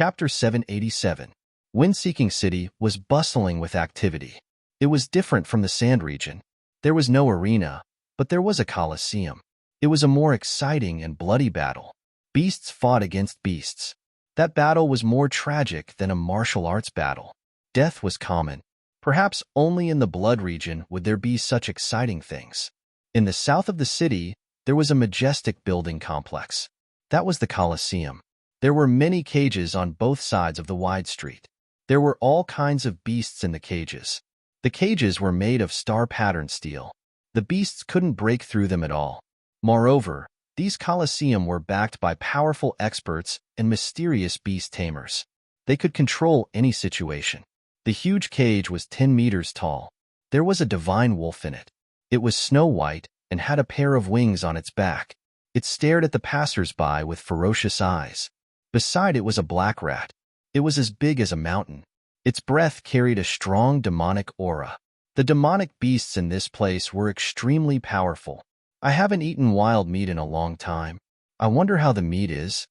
Chapter 787. Wind-seeking city was bustling with activity. It was different from the sand region. There was no arena, but there was a coliseum. It was a more exciting and bloody battle. Beasts fought against beasts. That battle was more tragic than a martial arts battle. Death was common. Perhaps only in the blood region would there be such exciting things. In the south of the city, there was a majestic building complex. That was the Colosseum. There were many cages on both sides of the wide street. There were all kinds of beasts in the cages. The cages were made of star-patterned steel. The beasts couldn't break through them at all. Moreover, these Colosseum were backed by powerful experts and mysterious beast tamers. They could control any situation. The huge cage was 10 meters tall. There was a divine wolf in it. It was snow-white and had a pair of wings on its back. It stared at the passers-by with ferocious eyes. Beside it was a black rat. It was as big as a mountain. Its breath carried a strong demonic aura. The demonic beasts in this place were extremely powerful. I haven't eaten wild meat in a long time. I wonder how the meat is.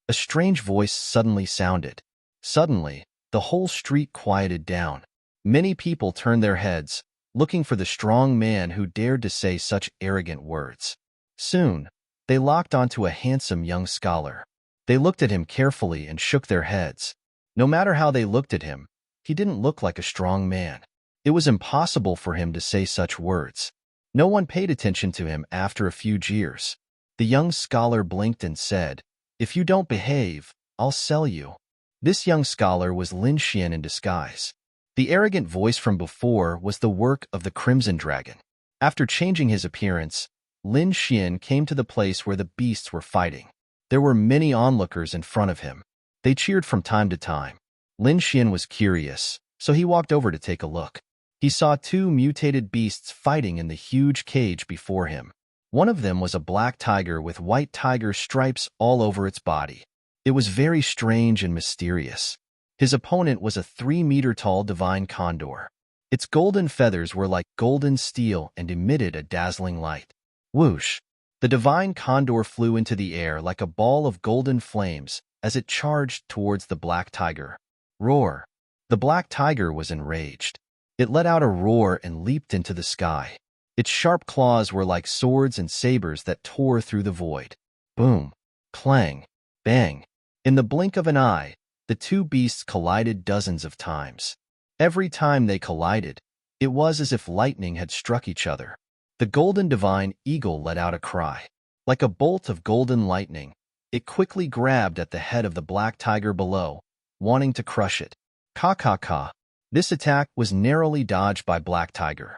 A strange voice suddenly sounded. Suddenly, the whole street quieted down. Many people turned their heads, looking for the strong man who dared to say such arrogant words. Soon, they locked onto a handsome young scholar. They looked at him carefully and shook their heads. No matter how they looked at him, he didn't look like a strong man. It was impossible for him to say such words. No one paid attention to him after a few jeers. The young scholar blinked and said, "If you don't behave, I'll sell you." This young scholar was Lin Xian in disguise. The arrogant voice from before was the work of the Crimson Dragon. After changing his appearance, Lin Xian came to the place where the beasts were fighting. There were many onlookers in front of him. They cheered from time to time. Lin Xian was curious, so he walked over to take a look. He saw two mutated beasts fighting in the huge cage before him. One of them was a black tiger with white tiger stripes all over its body. It was very strange and mysterious. His opponent was a 3-meter-tall divine condor. Its golden feathers were like golden steel and emitted a dazzling light. Whoosh! The divine condor flew into the air like a ball of golden flames as it charged towards the black tiger. Roar! The black tiger was enraged. It let out a roar and leaped into the sky. Its sharp claws were like swords and sabers that tore through the void. Boom! Clang! Bang! In the blink of an eye, the two beasts collided dozens of times. Every time they collided, it was as if lightning had struck each other. The golden divine eagle let out a cry. Like a bolt of golden lightning, it quickly grabbed at the head of the black tiger below, wanting to crush it. Ka. This attack was narrowly dodged by Black Tiger.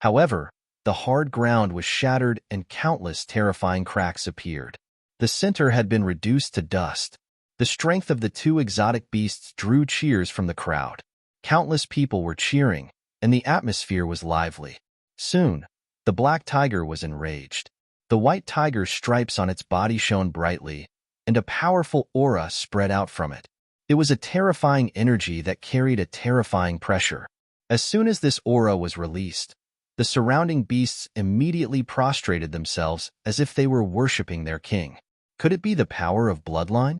However, the hard ground was shattered and countless terrifying cracks appeared. The center had been reduced to dust. The strength of the two exotic beasts drew cheers from the crowd. Countless people were cheering, and the atmosphere was lively. Soon, the black tiger was enraged. The white tiger's stripes on its body shone brightly, and a powerful aura spread out from it. It was a terrifying energy that carried a terrifying pressure. As soon as this aura was released, the surrounding beasts immediately prostrated themselves as if they were worshipping their king. Could it be the power of bloodline?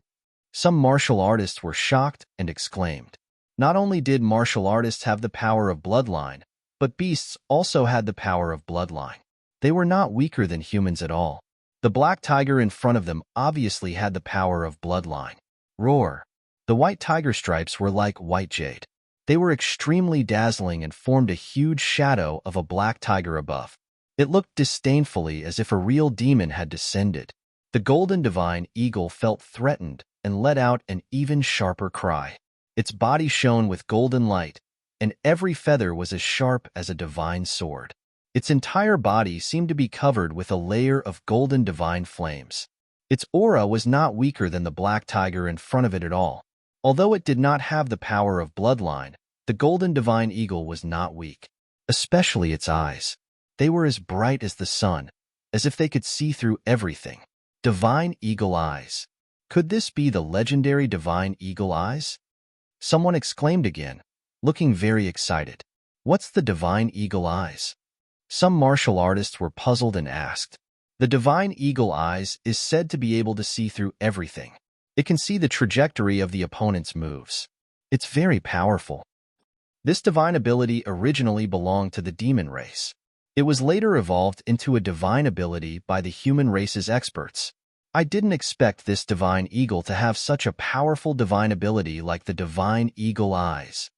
Some martial artists were shocked and exclaimed. Not only did martial artists have the power of bloodline, but beasts also had the power of bloodline. They were not weaker than humans at all. The black tiger in front of them obviously had the power of bloodline. Roar! The white tiger stripes were like white jade. They were extremely dazzling and formed a huge shadow of a black tiger above. It looked disdainfully as if a real demon had descended. The golden divine eagle felt threatened and let out an even sharper cry. Its body shone with golden light, and every feather was as sharp as a divine sword. Its entire body seemed to be covered with a layer of golden divine flames. Its aura was not weaker than the black tiger in front of it at all. Although it did not have the power of bloodline, the golden divine eagle was not weak, especially its eyes. They were as bright as the sun, as if they could see through everything. Divine eagle eyes. Could this be the legendary divine eagle eyes? Someone exclaimed again, looking very excited. What's the divine eagle eyes? Some martial artists were puzzled and asked. The divine eagle eyes is said to be able to see through everything. It can see the trajectory of the opponent's moves. It's very powerful. This divine ability originally belonged to the demon race. It was later evolved into a divine ability by the human race's experts. I didn't expect this divine eagle to have such a powerful divine ability like the divine eagle eyes.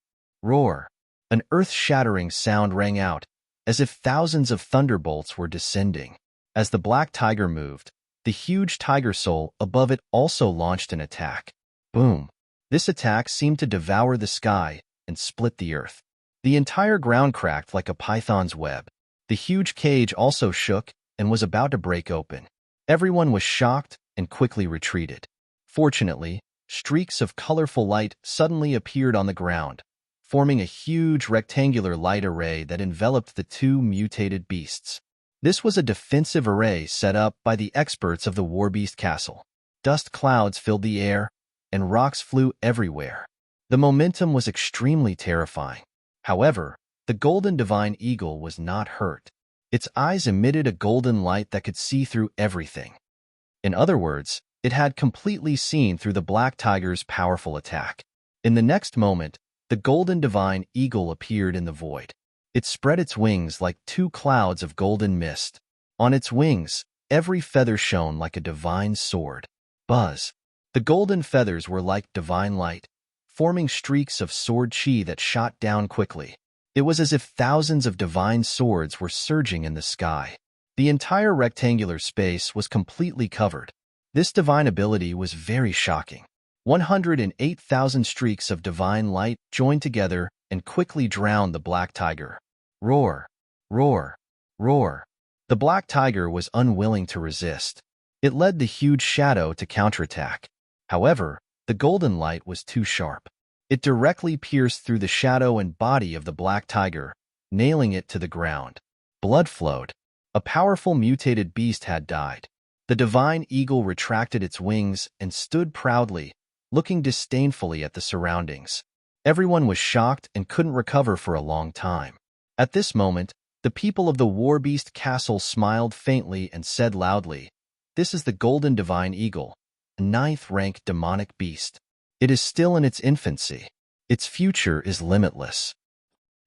Roar! An earth-shattering sound rang out, as if thousands of thunderbolts were descending. As the black tiger moved, the huge tiger soul above it also launched an attack. Boom! This attack seemed to devour the sky and split the earth. The entire ground cracked like a python's web. The huge cage also shook and was about to break open. Everyone was shocked and quickly retreated. Fortunately, streaks of colorful light suddenly appeared on the ground, forming a huge rectangular light array that enveloped the two mutated beasts. This was a defensive array set up by the experts of the Warbeast Castle. Dust clouds filled the air, and rocks flew everywhere. The momentum was extremely terrifying. However, the golden divine eagle was not hurt. Its eyes emitted a golden light that could see through everything. In other words, it had completely seen through the black tiger's powerful attack. In the next moment, the golden divine eagle appeared in the void. It spread its wings like two clouds of golden mist. On its wings, every feather shone like a divine sword. Buzz! The golden feathers were like divine light, forming streaks of sword chi that shot down quickly. It was as if thousands of divine swords were surging in the sky. The entire rectangular space was completely covered. This divine ability was very shocking. 108,000 streaks of divine light joined together and quickly drowned the black tiger. Roar! Roar! Roar! The black tiger was unwilling to resist. It led the huge shadow to counterattack. However, the golden light was too sharp. It directly pierced through the shadow and body of the black tiger, nailing it to the ground. Blood flowed. A powerful mutated beast had died. The divine eagle retracted its wings and stood proudly, looking disdainfully at the surroundings. Everyone was shocked and couldn't recover for a long time. At this moment, the people of the Warbeast Castle smiled faintly and said loudly, "This is the golden divine eagle, a 9th-rank demonic beast. It is still in its infancy. Its future is limitless.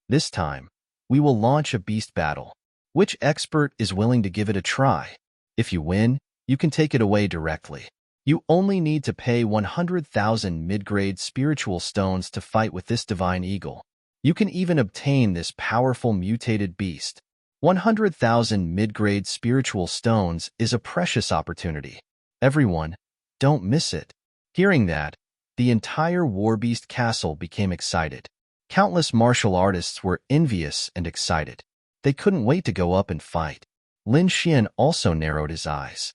This time, we will launch a beast battle. Which expert is willing to give it a try? If you win, you can take it away directly. You only need to pay 100,000 mid-grade spiritual stones to fight with this divine eagle. You can even obtain this powerful mutated beast. 100,000 mid-grade spiritual stones is a precious opportunity. Everyone, don't miss it." Hearing that, the entire Warbeast Castle became excited. Countless martial artists were envious and excited. They couldn't wait to go up and fight. Lin Xian also narrowed his eyes.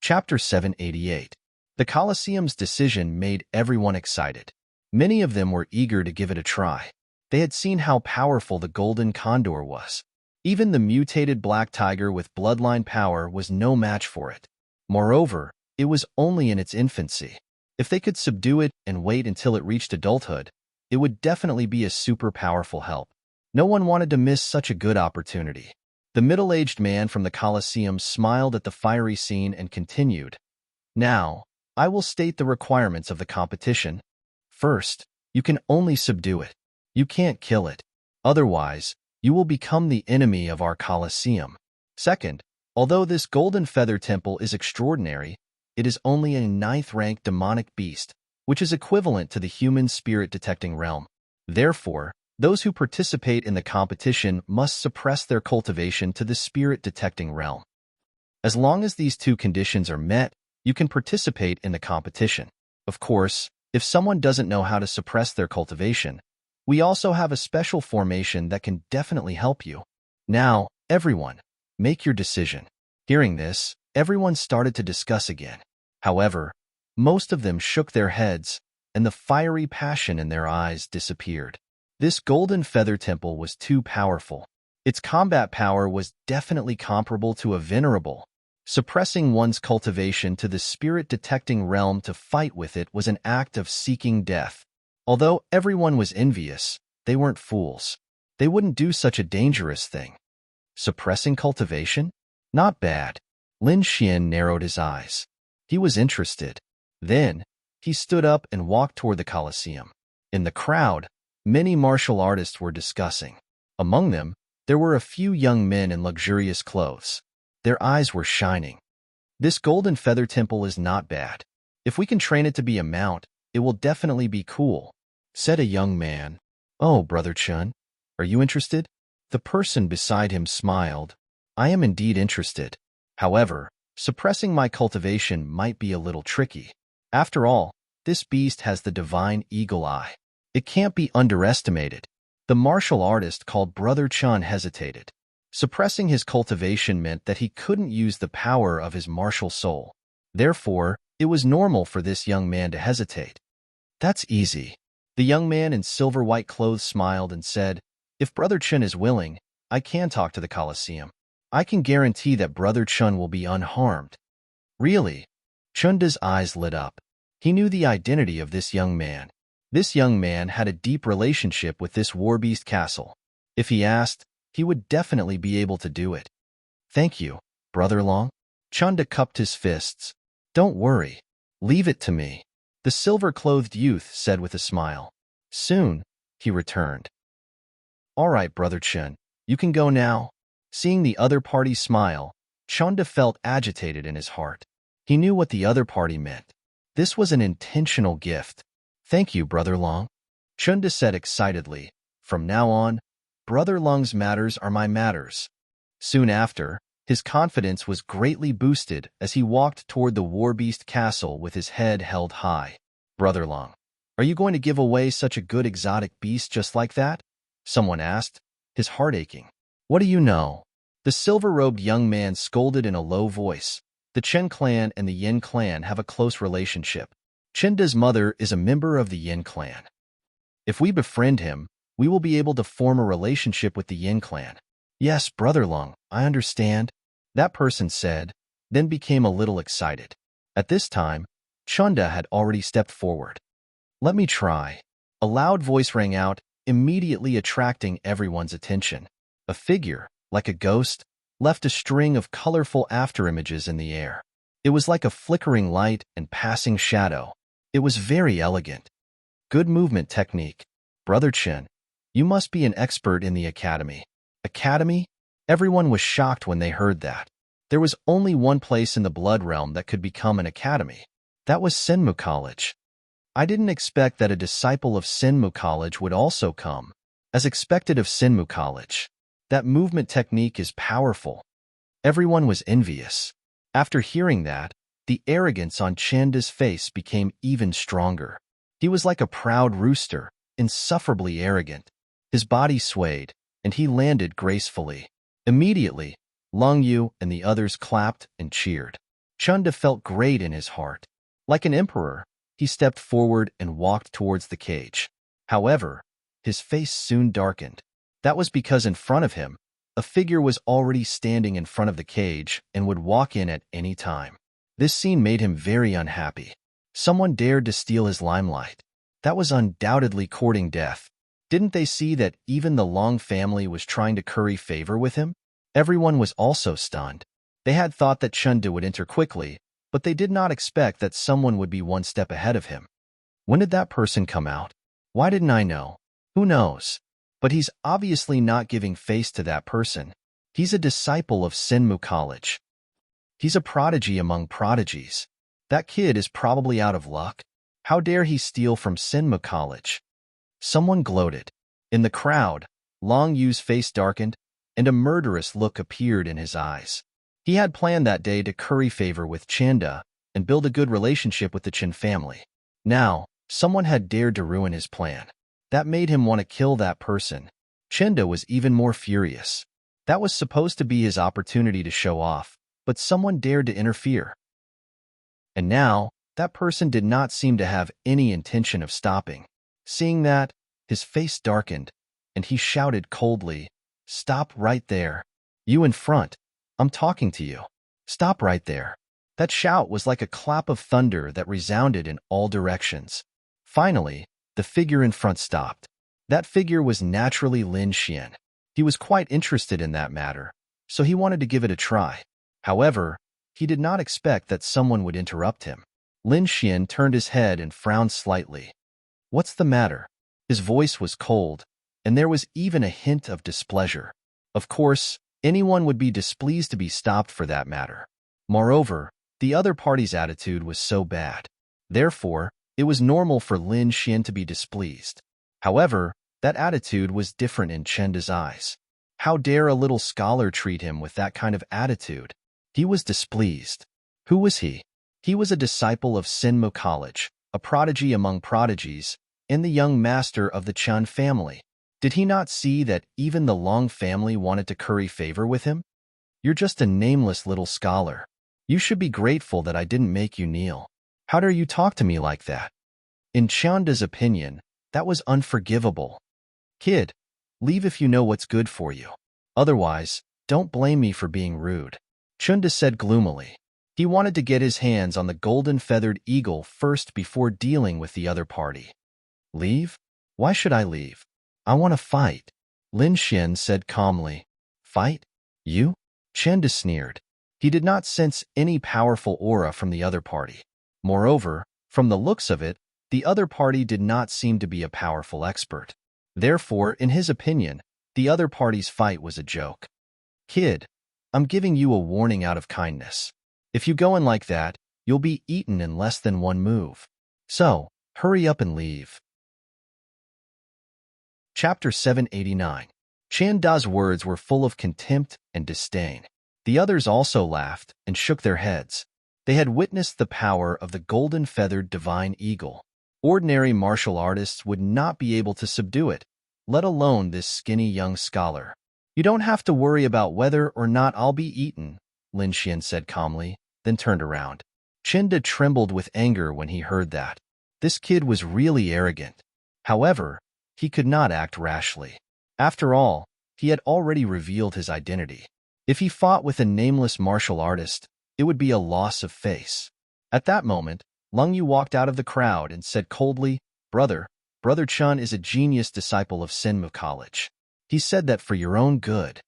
Chapter 788. The Colosseum's decision made everyone excited. Many of them were eager to give it a try. They had seen how powerful the golden condor was. Even the mutated black tiger with bloodline power was no match for it. Moreover, it was only in its infancy. If they could subdue it and wait until it reached adulthood, it would definitely be a super powerful help. No one wanted to miss such a good opportunity. The middle-aged man from the Colosseum smiled at the fiery scene and continued, "Now, I will state the requirements of the competition. First, you can only subdue it. You can't kill it. Otherwise, you will become the enemy of our Colosseum. Second, although this golden feather temple is extraordinary, it is only a 9th-rank demonic beast, which is equivalent to the human spirit-detecting realm. Therefore, those who participate in the competition must suppress their cultivation to the spirit-detecting realm. As long as these two conditions are met, you can participate in the competition. Of course, if someone doesn't know how to suppress their cultivation, we also have a special formation that can definitely help you. Now, everyone, make your decision." Hearing this, everyone started to discuss again. However, most of them shook their heads, and the fiery passion in their eyes disappeared. This golden feather temple was too powerful. Its combat power was definitely comparable to a venerable. Suppressing one's cultivation to the spirit-detecting realm to fight with it was an act of seeking death. Although everyone was envious, they weren't fools. They wouldn't do such a dangerous thing. Suppressing cultivation? Not bad. Lin Xian narrowed his eyes. He was interested. Then, he stood up and walked toward the Colosseum. In the crowd, many martial artists were discussing. Among them, there were a few young men in luxurious clothes. Their eyes were shining. This golden feather temple is not bad. If we can train it to be a mount, it will definitely be cool, said a young man. Oh, Brother Chun, are you interested? The person beside him smiled. I am indeed interested. However, suppressing my cultivation might be a little tricky. After all, this beast has the divine eagle eye. It can't be underestimated. The martial artist called Brother Chun hesitated. Suppressing his cultivation meant that he couldn't use the power of his martial soul. Therefore, it was normal for this young man to hesitate. That's easy. The young man in silver-white clothes smiled and said, If Brother Chun is willing, I can talk to the Colosseum. I can guarantee that Brother Chun will be unharmed. Really? Chunda's eyes lit up. He knew the identity of this young man. This young man had a deep relationship with this warbeast castle. If he asked, he would definitely be able to do it. Thank you, Brother Long. Chunda cupped his fists. Don't worry. Leave it to me. The silver-clothed youth said with a smile. Soon, he returned. All right, Brother Chun, you can go now. Seeing the other party smile, Chunda felt agitated in his heart. He knew what the other party meant. This was an intentional gift. Thank you, Brother Long. Chunda said excitedly. From now on, Brother Long's matters are my matters. Soon after, his confidence was greatly boosted as he walked toward the warbeast castle with his head held high. Brother Long, are you going to give away such a good exotic beast just like that? Someone asked, his heart aching. What do you know? The silver-robed young man scolded in a low voice. The Chen clan and the Yin clan have a close relationship. Chenda's mother is a member of the Yin clan. If we befriend him, we will be able to form a relationship with the Yin clan. Yes, Brother Long, I understand, that person said, then became a little excited. At this time, Chunda had already stepped forward. Let me try. A loud voice rang out, immediately attracting everyone's attention. A figure, like a ghost, left a string of colorful afterimages in the air. It was like a flickering light and passing shadow. It was very elegant. Good movement technique. Brother Chen, you must be an expert in the academy. Academy? Everyone was shocked when they heard that. There was only one place in the Blood Realm that could become an academy. That was Senmu College. I didn't expect that a disciple of Senmu College would also come. As expected of Senmu College. That movement technique is powerful. Everyone was envious. After hearing that, the arrogance on Chanda's face became even stronger. He was like a proud rooster, insufferably arrogant. His body swayed, and he landed gracefully. Immediately, Long Yu and the others clapped and cheered. Chunda felt great in his heart. Like an emperor, he stepped forward and walked towards the cage. However, his face soon darkened. That was because in front of him, a figure was already standing in front of the cage and would walk in at any time. This scene made him very unhappy. Someone dared to steal his limelight. That was undoubtedly courting death. Didn't they see that even the Long family was trying to curry favor with him? Everyone was also stunned. They had thought that Chunda would enter quickly, but they did not expect that someone would be one step ahead of him. When did that person come out? Why didn't I know? Who knows? But he's obviously not giving face to that person. He's a disciple of Senmu College. He's a prodigy among prodigies. That kid is probably out of luck. How dare he steal from Senmu College? Someone gloated. In the crowd, Long Yu's face darkened, and a murderous look appeared in his eyes. He had planned that day to curry favor with Chanda and build a good relationship with the Chen family. Now, someone had dared to ruin his plan. That made him want to kill that person. Chanda was even more furious. That was supposed to be his opportunity to show off, but someone dared to interfere. And now, that person did not seem to have any intention of stopping. Seeing that, his face darkened, and he shouted coldly, "Stop right there. You in front. I'm talking to you. Stop right there." That shout was like a clap of thunder that resounded in all directions. Finally, the figure in front stopped. That figure was naturally Lin Xian. He was quite interested in that matter, so he wanted to give it a try. However, he did not expect that someone would interrupt him. Lin Xian turned his head and frowned slightly. "What's the matter?" His voice was cold, and there was even a hint of displeasure. Of course, anyone would be displeased to be stopped for that matter. Moreover, the other party's attitude was so bad. Therefore, it was normal for Lin Xian to be displeased. However, that attitude was different in Chenda's eyes. How dare a little scholar treat him with that kind of attitude? He was displeased. Who was he? He was a disciple of Sinmu College, a prodigy among prodigies, and the young master of the Chun family. Did he not see that even the Long family wanted to curry favor with him? "You're just a nameless little scholar. You should be grateful that I didn't make you kneel. How dare you talk to me like that?" In Chanda's opinion, that was unforgivable. "Kid, leave if you know what's good for you. Otherwise, don't blame me for being rude," Chunda said gloomily. He wanted to get his hands on the golden-feathered eagle first before dealing with the other party. "Leave? Why should I leave? I want to fight," Lin Xian said calmly. "Fight? You?" Chenda sneered. He did not sense any powerful aura from the other party. Moreover, from the looks of it, the other party did not seem to be a powerful expert. Therefore, in his opinion, the other party's fight was a joke. "Kid, I'm giving you a warning out of kindness. If you go in like that, you'll be eaten in less than one move. So, hurry up and leave." Chapter 789. Chanda's words were full of contempt and disdain. The others also laughed and shook their heads. They had witnessed the power of the golden-feathered divine eagle. Ordinary martial artists would not be able to subdue it, let alone this skinny young scholar. "You don't have to worry about whether or not I'll be eaten," Lin Xian said calmly, then turned around. Chinda trembled with anger when he heard that. This kid was really arrogant. However, he could not act rashly. After all, he had already revealed his identity. If he fought with a nameless martial artist, it would be a loss of face. At that moment, Lung Yu walked out of the crowd and said coldly, Brother Chun is a genius disciple of Sinmu College. He said that for your own good.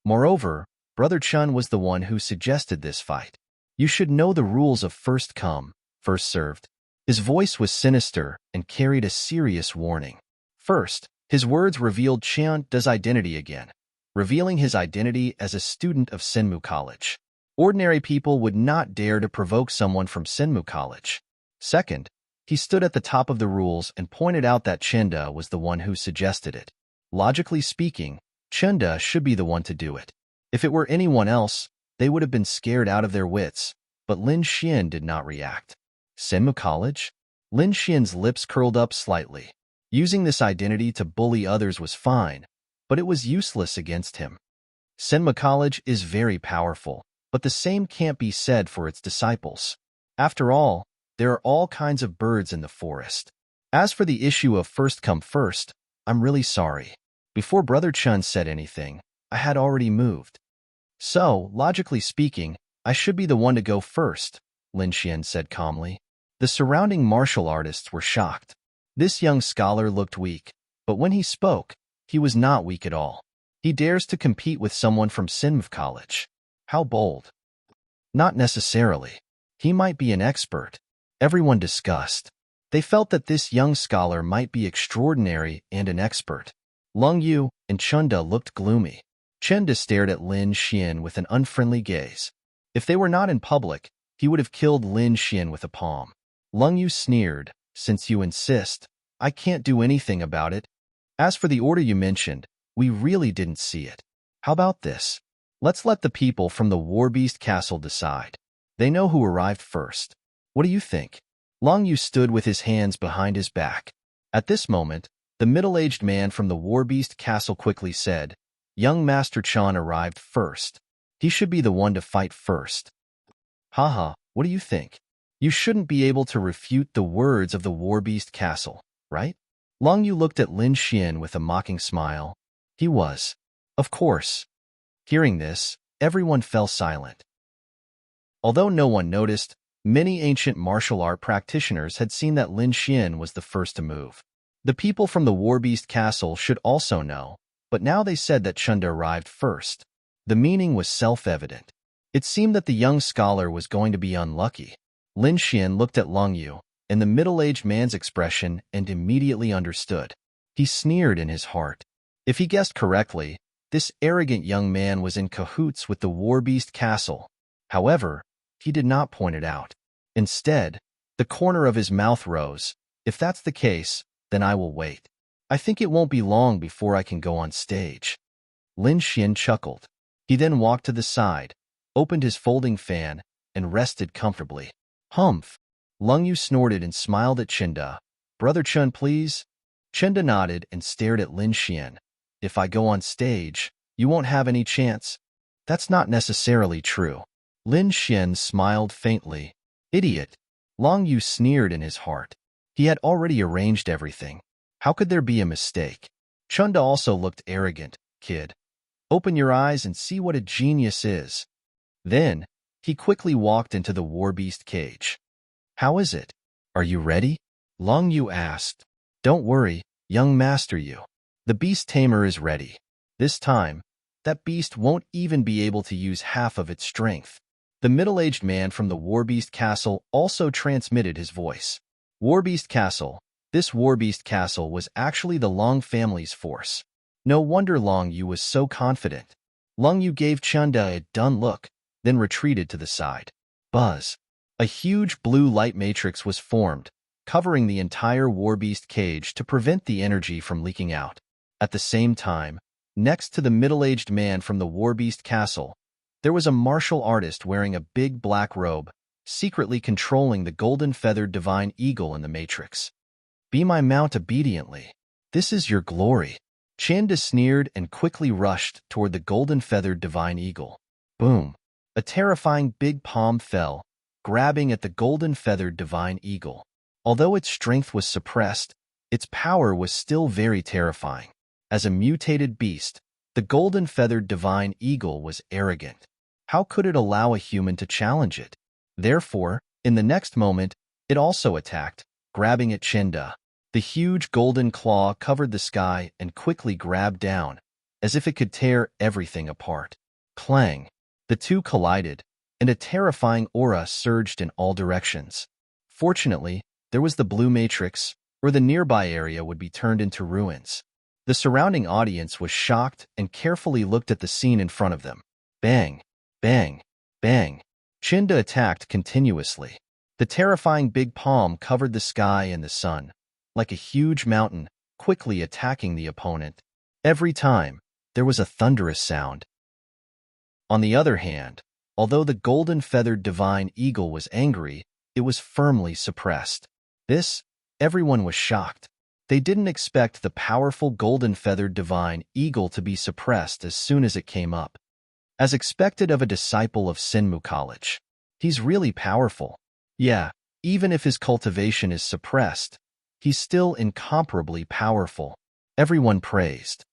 Moreover, Brother Chun was the one who suggested this fight. You should know the rules of first come, first served." His voice was sinister and carried a serious warning. First, his words revealed Chanda's identity again, revealing his identity as a student of Sinmu College. Ordinary people would not dare to provoke someone from Sinmu College. Second, he stood at the top of the rules and pointed out that Chanda was the one who suggested it. Logically speaking, Chanda should be the one to do it. If it were anyone else, they would have been scared out of their wits, but Lin Xian did not react. Sinmu College? Lin Xian's lips curled up slightly. Using this identity to bully others was fine, but it was useless against him. Sinmu College is very powerful, but the same can't be said for its disciples. After all, there are all kinds of birds in the forest. As for the issue of first come first, I'm really sorry. Before Brother Chun said anything, I had already moved. So, logically speaking, I should be the one to go first, Lin Xian said calmly. The surrounding martial artists were shocked. This young scholar looked weak, but when he spoke, he was not weak at all. He dares to compete with someone from Sinmu College. How bold. Not necessarily. He might be an expert. Everyone discussed. They felt that this young scholar might be extraordinary and an expert. Lung Yu and Chunda looked gloomy. Chunda stared at Lin Xian with an unfriendly gaze. If they were not in public, he would have killed Lin Xian with a palm. Lung Yu sneered, Since you insist, I can't do anything about it. As for the order you mentioned, we really didn't see it. How about this? Let's let the people from the Warbeast Castle decide. They know who arrived first. What do you think? Lung Yu stood with his hands behind his back. At this moment, the middle-aged man from the Warbeast Castle quickly said, Young Master Chan arrived first. He should be the one to fight first. Haha, what do you think? You shouldn't be able to refute the words of the Warbeast Castle, right? Lung Yu looked at Lin Xian with a mocking smile. He was. Of course. Hearing this, everyone fell silent. Although no one noticed, many ancient martial art practitioners had seen that Lin Xian was the first to move. The people from the Warbeast Castle should also know, but now they said that Chunda arrived first. The meaning was self-evident. It seemed that the young scholar was going to be unlucky. Lin Xian looked at Long Yu and the middle-aged man's expression and immediately understood. He sneered in his heart. If he guessed correctly, this arrogant young man was in cahoots with the Warbeast Castle. However, he did not point it out. Instead, the corner of his mouth rose. If that's the case, then I will wait. I think it won't be long before I can go on stage. Lin Xian chuckled. He then walked to the side, opened his folding fan, and rested comfortably. Humph! Lung Yu snorted and smiled at Chinda. Brother Chun, please? Chinda nodded and stared at Lin Xian. If I go on stage, you won't have any chance. That's not necessarily true. Lin Xian smiled faintly. Idiot! Long Yu sneered in his heart. He had already arranged everything. How could there be a mistake? Chunda also looked arrogant. Kid, open your eyes and see what a genius is. Then, he quickly walked into the Warbeast cage. How is it? Are you ready? Long Yu asked. Don't worry, young Master Yu. The beast tamer is ready. This time, that beast won't even be able to use half of its strength. The middle-aged man from the Warbeast Castle also transmitted his voice. Warbeast Castle. This Warbeast Castle was actually the Long family's force. No wonder Long Yu was so confident. Long Yu gave Chunda a dun look, then retreated to the side. Buzz. A huge blue light matrix was formed, covering the entire Warbeast cage to prevent the energy from leaking out. At the same time, next to the middle-aged man from the Warbeast Castle, there was a martial artist wearing a big black robe, secretly controlling the golden-feathered divine eagle in the matrix. Be my mount obediently. This is your glory. Chanda sneered and quickly rushed toward the golden-feathered divine eagle. Boom! A terrifying big palm fell, grabbing at the golden-feathered divine eagle. Although its strength was suppressed, its power was still very terrifying. As a mutated beast, the golden-feathered divine eagle was arrogant. How could it allow a human to challenge it? Therefore, in the next moment, it also attacked, grabbing at Chinda. The huge golden claw covered the sky and quickly grabbed down, as if it could tear everything apart. Clang! The two collided, and a terrifying aura surged in all directions. Fortunately, there was the blue matrix, or the nearby area would be turned into ruins. The surrounding audience was shocked and carefully looked at the scene in front of them. Bang! Bang! Bang! Chinda attacked continuously. The terrifying big palm covered the sky and the sun, like a huge mountain, quickly attacking the opponent. Every time, there was a thunderous sound. On the other hand, although the golden-feathered divine eagle was angry, it was firmly suppressed. Everyone was shocked. They didn't expect the powerful golden-feathered divine eagle to be suppressed as soon as it came up. As expected of a disciple of Sinmu College. He's really powerful. Yeah, even if his cultivation is suppressed, he's still incomparably powerful. Everyone praised.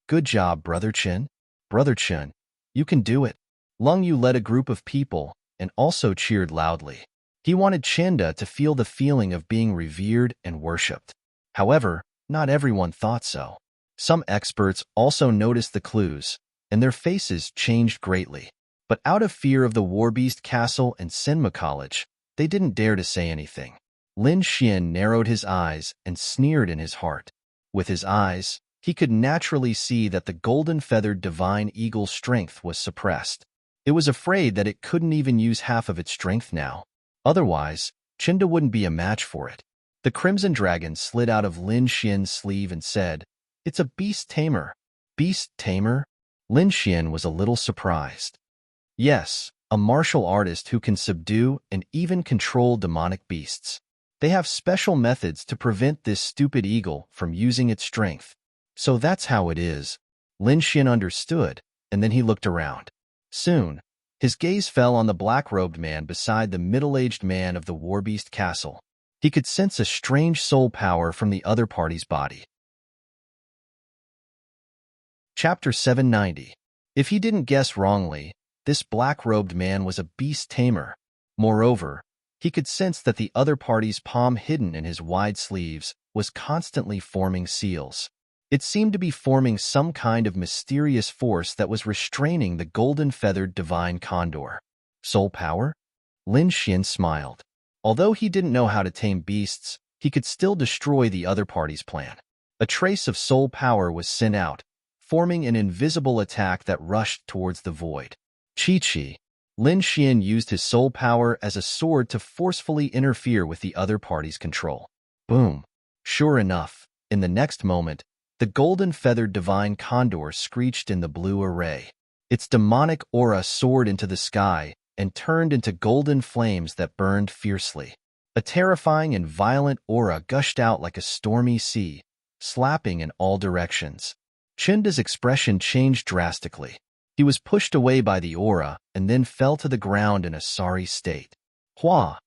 Good job, Brother Chen. Brother Chen, you can do it. Lung Yu led a group of people and also cheered loudly. He wanted Chinda to feel the feeling of being revered and worshipped. However, not everyone thought so. Some experts also noticed the clues, and their faces changed greatly. But out of fear of the Warbeast Castle and Sinma College, they didn't dare to say anything. Lin Xian narrowed his eyes and sneered in his heart. With his eyes, he could naturally see that the golden-feathered divine eagle's strength was suppressed. It was afraid that it couldn't even use half of its strength now. Otherwise, Chinda wouldn't be a match for it. The Crimson Dragon slid out of Lin Xian's sleeve and said, "It's a beast tamer." Beast tamer? Lin Xian was a little surprised. Yes, a martial artist who can subdue and even control demonic beasts. They have special methods to prevent this stupid eagle from using its strength. So that's how it is. Lin Xian understood, and then he looked around. Soon, his gaze fell on the black-robed man beside the middle-aged man of the Warbeast Castle. He could sense a strange soul power from the other party's body. Chapter 790. If he didn't guess wrongly, this black-robed man was a beast tamer. Moreover, he could sense that the other party's palm hidden in his wide sleeves was constantly forming seals. It seemed to be forming some kind of mysterious force that was restraining the golden-feathered divine condor. Soul power? Lin Xian smiled. Although he didn't know how to tame beasts, he could still destroy the other party's plan. A trace of soul power was sent out, forming an invisible attack that rushed towards the void. Chi-Chi. Lin Xian used his soul power as a sword to forcefully interfere with the other party's control. Boom. Sure enough, in the next moment, the golden-feathered divine condor screeched in the blue array. Its demonic aura soared into the sky and turned into golden flames that burned fiercely. A terrifying and violent aura gushed out like a stormy sea, slapping in all directions. Chinda's expression changed drastically. He was pushed away by the aura and then fell to the ground in a sorry state. Hua!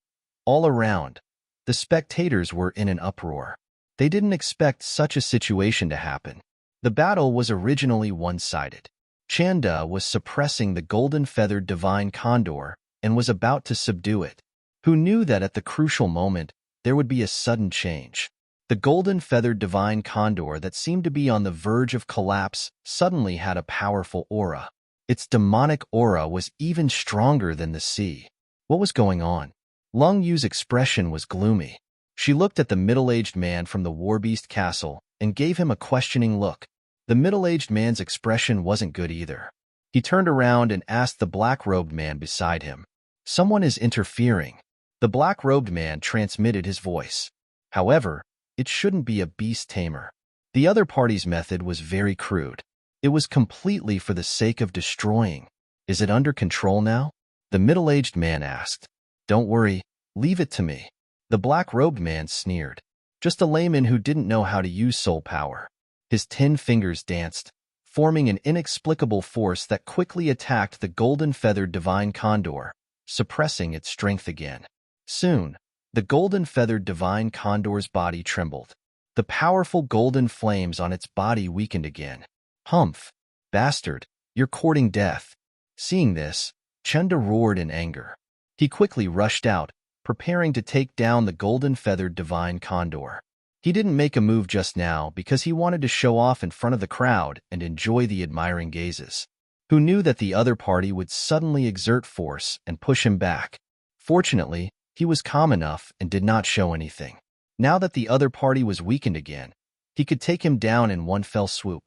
All around, the spectators were in an uproar. They didn't expect such a situation to happen. The battle was originally one-sided. Chanda was suppressing the golden-feathered divine condor and was about to subdue it. Who knew that at the crucial moment, there would be a sudden change? The golden-feathered divine condor that seemed to be on the verge of collapse suddenly had a powerful aura. Its demonic aura was even stronger than the sea. What was going on? Lung Yu's expression was gloomy. She looked at the middle-aged man from the Warbeast Castle and gave him a questioning look. The middle-aged man's expression wasn't good either. He turned around and asked the black-robed man beside him. Someone is interfering. The black-robed man transmitted his voice. However, it shouldn't be a beast tamer. The other party's method was very crude. It was completely for the sake of destroying. Is it under control now? The middle-aged man asked. Don't worry, leave it to me. The black-robed man sneered. Just a layman who didn't know how to use soul power. His 10 fingers danced, forming an inexplicable force that quickly attacked the golden-feathered divine condor, suppressing its strength again. Soon, the golden-feathered divine condor's body trembled. The powerful golden flames on its body weakened again. Humph! Bastard, you're courting death. Seeing this, Chunda roared in anger. He quickly rushed out, preparing to take down the golden-feathered divine condor. He didn't make a move just now because he wanted to show off in front of the crowd and enjoy the admiring gazes. Who knew that the other party would suddenly exert force and push him back? Fortunately, he was calm enough and did not show anything. Now that the other party was weakened again, he could take him down in one fell swoop.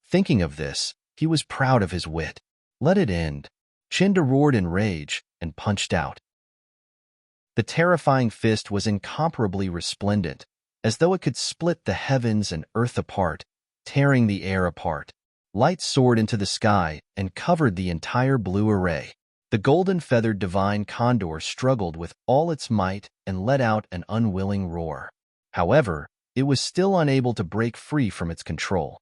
Thinking of this, he was proud of his wit. Let it end. Chinda roared in rage and punched out. The terrifying fist was incomparably resplendent, as though it could split the heavens and earth apart, tearing the air apart. Light soared into the sky and covered the entire blue array. The golden-feathered divine condor struggled with all its might and let out an unwilling roar. However, it was still unable to break free from its control.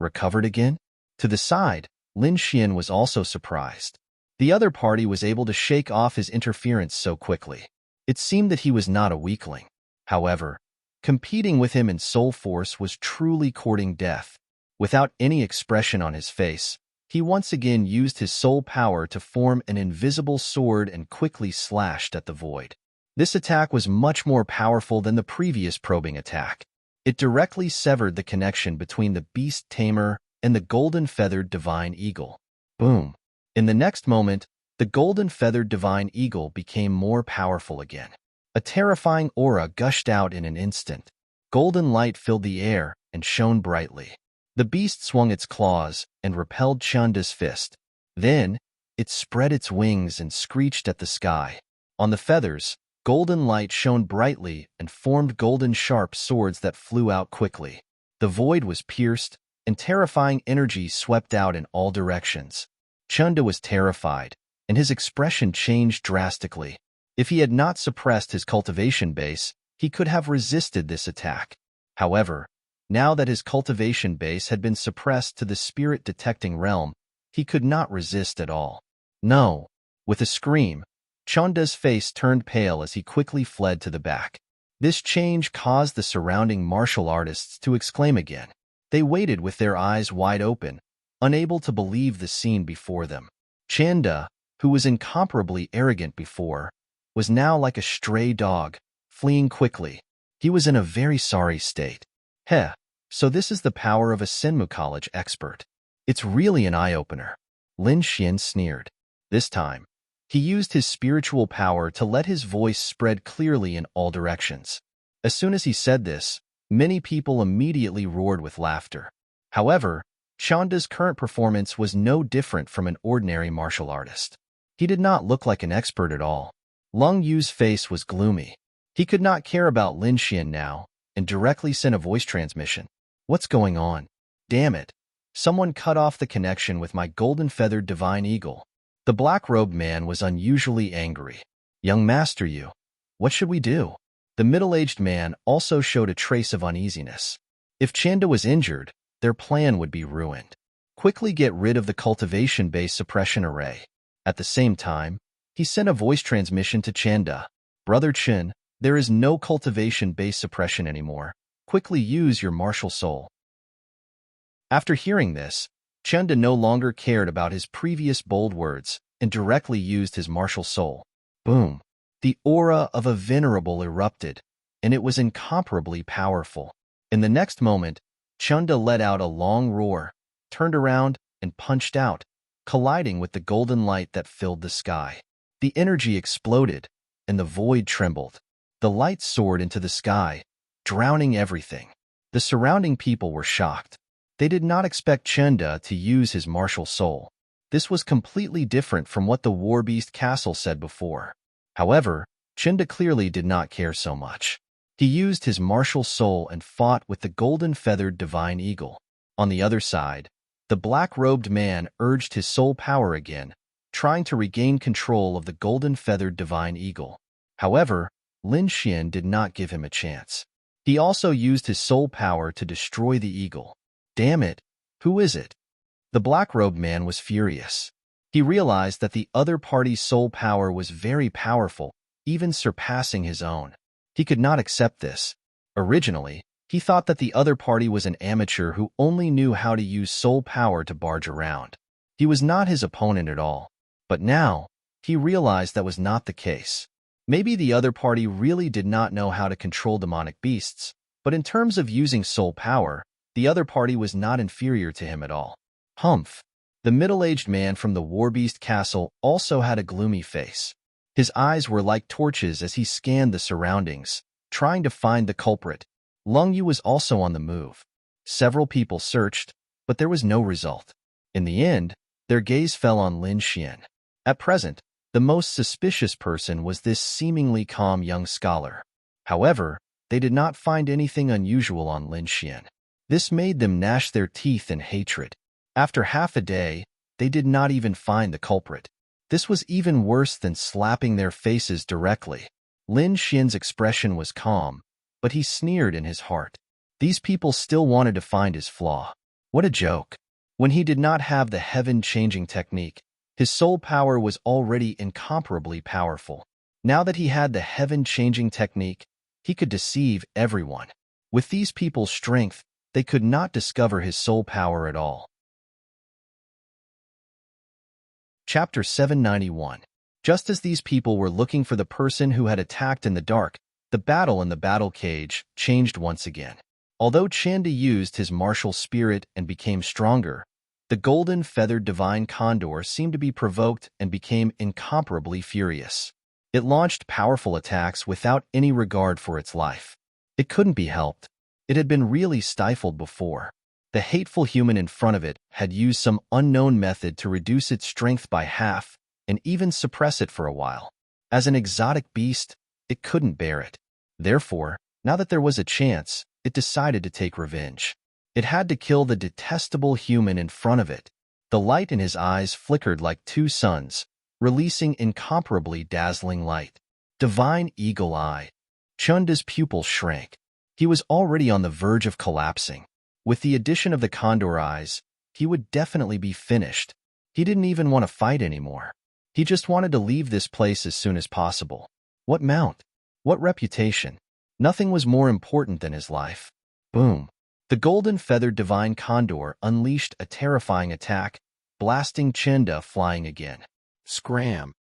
Recovered again? To the side, Lin Xian was also surprised. The other party was able to shake off his interference so quickly. It seemed that he was not a weakling. However, competing with him in soul force was truly courting death. Without any expression on his face, he once again used his soul power to form an invisible sword and quickly slashed at the void. This attack was much more powerful than the previous probing attack. It directly severed the connection between the beast tamer and the golden-feathered divine eagle. Boom! In the next moment, the golden-feathered divine eagle became more powerful again. A terrifying aura gushed out in an instant. Golden light filled the air and shone brightly. The beast swung its claws and repelled Chanda's fist. Then, it spread its wings and screeched at the sky. On the feathers, golden light shone brightly and formed golden sharp swords that flew out quickly. The void was pierced, and terrifying energy swept out in all directions. Chunda was terrified, and his expression changed drastically. If he had not suppressed his cultivation base, he could have resisted this attack. However, now that his cultivation base had been suppressed to the spirit-detecting realm, he could not resist at all. No! With a scream, Chunda's face turned pale as he quickly fled to the back. This change caused the surrounding martial artists to exclaim again. They waited with their eyes wide open, unable to believe the scene before them. Chanda, who was incomparably arrogant before, was now like a stray dog, fleeing quickly. He was in a very sorry state. So this is the power of a Senmu College expert. It's really an eye-opener. Lin Xian sneered. This time, he used his spiritual power to let his voice spread clearly in all directions. As soon as he said this, many people immediately roared with laughter. However, Chanda's current performance was no different from an ordinary martial artist. He did not look like an expert at all. Lung Yu's face was gloomy. He could not care about Lin Xian now and directly sent a voice transmission. What's going on? Damn it. Someone cut off the connection with my golden-feathered divine eagle. The black-robed man was unusually angry. Young Master Yu, what should we do? The middle-aged man also showed a trace of uneasiness. If Chanda was injured, their plan would be ruined. Quickly get rid of the cultivation-based suppression array. At the same time, he sent a voice transmission to Chanda. Brother Chen, there is no cultivation-based suppression anymore. Quickly use your martial soul. After hearing this, Chanda no longer cared about his previous bold words and directly used his martial soul. Boom! The aura of a venerable erupted, and it was incomparably powerful. In the next moment, Chanda let out a long roar, turned around, and punched out, colliding with the golden light that filled the sky. The energy exploded, and the void trembled. The light soared into the sky, drowning everything. The surrounding people were shocked. They did not expect Chanda to use his martial soul. This was completely different from what the Warbeast Castle said before. However, Chanda clearly did not care so much. He used his martial soul and fought with the golden-feathered divine eagle. On the other side, the black-robed man urged his soul power again, trying to regain control of the golden-feathered divine eagle. However, Lin Xian did not give him a chance. He also used his soul power to destroy the eagle. Damn it! Who is it? The black-robed man was furious. He realized that the other party's soul power was very powerful, even surpassing his own. He could not accept this. Originally, he thought that the other party was an amateur who only knew how to use soul power to barge around. He was not his opponent at all. But now, he realized that was not the case. Maybe the other party really did not know how to control demonic beasts, but in terms of using soul power, the other party was not inferior to him at all. Humph! The middle-aged man from the Warbeast Castle also had a gloomy face. His eyes were like torches as he scanned the surroundings, trying to find the culprit. Lung Yu was also on the move. Several people searched, but there was no result. In the end, their gaze fell on Lin Xian. At present, the most suspicious person was this seemingly calm young scholar. However, they did not find anything unusual on Lin Xian. This made them gnash their teeth in hatred. After half a day, they did not even find the culprit. This was even worse than slapping their faces directly. Lin Xian's expression was calm, but he sneered in his heart. These people still wanted to find his flaw. What a joke. When he did not have the heaven-changing technique, his soul power was already incomparably powerful. Now that he had the heaven-changing technique, he could deceive everyone. With these people's strength, they could not discover his soul power at all. Chapter 791. Just as these people were looking for the person who had attacked in the dark, the battle in the battle cage changed once again. Although Chanda used his martial spirit and became stronger, the golden-feathered divine condor seemed to be provoked and became incomparably furious. It launched powerful attacks without any regard for its life. It couldn't be helped. It had been really stifled before. The hateful human in front of it had used some unknown method to reduce its strength by half and even suppress it for a while. As an exotic beast, it couldn't bear it. Therefore, now that there was a chance, it decided to take revenge. It had to kill the detestable human in front of it. The light in his eyes flickered like two suns, releasing incomparably dazzling light. Divine Eagle Eye. Chanda's pupils shrank. He was already on the verge of collapsing. With the addition of the condor eyes, he would definitely be finished. He didn't even want to fight anymore. He just wanted to leave this place as soon as possible. What mount? What reputation? Nothing was more important than his life. Boom. The golden-feathered divine condor unleashed a terrifying attack, blasting Chanda flying again. Scram!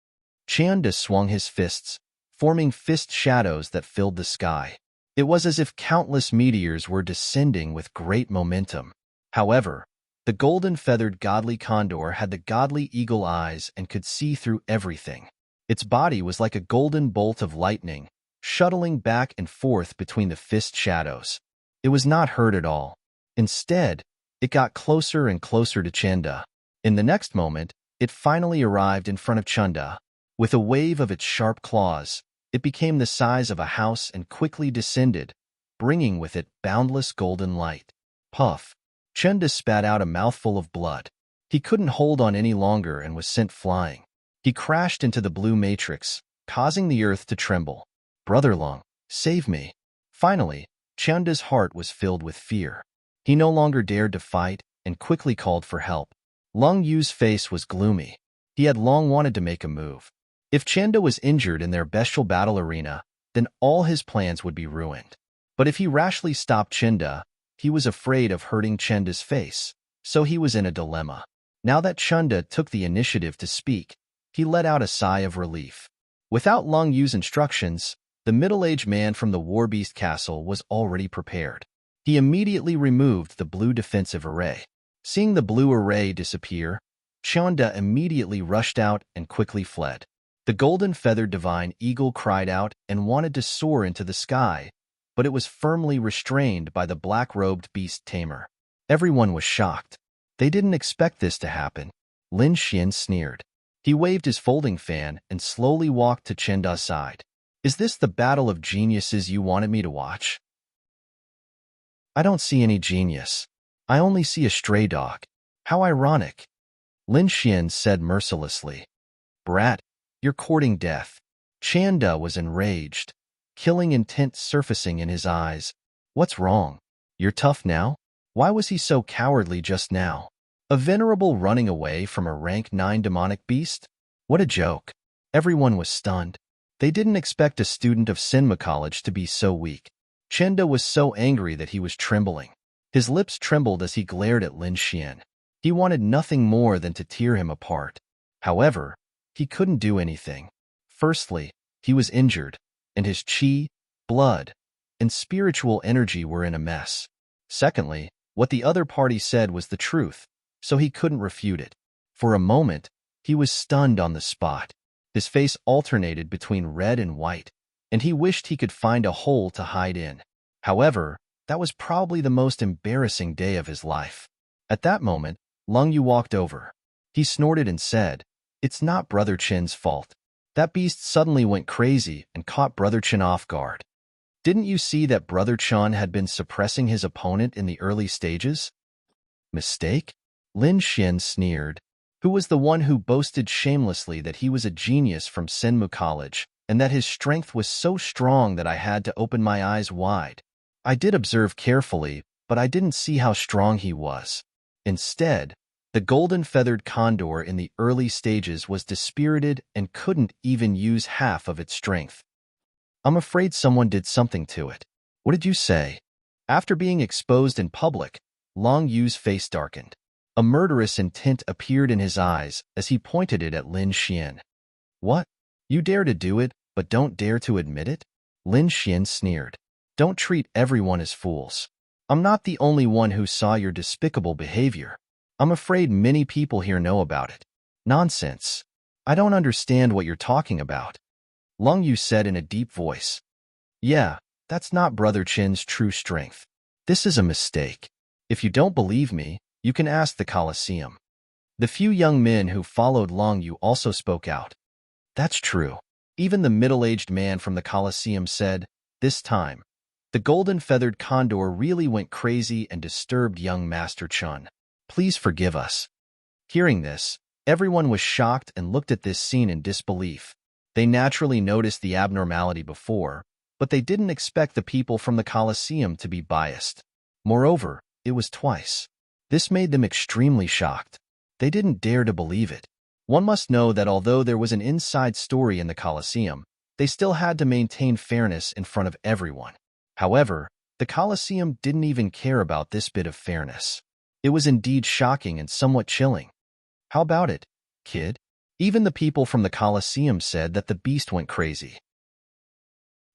Chanda swung his fists, forming fist shadows that filled the sky. It was as if countless meteors were descending with great momentum. However, the golden-feathered godly condor had the godly eagle eyes and could see through everything. Its body was like a golden bolt of lightning, shuttling back and forth between the fist shadows. It was not hurt at all. Instead, it got closer and closer to Chanda. In the next moment, it finally arrived in front of Chanda. With a wave of its sharp claws, it became the size of a house and quickly descended, bringing with it boundless golden light. Puff! Chanda spat out a mouthful of blood. He couldn't hold on any longer and was sent flying. He crashed into the blue matrix, causing the earth to tremble. Brother Long, save me. Finally, Chanda's heart was filled with fear. He no longer dared to fight and quickly called for help. Long Yu's face was gloomy. He had long wanted to make a move. If Chanda was injured in their bestial battle arena, then all his plans would be ruined. But if he rashly stopped Chanda, he was afraid of hurting Chanda's face, so he was in a dilemma. Now that Chanda took the initiative to speak, he let out a sigh of relief. Without Long Yu's instructions, the middle-aged man from the War Beast Castle was already prepared. He immediately removed the blue defensive array. Seeing the blue array disappear, Chanda immediately rushed out and quickly fled. The golden-feathered divine eagle cried out and wanted to soar into the sky, but it was firmly restrained by the black-robed beast tamer. Everyone was shocked. They didn't expect this to happen. Lin Xian sneered. He waved his folding fan and slowly walked to Chanda's side. Is this the battle of geniuses you wanted me to watch? I don't see any genius. I only see a stray dog. How ironic. Lin Xian said mercilessly. Brat, you're courting death. Chanda was enraged, killing intent surfacing in his eyes. What's wrong? You're tough now? Why was he so cowardly just now? A venerable running away from a rank 9 demonic beast? What a joke. Everyone was stunned. They didn't expect a student of Sinma College to be so weak. Chanda was so angry that he was trembling. His lips trembled as he glared at Lin Xian. He wanted nothing more than to tear him apart. However, he couldn't do anything. Firstly, he was injured, and his chi, blood, and spiritual energy were in a mess. Secondly, what the other party said was the truth, so he couldn't refute it. For a moment, he was stunned on the spot. His face alternated between red and white, and he wished he could find a hole to hide in. However, that was probably the most embarrassing day of his life. At that moment, Long Yu walked over. He snorted and said, It's not Brother Chen's fault. That beast suddenly went crazy and caught Brother Chen off guard. Didn't you see that Brother Chen had been suppressing his opponent in the early stages? Mistake? Lin Xian sneered. Who was the one who boasted shamelessly that he was a genius from Senmu College, and that his strength was so strong that I had to open my eyes wide? I did observe carefully, but I didn't see how strong he was. Instead, the golden-feathered condor in the early stages was dispirited and couldn't even use half of its strength. I'm afraid someone did something to it. What did you say? After being exposed in public, Long Yu's face darkened. A murderous intent appeared in his eyes as he pointed it at Lin Xian. What? You dare to do it, but don't dare to admit it? Lin Xian sneered. Don't treat everyone as fools. I'm not the only one who saw your despicable behavior. I'm afraid many people here know about it. Nonsense. I don't understand what you're talking about. Long Yu said in a deep voice. Yeah, that's not Brother Chen's true strength. This is a mistake. If you don't believe me, you can ask the Colosseum. The few young men who followed Long Yu also spoke out. That's true. Even the middle-aged man from the Colosseum said, this time, the golden-feathered condor really went crazy and disturbed young Master Chun. Please forgive us. Hearing this, everyone was shocked and looked at this scene in disbelief. They naturally noticed the abnormality before, but they didn't expect the people from the Colosseum to be biased. Moreover, it was twice. This made them extremely shocked. They didn't dare to believe it. One must know that although there was an inside story in the Colosseum, they still had to maintain fairness in front of everyone. However, the Colosseum didn't even care about this bit of fairness. It was indeed shocking and somewhat chilling. How about it, kid? Even the people from the Colosseum said that the beast went crazy.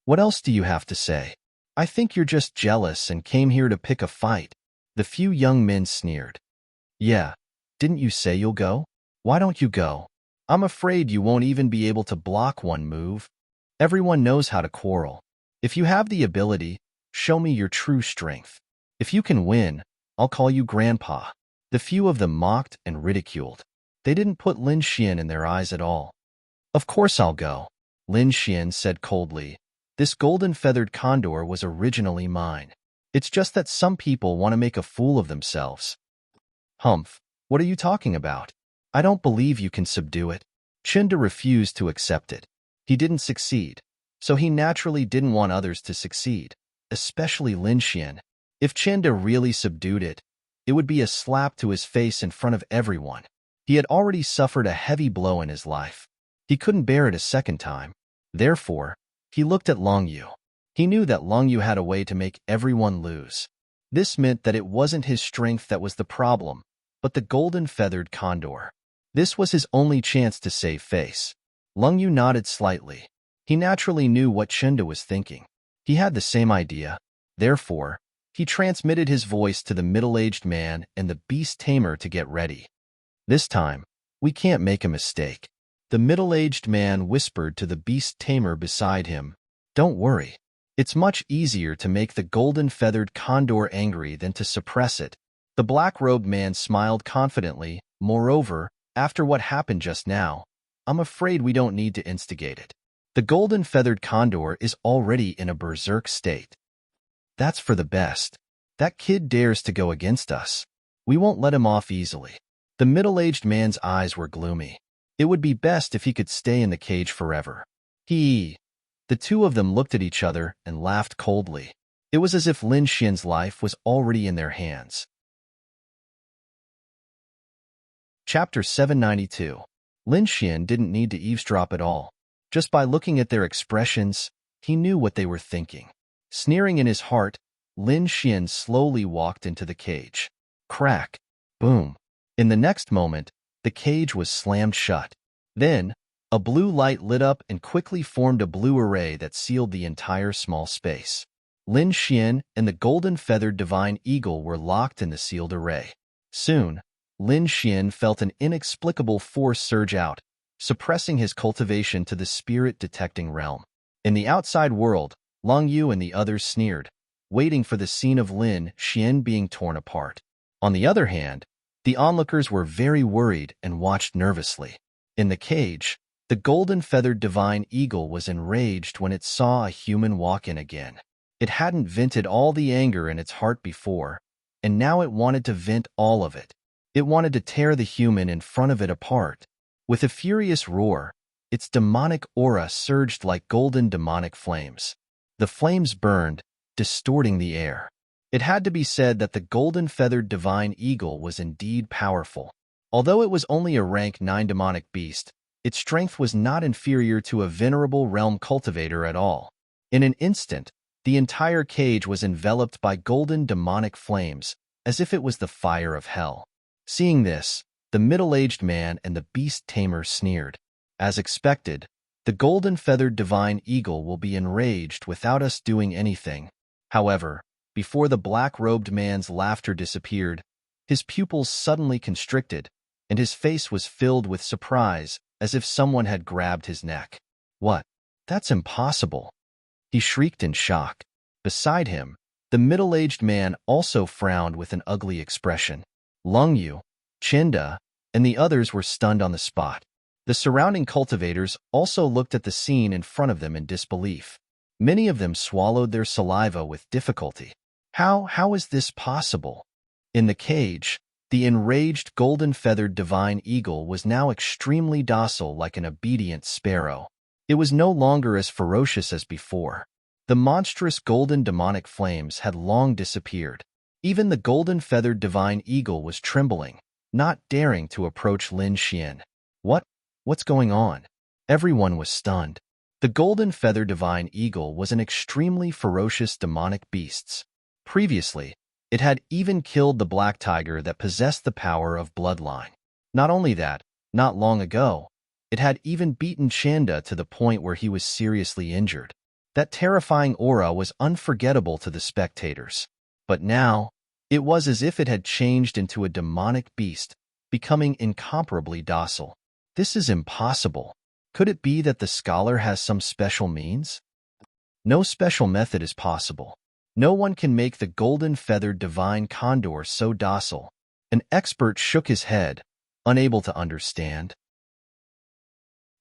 What else do you have to say? I think you're just jealous and came here to pick a fight. The few young men sneered. Yeah, didn't you say you'll go? Why don't you go? I'm afraid you won't even be able to block one move. Everyone knows how to quarrel. If you have the ability, show me your true strength. If you can win, I'll call you Grandpa. The few of them mocked and ridiculed. They didn't put Lin Xian in their eyes at all. Of course I'll go, Lin Xian said coldly. This golden-feathered condor was originally mine. It's just that some people want to make a fool of themselves. Humph, what are you talking about? I don't believe you can subdue it. Chinda refused to accept it. He didn't succeed, so he naturally didn't want others to succeed, especially Lin Xian. If Chinda really subdued it, it would be a slap to his face in front of everyone. He had already suffered a heavy blow in his life. He couldn't bear it a second time. Therefore, he looked at Long Yu. He knew that Long Yu had a way to make everyone lose. This meant that it wasn't his strength that was the problem, but the golden-feathered condor. This was his only chance to save face. Long Yu nodded slightly. He naturally knew what Chinda was thinking. He had the same idea. Therefore, he transmitted his voice to the middle-aged man and the beast tamer to get ready. This time, we can't make a mistake. The middle-aged man whispered to the beast tamer beside him. Don't worry. It's much easier to make the golden-feathered condor angry than to suppress it. The black-robed man smiled confidently. Moreover, after what happened just now, I'm afraid we don't need to instigate it. The golden-feathered condor is already in a berserk state. That's for the best. That kid dares to go against us. We won't let him off easily. The middle-aged man's eyes were gloomy. It would be best if he could stay in the cage forever. The two of them looked at each other and laughed coldly. It was as if Lin Xian's life was already in their hands. Chapter 792. Lin Xian didn't need to eavesdrop at all. Just by looking at their expressions, he knew what they were thinking. Sneering in his heart, Lin Xian slowly walked into the cage. Crack! Boom! In the next moment, the cage was slammed shut. Then, a blue light lit up and quickly formed a blue array that sealed the entire small space. Lin Xian and the golden-feathered divine eagle were locked in the sealed array. Soon, Lin Xian felt an inexplicable force surge out, suppressing his cultivation to the spirit-detecting realm. In the outside world, Long Yu and the others sneered, waiting for the scene of Lin Xian being torn apart. On the other hand, the onlookers were very worried and watched nervously. In the cage, the golden-feathered divine eagle was enraged when it saw a human walk in again. It hadn't vented all the anger in its heart before, and now it wanted to vent all of it. It wanted to tear the human in front of it apart. With a furious roar, its demonic aura surged like golden demonic flames. The flames burned, distorting the air. It had to be said that the golden-feathered divine eagle was indeed powerful. Although it was only a rank 9 demonic beast, its strength was not inferior to a venerable realm cultivator at all. In an instant, the entire cage was enveloped by golden demonic flames, as if it was the fire of hell. Seeing this, the middle-aged man and the beast tamer sneered. As expected, the golden-feathered divine eagle will be enraged without us doing anything. However, before the black-robed man's laughter disappeared, his pupils suddenly constricted, and his face was filled with surprise, as if someone had grabbed his neck. What? That's impossible! He shrieked in shock. Beside him, the middle-aged man also frowned with an ugly expression. Long Yu, Chinda, and the others were stunned on the spot. The surrounding cultivators also looked at the scene in front of them in disbelief. Many of them swallowed their saliva with difficulty. How is this possible? In the cage, the enraged golden-feathered divine eagle was now extremely docile like an obedient sparrow. It was no longer as ferocious as before. The monstrous golden demonic flames had long disappeared. Even the golden-feathered divine eagle was trembling, not daring to approach Lin Xian. What's going on? Everyone was stunned. The golden-feathered divine eagle was an extremely ferocious demonic beast. Previously, it had even killed the black tiger that possessed the power of bloodline. Not only that, not long ago, it had even beaten Chanda to the point where he was seriously injured. That terrifying aura was unforgettable to the spectators. But now, it was as if it had changed into a demonic beast, becoming incomparably docile. This is impossible. Could it be that the scholar has some special means? No special method is possible. No one can make the golden-feathered divine condor so docile. An expert shook his head, unable to understand.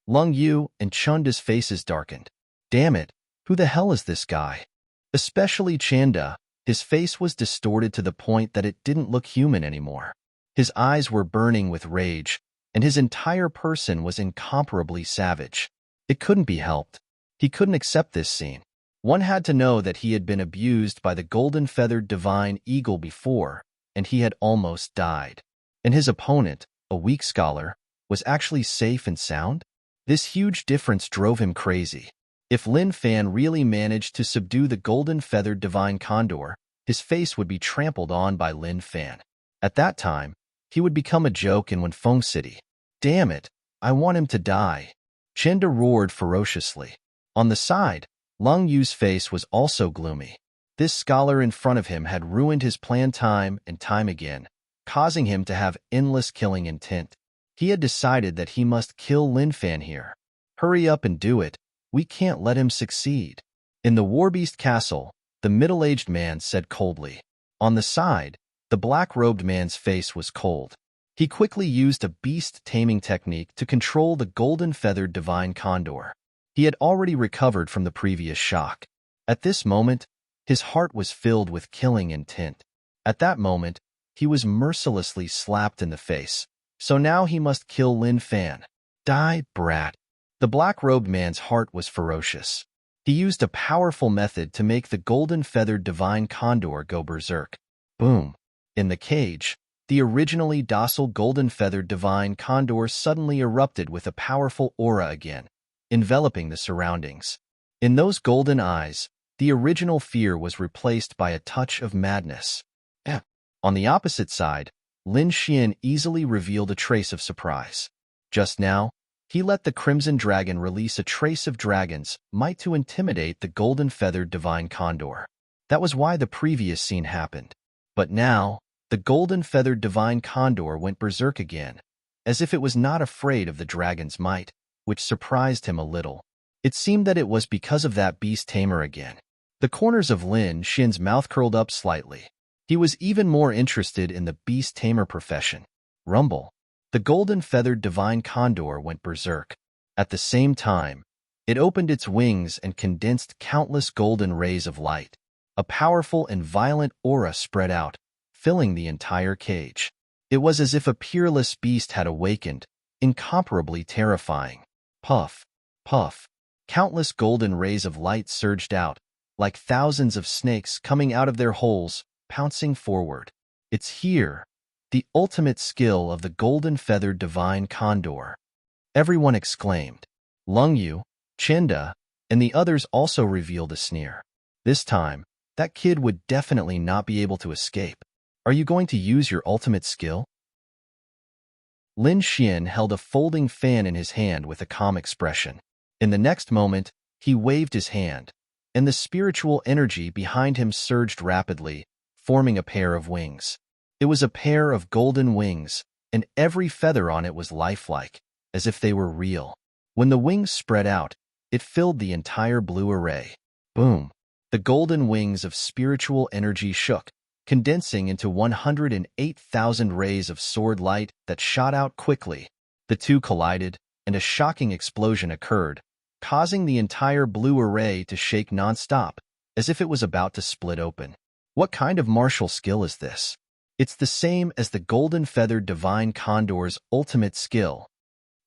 Lung Yu and Chunda's faces darkened. Damn it, who the hell is this guy? Especially Chanda, his face was distorted to the point that it didn't look human anymore. His eyes were burning with rage, and his entire person was incomparably savage. It couldn't be helped. He couldn't accept this scene. One had to know that he had been abused by the golden-feathered divine eagle before, and he had almost died. And his opponent, a weak scholar, was actually safe and sound? This huge difference drove him crazy. If Lin Fan really managed to subdue the golden-feathered divine condor, his face would be trampled on by Lin Fan. At that time, he would become a joke in Wenfeng City. Damn it, I want him to die. Chenda roared ferociously. On the side, Lung Yu's face was also gloomy. This scholar in front of him had ruined his plan time and time again, causing him to have endless killing intent. He had decided that he must kill Lin Fan here. Hurry up and do it. We can't let him succeed. In the Warbeast Castle, the middle-aged man said coldly. On the side, the black-robed man's face was cold. He quickly used a beast-taming technique to control the golden-feathered divine condor. He had already recovered from the previous shock. At this moment, his heart was filled with killing intent. At that moment, he was mercilessly slapped in the face. So now he must kill Lin Fan. Die, brat. The black-robed man's heart was ferocious. He used a powerful method to make the golden-feathered divine condor go berserk. Boom. In the cage, the originally docile golden-feathered divine condor suddenly erupted with a powerful aura again, enveloping the surroundings. In those golden eyes, the original fear was replaced by a touch of madness. On the opposite side, Lin Xian easily revealed a trace of surprise. Just now, he let the Crimson Dragon release a trace of dragon's might to intimidate the golden-feathered divine condor. That was why the previous scene happened. But now, the golden-feathered divine condor went berserk again, as if it was not afraid of the dragon's might, which surprised him a little. It seemed that it was because of that beast tamer again. The corners of Lin Xian's mouth curled up slightly. He was even more interested in the beast tamer profession. Rumble. The golden-feathered divine condor went berserk. At the same time, it opened its wings and condensed countless golden rays of light. A powerful and violent aura spread out, filling the entire cage. It was as if a peerless beast had awakened, incomparably terrifying. Puff, puff. Countless golden rays of light surged out, like thousands of snakes coming out of their holes, pouncing forward. It's here. The ultimate skill of the golden-feathered divine condor. Everyone exclaimed. Lung Yu, Chenda, and the others also revealed a sneer. This time, that kid would definitely not be able to escape. Are you going to use your ultimate skill? Lin Xian held a folding fan in his hand with a calm expression. In the next moment, he waved his hand, and the spiritual energy behind him surged rapidly, forming a pair of wings. It was a pair of golden wings, and every feather on it was lifelike, as if they were real. When the wings spread out, it filled the entire blue array. Boom! The golden wings of spiritual energy shook, condensing into 108,000 rays of sword light that shot out quickly. The two collided, and a shocking explosion occurred, causing the entire blue array to shake non-stop, as if it was about to split open. What kind of martial skill is this? It's the same as the golden-feathered divine condor's ultimate skill.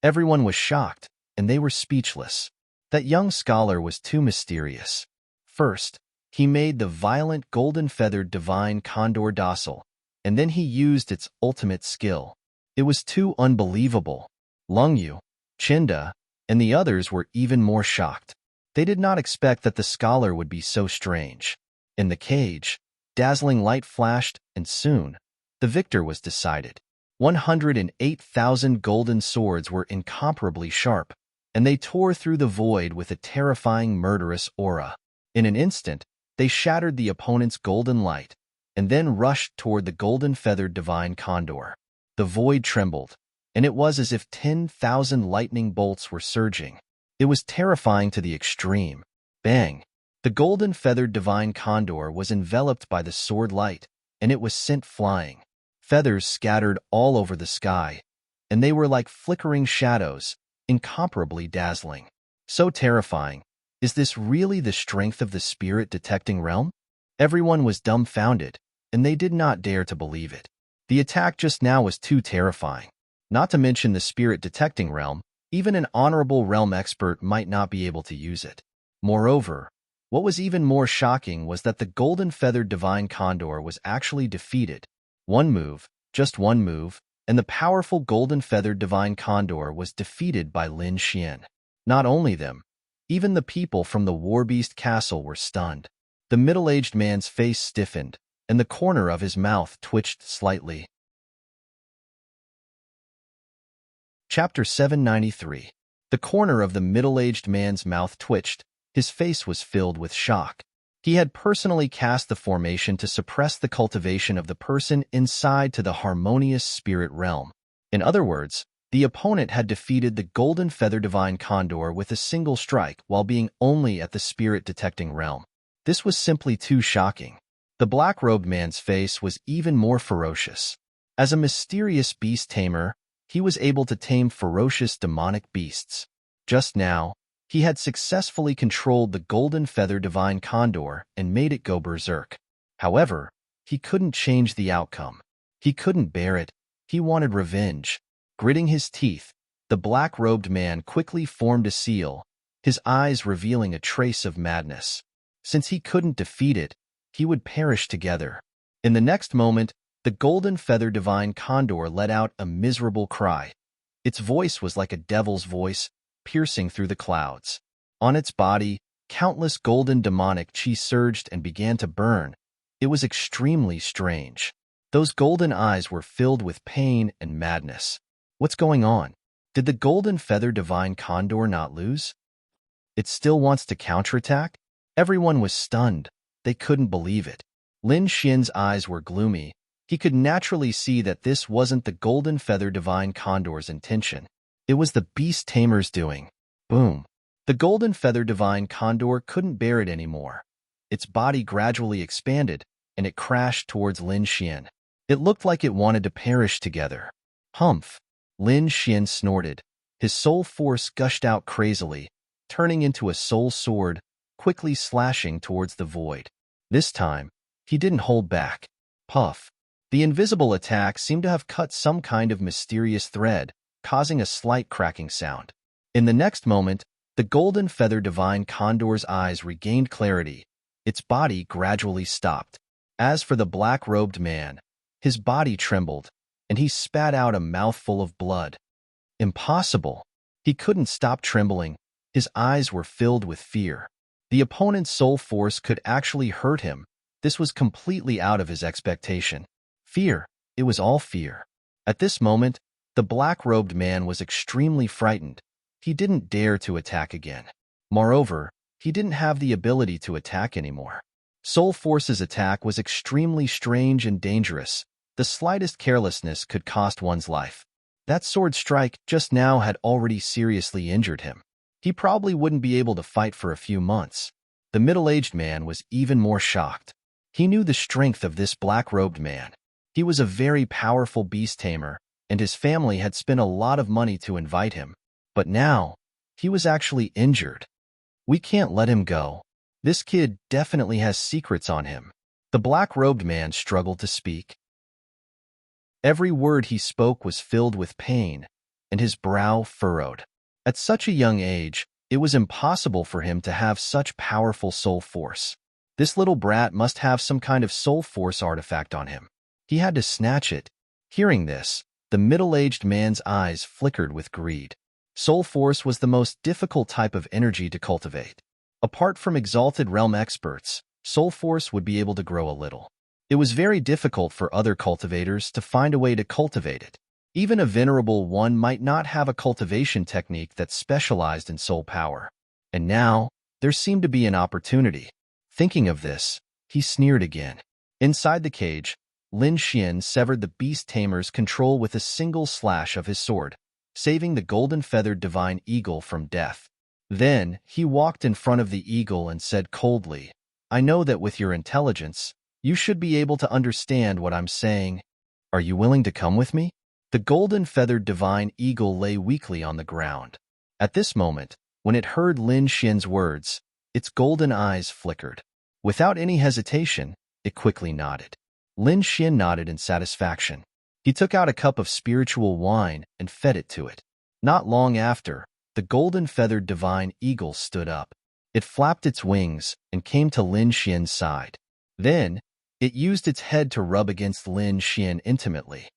Everyone was shocked, and they were speechless. That young scholar was too mysterious. First, he made the violent golden-feathered divine condor docile, and then he used its ultimate skill. It was too unbelievable. Lung Yu, Chenda, and the others were even more shocked. They did not expect that the scholar would be so strange. In the cage, dazzling light flashed, and soon, the victor was decided. 108,000 golden swords were incomparably sharp, and they tore through the void with a terrifying murderous aura. In an instant, they shattered the opponent's golden light, and then rushed toward the golden-feathered divine condor. The void trembled, and it was as if 10,000 lightning bolts were surging. It was terrifying to the extreme. Bang! The golden-feathered divine condor was enveloped by the sword light, and it was sent flying. Feathers scattered all over the sky, and they were like flickering shadows, incomparably dazzling. So terrifying. Is this really the strength of the spirit-detecting realm? Everyone was dumbfounded, and they did not dare to believe it. The attack just now was too terrifying. Not to mention the spirit-detecting realm, even an honorable realm expert might not be able to use it. Moreover, what was even more shocking was that the golden-feathered divine condor was actually defeated. One move, just one move, and the powerful golden-feathered divine condor was defeated by Lin Xian. Not only them, even the people from the Warbeast Castle were stunned. The middle-aged man's face stiffened, and the corner of his mouth twitched slightly. Chapter 793. The corner of the middle-aged man's mouth twitched. His face was filled with shock. He had personally cast the formation to suppress the cultivation of the person inside to the harmonious spirit realm. In other words, the opponent had defeated the golden feather divine condor with a single strike while being only at the spirit-detecting realm. This was simply too shocking. The black-robed man's face was even more ferocious. As a mysterious beast tamer, he was able to tame ferocious demonic beasts. Just now, he had successfully controlled the golden feather divine condor and made it go berserk. However, he couldn't change the outcome. He couldn't bear it. He wanted revenge. Gritting his teeth, the black-robed man quickly formed a seal, his eyes revealing a trace of madness. Since he couldn't defeat it, he would perish together. In the next moment, the golden feather divine condor let out a miserable cry. Its voice was like a devil's voice, piercing through the clouds. On its body, countless golden demonic chi surged and began to burn. It was extremely strange. Those golden eyes were filled with pain and madness. What's going on? Did the golden feather divine condor not lose? It still wants to counterattack? Everyone was stunned. They couldn't believe it. Lin Xian's eyes were gloomy. He could naturally see that this wasn't the golden feather divine condor's intention. It was the beast tamer's doing. Boom. The golden feather divine condor couldn't bear it anymore. Its body gradually expanded, and it crashed towards Lin Xian. It looked like it wanted to perish together. Humph. Lin Xian snorted. His soul force gushed out crazily, turning into a soul sword, quickly slashing towards the void. This time, he didn't hold back. Puff. The invisible attack seemed to have cut some kind of mysterious thread, causing a slight cracking sound. In the next moment, the golden feather divine condor's eyes regained clarity. Its body gradually stopped. As for the black-robed man, his body trembled, and he spat out a mouthful of blood. Impossible. He couldn't stop trembling. His eyes were filled with fear. The opponent's soul force could actually hurt him. This was completely out of his expectation. Fear. It was all fear. At this moment, the black-robed man was extremely frightened. He didn't dare to attack again. Moreover, he didn't have the ability to attack anymore. Soul Force's attack was extremely strange and dangerous. The slightest carelessness could cost one's life. That sword strike just now had already seriously injured him. He probably wouldn't be able to fight for a few months. The middle-aged man was even more shocked. He knew the strength of this black-robed man. He was a very powerful beast tamer, and his family had spent a lot of money to invite him. But now, he was actually injured. We can't let him go. This kid definitely has secrets on him. The black-robed man struggled to speak. Every word he spoke was filled with pain, and his brow furrowed. At such a young age, it was impossible for him to have such powerful soul force. This little brat must have some kind of soul force artifact on him. He had to snatch it. Hearing this, the middle-aged man's eyes flickered with greed. Soul force was the most difficult type of energy to cultivate. Apart from exalted realm experts, soul force would be able to grow a little. It was very difficult for other cultivators to find a way to cultivate it. Even a venerable one might not have a cultivation technique that specialized in soul power. And now, there seemed to be an opportunity. Thinking of this, he sneered again. Inside the cage, Lin Xian severed the beast tamer's control with a single slash of his sword, saving the golden-feathered divine eagle from death. Then, he walked in front of the eagle and said coldly, "I know that with your intelligence, you should be able to understand what I'm saying. Are you willing to come with me?" The golden-feathered divine eagle lay weakly on the ground. At this moment, when it heard Lin Xian's words, its golden eyes flickered. Without any hesitation, it quickly nodded. Lin Xian nodded in satisfaction. He took out a cup of spiritual wine and fed it to it. Not long after, the golden-feathered divine eagle stood up. It flapped its wings and came to Lin Xian's side. Then, it used its head to rub against Lin Xian intimately.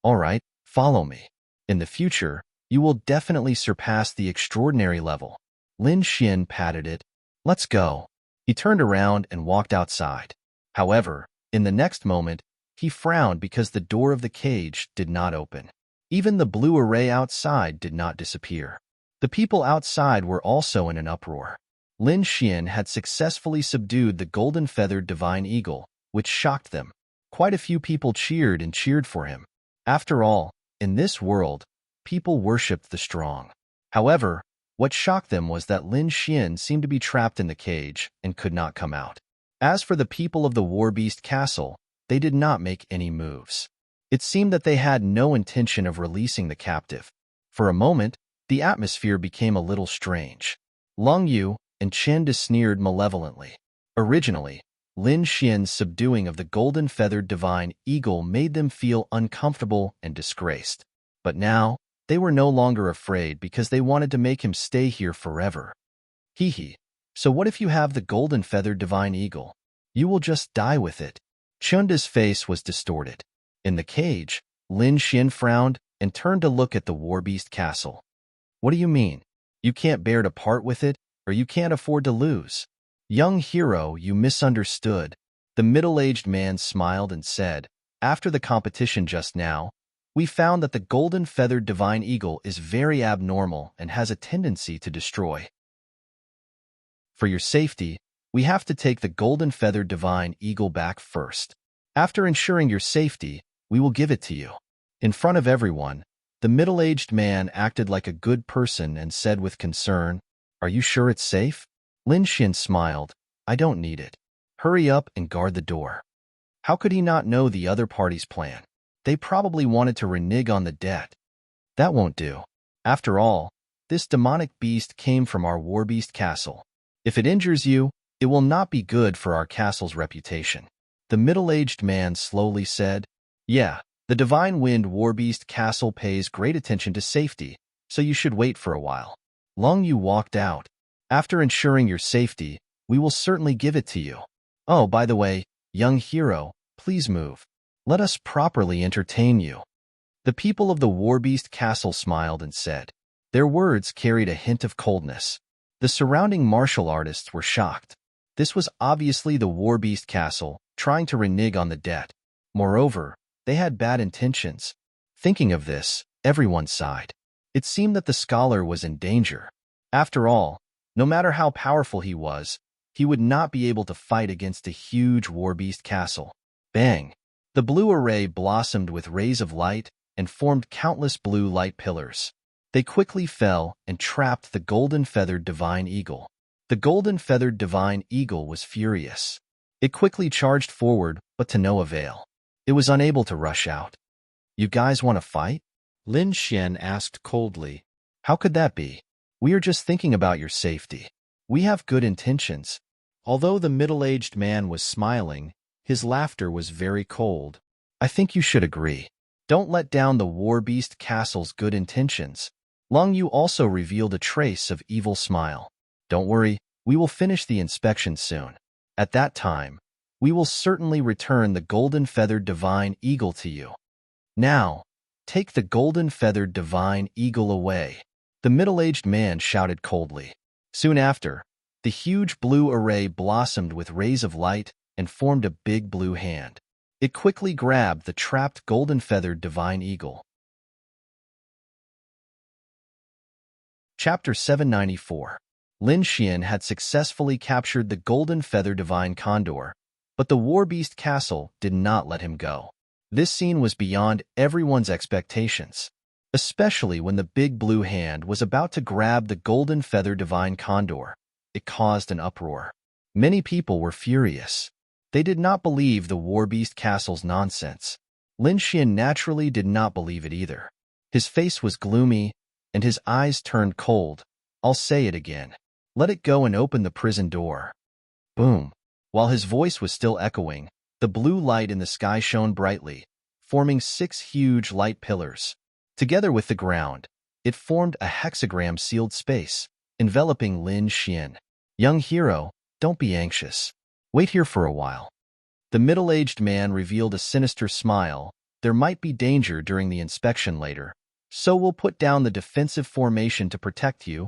"All right, follow me. In the future, you will definitely surpass the extraordinary level." Lin Xian patted it. "Let's go." He turned around and walked outside. However, in the next moment, he frowned because the door of the cage did not open. Even the blue array outside did not disappear. The people outside were also in an uproar. Lin Xian had successfully subdued the golden-feathered divine eagle, which shocked them. Quite a few people cheered and cheered for him. After all, in this world, people worshipped the strong. However, what shocked them was that Lin Xian seemed to be trapped in the cage and could not come out. As for the people of the War Beast Castle, they did not make any moves. It seemed that they had no intention of releasing the captive. For a moment, the atmosphere became a little strange. Lung Yu and Chen sneered malevolently. Originally, Lin Xian's subduing of the golden-feathered divine eagle made them feel uncomfortable and disgraced. But now, they were no longer afraid because they wanted to make him stay here forever. Hee hee. So what if you have the golden-feathered divine eagle? You will just die with it. Chunda's face was distorted. In the cage, Lin Xian frowned and turned to look at the War Beast Castle. "What do you mean? You can't bear to part with it, or you can't afford to lose?" "Young hero, you misunderstood." The middle-aged man smiled and said, "After the competition just now, we found that the golden-feathered divine eagle is very abnormal and has a tendency to destroy. For your safety, we have to take the golden-feathered divine eagle back first. After ensuring your safety, we will give it to you." In front of everyone, the middle-aged man acted like a good person and said with concern, "Are you sure it's safe?" Lin Xian smiled, "I don't need it. Hurry up and guard the door." How could he not know the other party's plan? They probably wanted to renege on the debt. That won't do. After all, this demonic beast came from our War Beast Castle. If it injures you, it will not be good for our castle's reputation. The middle-aged man slowly said, "Yeah, the Divine Wind War Beast Castle pays great attention to safety, so you should wait for a while." Long Yu walked out. "After ensuring your safety, we will certainly give it to you. Oh, by the way, young hero, please move. Let us properly entertain you." The people of the War Beast Castle smiled and said. Their words carried a hint of coldness. The surrounding martial artists were shocked. This was obviously the War Beast Castle, trying to renege on the debt. Moreover, they had bad intentions. Thinking of this, everyone sighed. It seemed that the scholar was in danger. After all, no matter how powerful he was, he would not be able to fight against a huge War Beast Castle. Bang! The blue array blossomed with rays of light and formed countless blue light pillars. They quickly fell and trapped the golden-feathered divine eagle. The golden-feathered divine eagle was furious. It quickly charged forward, but to no avail. It was unable to rush out. "You guys want to fight?" Lin Xian asked coldly. "How could that be? We are just thinking about your safety. We have good intentions." Although the middle-aged man was smiling, his laughter was very cold. "I think you should agree. Don't let down the War Beast Castle's good intentions." Long Yu also revealed a trace of evil smile. "Don't worry, we will finish the inspection soon. At that time, we will certainly return the golden-feathered divine eagle to you. Now, take the golden-feathered divine eagle away." The middle-aged man shouted coldly. Soon after, the huge blue array blossomed with rays of light and formed a big blue hand. It quickly grabbed the trapped golden-feathered divine eagle. Chapter 794. Lin Xian had successfully captured the golden feather divine condor, but the war beast castle did not let him go. This scene was beyond everyone's expectations, especially when the big blue hand was about to grab the golden feather divine condor. It caused an uproar. Many people were furious. They did not believe the war beast castle's nonsense. Lin Xian naturally did not believe it either. His face was gloomy, and his eyes turned cold. I'll say it again. Let it go and open the prison door. Boom. While his voice was still echoing, the blue light in the sky shone brightly, forming 6 huge light pillars. Together with the ground, it formed a hexagram-sealed space, enveloping Lin Xian. Young hero, don't be anxious. Wait here for a while. The middle-aged man revealed a sinister smile. There might be danger during the inspection later, so we'll put down the defensive formation to protect you.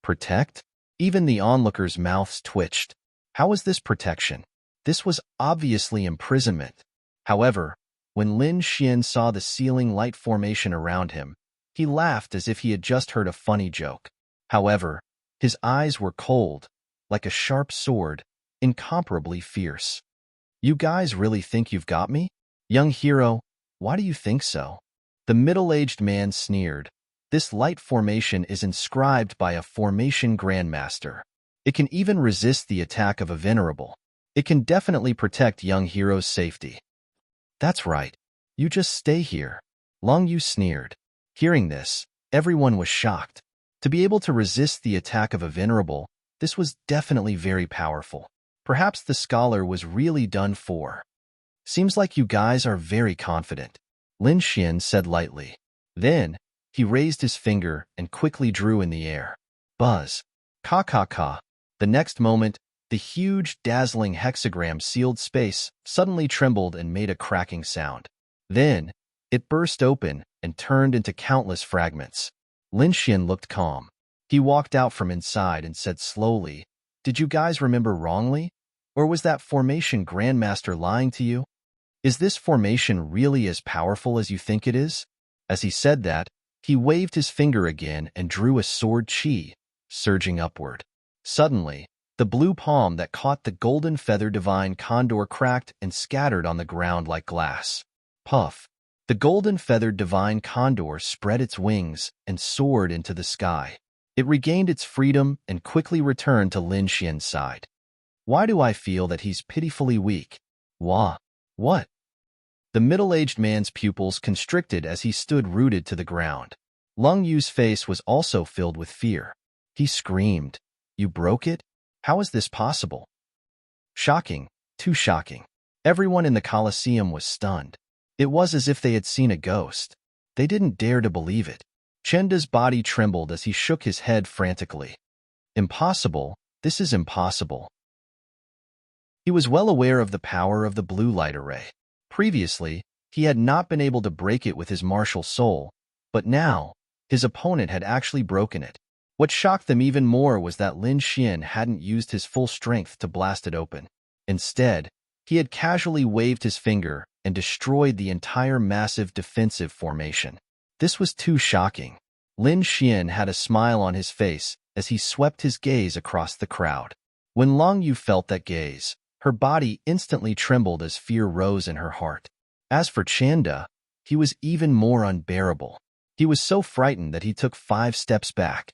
Protect? Even the onlookers' mouths twitched. How was this protection? This was obviously imprisonment. However, when Lin Xian saw the ceiling light formation around him, he laughed as if he had just heard a funny joke. However, his eyes were cold, like a sharp sword, incomparably fierce. You guys really think you've got me? Young hero, why do you think so? The middle-aged man sneered. This light formation is inscribed by a formation grandmaster. It can even resist the attack of a venerable. It can definitely protect young hero's safety. That's right. You just stay here. Long Yu sneered. Hearing this, everyone was shocked. To be able to resist the attack of a venerable, this was definitely very powerful. Perhaps the scholar was really done for. Seems like you guys are very confident, Lin Xian said lightly. Then, he raised his finger and quickly drew in the air. Buzz. Ka ka ka. The next moment, the huge, dazzling hexagram-sealed space suddenly trembled and made a cracking sound. Then, it burst open and turned into countless fragments. Lin Xian looked calm. He walked out from inside and said slowly, Did you guys remember wrongly? Or was that formation grandmaster lying to you? Is this formation really as powerful as you think it is? As he said that, he waved his finger again and drew a sword chi, surging upward. Suddenly, the blue palm that caught the golden feather divine condor cracked and scattered on the ground like glass. Puff! The golden feathered divine condor spread its wings and soared into the sky. It regained its freedom and quickly returned to Lin Xian's side. Why do I feel that he's pitifully weak? Wah! What? The middle-aged man's pupils constricted as he stood rooted to the ground. Long Yu's face was also filled with fear. He screamed, You broke it? How is this possible? Shocking, too shocking. Everyone in the Colosseum was stunned. It was as if they had seen a ghost. They didn't dare to believe it. Chenda's body trembled as he shook his head frantically. Impossible, this is impossible. He was well aware of the power of the blue light array. Previously, he had not been able to break it with his martial soul, but now, his opponent had actually broken it. What shocked them even more was that Lin Xian hadn't used his full strength to blast it open. Instead, he had casually waved his finger and destroyed the entire massive defensive formation. This was too shocking. Lin Xian had a smile on his face as he swept his gaze across the crowd. When Long Yu felt that gaze, her body instantly trembled as fear rose in her heart. As for Chanda, he was even more unbearable. He was so frightened that he took 5 steps back.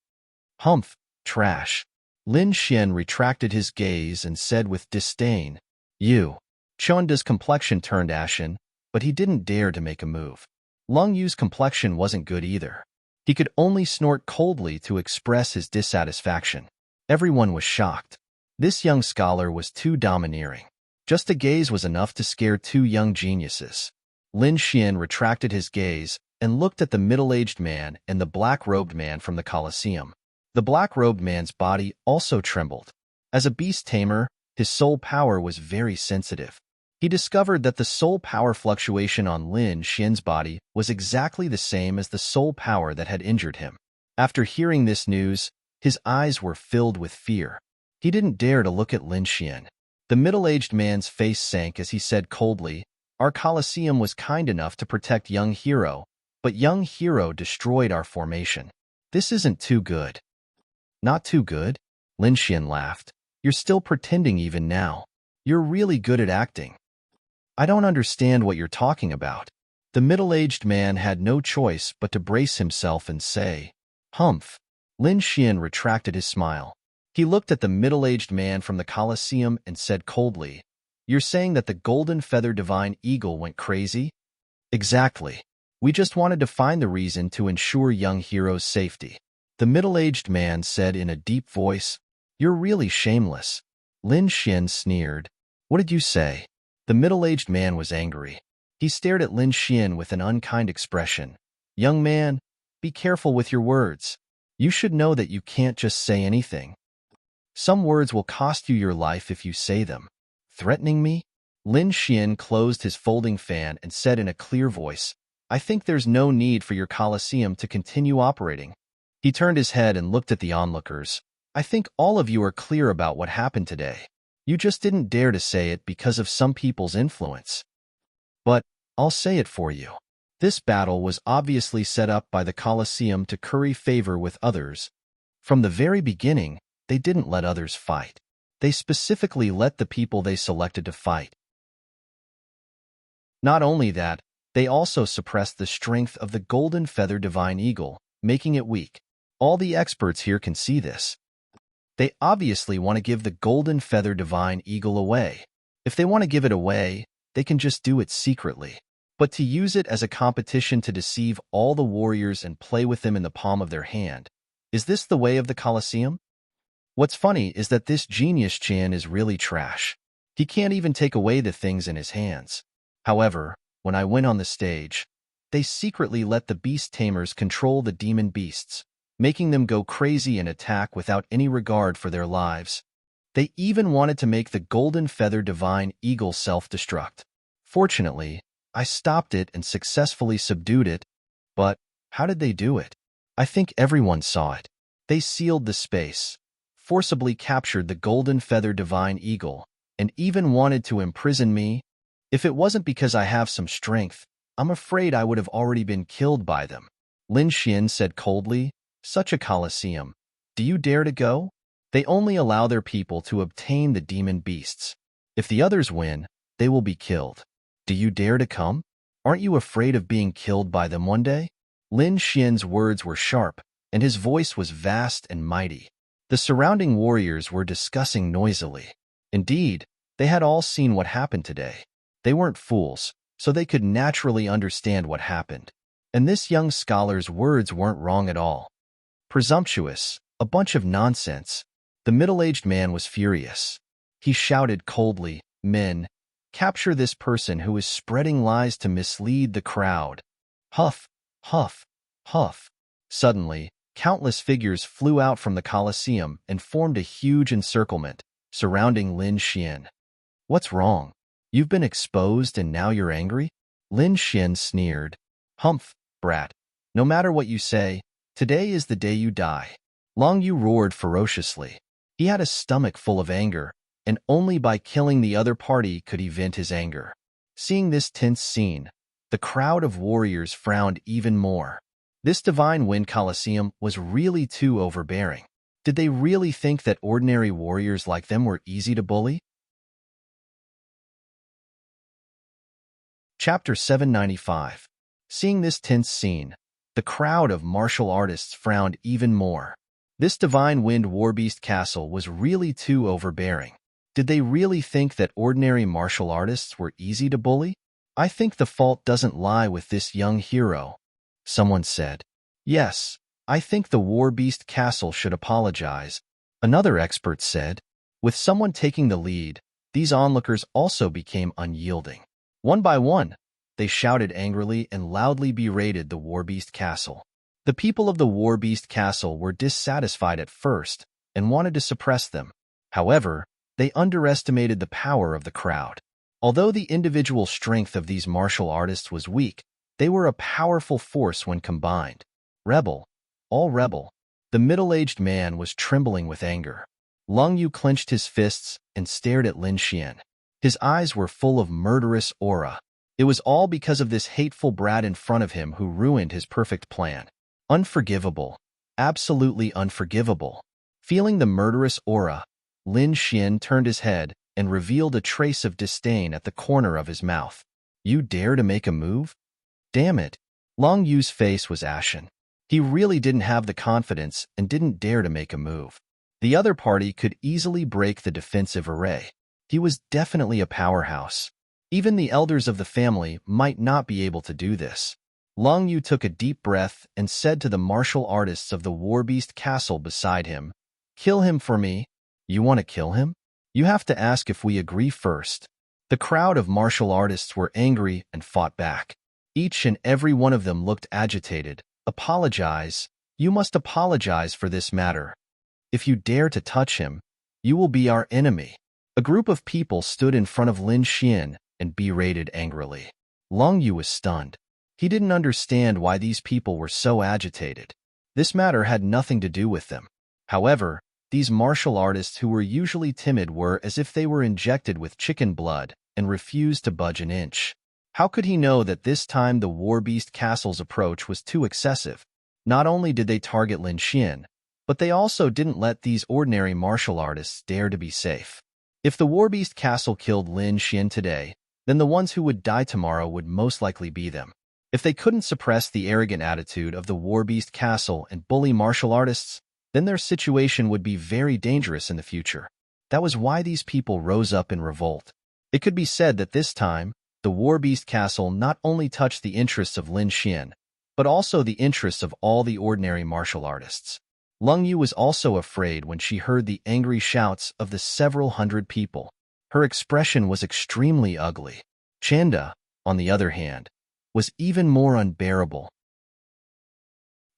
Humph, trash. Lin Xian retracted his gaze and said with disdain, You. Chanda's complexion turned ashen, but he didn't dare to make a move. Long Yu's complexion wasn't good either. He could only snort coldly to express his dissatisfaction. Everyone was shocked. This young scholar was too domineering. Just a gaze was enough to scare 2 young geniuses. Lin Xian retracted his gaze and looked at the middle-aged man and the black-robed man from the Colosseum. The black-robed man's body also trembled. As a beast tamer, his soul power was very sensitive. He discovered that the soul power fluctuation on Lin Xian's body was exactly the same as the soul power that had injured him. After hearing this news, his eyes were filled with fear. He didn't dare to look at Lin Xian. The middle-aged man's face sank as he said coldly, Our Colosseum was kind enough to protect young hero, but young hero destroyed our formation. This isn't too good. Not too good? Lin Xian laughed. You're still pretending even now. You're really good at acting. I don't understand what you're talking about. The middle-aged man had no choice but to brace himself and say, Humph. Lin Xian retracted his smile. He looked at the middle-aged man from the Colosseum and said coldly, You're saying that the golden feather divine eagle went crazy? Exactly. We just wanted to find the reason to ensure young heroes' safety. The middle-aged man said in a deep voice, You're really shameless. Lin Xian sneered. What did you say? The middle-aged man was angry. He stared at Lin Xian with an unkind expression. Young man, be careful with your words. You should know that you can't just say anything. Some words will cost you your life if you say them. Threatening me? Lin Xian closed his folding fan and said in a clear voice, I think there's no need for your Colosseum to continue operating. He turned his head and looked at the onlookers. I think all of you are clear about what happened today. You just didn't dare to say it because of some people's influence. But I'll say it for you. This battle was obviously set up by the Colosseum to curry favor with others. From the very beginning, they didn't let others fight. They specifically let the people they selected to fight. Not only that, they also suppressed the strength of the golden feather divine eagle, making it weak. All the experts here can see this. They obviously want to give the golden feather divine eagle away. If they want to give it away, they can just do it secretly. But to use it as a competition to deceive all the warriors and play with them in the palm of their hand, is this the way of the Colosseum? What's funny is that this genius Chan is really trash. He can't even take away the things in his hands. However, when I went on the stage, they secretly let the beast tamers control the demon beasts, making them go crazy and attack without any regard for their lives. They even wanted to make the golden feather divine eagle self-destruct. Fortunately, I stopped it and successfully subdued it. But how did they do it? I think everyone saw it. They sealed the space, forcibly captured the golden feather divine eagle, and even wanted to imprison me. If it wasn't because I have some strength, I'm afraid I would have already been killed by them. Lin Xian said coldly, Such a Colosseum. Do you dare to go? They only allow their people to obtain the demon beasts. If the others win, they will be killed. Do you dare to come? Aren't you afraid of being killed by them one day? Lin Xian's words were sharp, and his voice was vast and mighty. The surrounding warriors were discussing noisily. Indeed, they had all seen what happened today. They weren't fools, so they could naturally understand what happened. And this young scholar's words weren't wrong at all. Presumptuous, a bunch of nonsense. The middle-aged man was furious. He shouted coldly, Men, capture this person who is spreading lies to mislead the crowd. Huff, huff, huff. Suddenly, countless figures flew out from the Colosseum and formed a huge encirclement, surrounding Lin Xian. What's wrong? You've been exposed and now you're angry? Lin Xian sneered. Humph, brat. No matter what you say, today is the day you die. Long Yu roared ferociously. He had a stomach full of anger, and only by killing the other party could he vent his anger. Seeing this tense scene, the crowd of warriors frowned even more. This divine wind Colosseum was really too overbearing. Did they really think that ordinary warriors like them were easy to bully? Chapter 795. Seeing this tense scene, the crowd of martial artists frowned even more. This divine wind warbeast castle was really too overbearing. Did they really think that ordinary martial artists were easy to bully? I think the fault doesn't lie with this young hero, someone said. Yes, I think the warbeast castle should apologize, another expert said. With someone taking the lead, these onlookers also became unyielding. One by one, they shouted angrily and loudly berated the warbeast castle. The people of the warbeast castle were dissatisfied at first and wanted to suppress them. However, they underestimated the power of the crowd. Although the individual strength of these martial artists was weak, they were a powerful force when combined. Rebel, all rebel. The middle-aged man was trembling with anger. Lung Yu clenched his fists and stared at Lin Xian. His eyes were full of murderous aura. It was all because of this hateful brat in front of him who ruined his perfect plan. Unforgivable. Absolutely unforgivable. Feeling the murderous aura, Lin Xian turned his head and revealed a trace of disdain at the corner of his mouth. You dare to make a move? Damn it. Long Yu's face was ashen. He really didn't have the confidence and didn't dare to make a move. The other party could easily break the defensive array. He was definitely a powerhouse. Even the elders of the family might not be able to do this. Long Yu took a deep breath and said to the martial artists of the Warbeast Castle beside him, "Kill him for me." You want to kill him? You have to ask if we agree first. The crowd of martial artists were angry and fought back. Each and every one of them looked agitated. Apologize. You must apologize for this matter. If you dare to touch him, you will be our enemy. A group of people stood in front of Lin Xian and berated angrily. Long Yu was stunned. He didn't understand why these people were so agitated. This matter had nothing to do with them. However, these martial artists who were usually timid were as if they were injected with chicken blood and refused to budge an inch. How could he know that this time the Warbeast Castle's approach was too excessive? Not only did they target Lin Xian, but they also didn't let these ordinary martial artists dare to be safe. If the Warbeast Castle killed Lin Xian today, then the ones who would die tomorrow would most likely be them. If they couldn't suppress the arrogant attitude of the Warbeast Castle and bully martial artists, then their situation would be very dangerous in the future. That was why these people rose up in revolt. It could be said that this time, the Warbeast Castle not only touched the interests of Lin Xian, but also the interests of all the ordinary martial artists. Lung Yu was also afraid when she heard the angry shouts of the several hundred people. Her expression was extremely ugly. Chanda, on the other hand, was even more unbearable.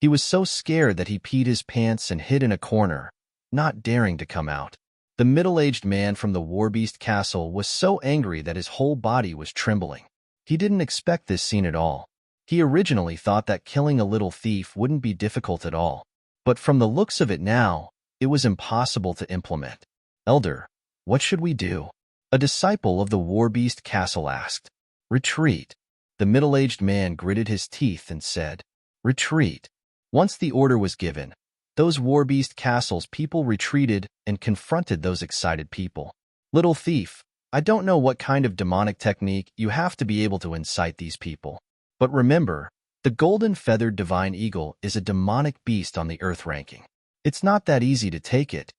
He was so scared that he peed his pants and hid in a corner, not daring to come out. The middle-aged man from the Warbeast Castle was so angry that his whole body was trembling. He didn't expect this scene at all. He originally thought that killing a little thief wouldn't be difficult at all. But from the looks of it now, it was impossible to implement. Elder, what should we do? A disciple of the Warbeast Castle asked. Retreat. The middle-aged man gritted his teeth and said, Retreat. Once the order was given, those Warbeast Castle's people retreated and confronted those excited people. Little thief, I don't know what kind of demonic technique you have to be able to incite these people. But remember, the golden feathered divine eagle is a demonic beast on the earth ranking. It's not that easy to take it.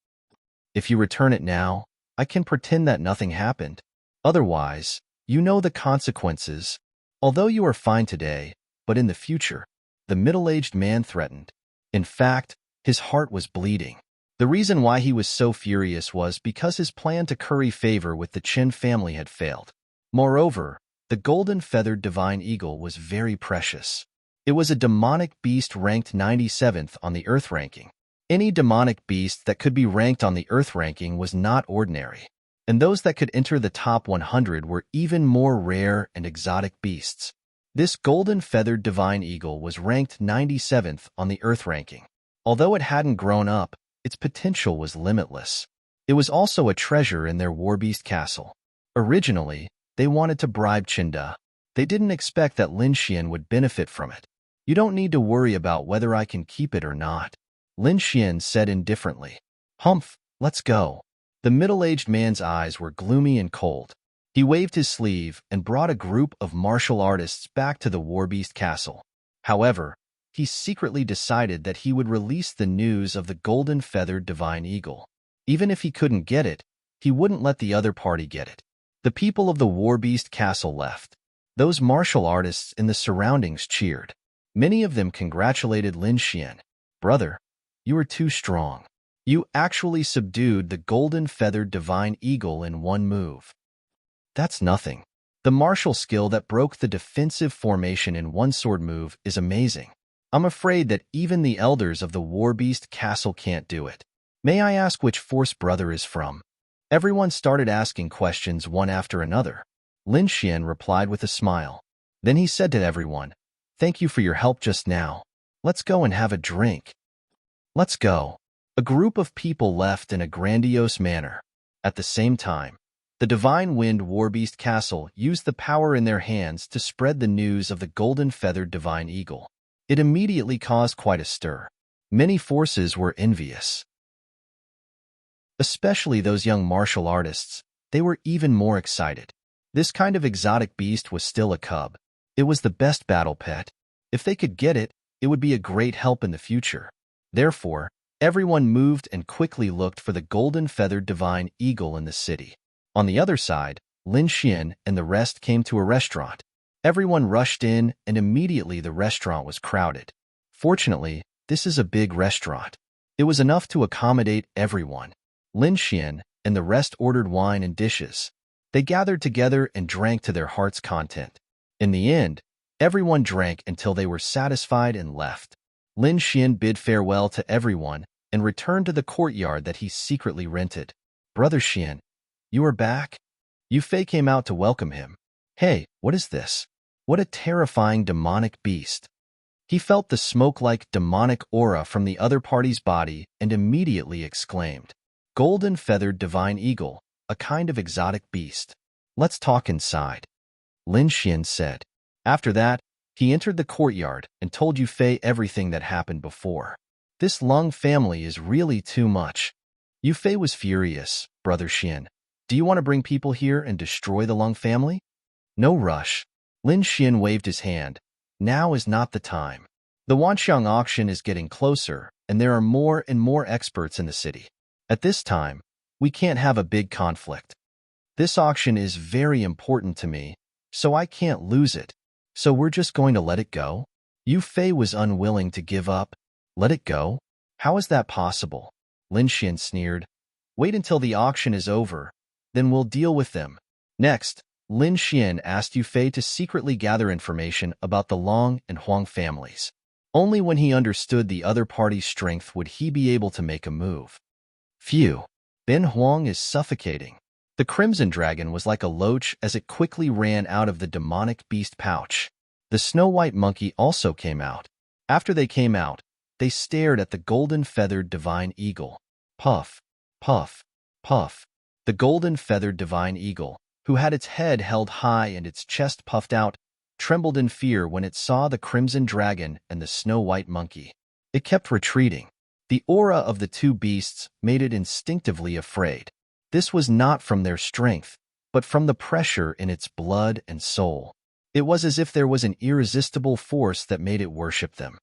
If you return it now, I can pretend that nothing happened. Otherwise, you know the consequences. Although you are fine today, but in the future, the middle-aged man threatened. In fact, his heart was bleeding. The reason why he was so furious was because his plan to curry favor with the Chen family had failed. Moreover, the golden feathered divine eagle was very precious. It was a demonic beast ranked 97th on the Earth ranking. Any demonic beast that could be ranked on the Earth ranking was not ordinary, and those that could enter the top 100 were even more rare and exotic beasts. This golden feathered divine eagle was ranked 97th on the Earth ranking. Although it hadn't grown up, its potential was limitless. It was also a treasure in their Warbeast Castle. Originally, they wanted to bribe Chinda. They didn't expect that Lin Xian would benefit from it. You don't need to worry about whether I can keep it or not, Lin Xian said indifferently. Humph, let's go. The middle-aged man's eyes were gloomy and cold. He waved his sleeve and brought a group of martial artists back to the Warbeast Castle. However, he secretly decided that he would release the news of the golden feathered divine eagle. Even if he couldn't get it, he wouldn't let the other party get it. The people of the Warbeast Castle left. Those martial artists in the surroundings cheered. Many of them congratulated Lin Xian. Brother, you are too strong. You actually subdued the golden feathered divine eagle in one move. That's nothing. The martial skill that broke the defensive formation in one sword move is amazing. I'm afraid that even the elders of the Warbeast Castle can't do it. May I ask which force brother is from? Everyone started asking questions one after another. Lin Xian replied with a smile. Then he said to everyone, Thank you for your help just now. Let's go and have a drink. Let's go. A group of people left in a grandiose manner. At the same time, the Divine Wind Warbeast Castle used the power in their hands to spread the news of the golden feathered divine eagle. It immediately caused quite a stir. Many forces were envious. Especially those young martial artists, they were even more excited. This kind of exotic beast was still a cub. It was the best battle pet. If they could get it, it would be a great help in the future. Therefore, everyone moved and quickly looked for the golden-feathered divine eagle in the city. On the other side, Lin Xian and the rest came to a restaurant. Everyone rushed in, and immediately the restaurant was crowded. Fortunately, this is a big restaurant. It was enough to accommodate everyone. Lin Xian and the rest ordered wine and dishes. They gathered together and drank to their heart's content. In the end, everyone drank until they were satisfied and left. Lin Xian bid farewell to everyone and returned to the courtyard that he secretly rented. Brother Xian, you are back? Yu Fei came out to welcome him. Hey, what is this? What a terrifying demonic beast. He felt the smoke-like demonic aura from the other party's body and immediately exclaimed, Golden-feathered divine eagle, a kind of exotic beast. Let's talk inside. Lin Xian said. After that, he entered the courtyard and told Yu Fei everything that happened before. This Lung family is really too much. Yu Fei was furious. Brother Xian, do you want to bring people here and destroy the Lung family? No rush. Lin Xian waved his hand. Now is not the time. The Wanxiang auction is getting closer, and there are more and more experts in the city. At this time, we can't have a big conflict. This auction is very important to me, so I can't lose it. So we're just going to let it go? Yu Fei was unwilling to give up. Let it go? How is that possible? Lin Xian sneered. Wait until the auction is over, then we'll deal with them. Next, Lin Xian asked Yu Fei to secretly gather information about the Long and Huang families. Only when he understood the other party's strength would he be able to make a move. Phew, Ben Huang is suffocating. The crimson dragon was like a loach as it quickly ran out of the demonic beast pouch. The snow-white monkey also came out. After they came out, they stared at the golden-feathered divine eagle. Puff, puff, puff. The golden-feathered divine eagle, who had its head held high and its chest puffed out, trembled in fear when it saw the crimson dragon and the snow-white monkey. It kept retreating. The aura of the two beasts made it instinctively afraid. This was not from their strength, but from the pressure in its blood and soul. It was as if there was an irresistible force that made it worship them.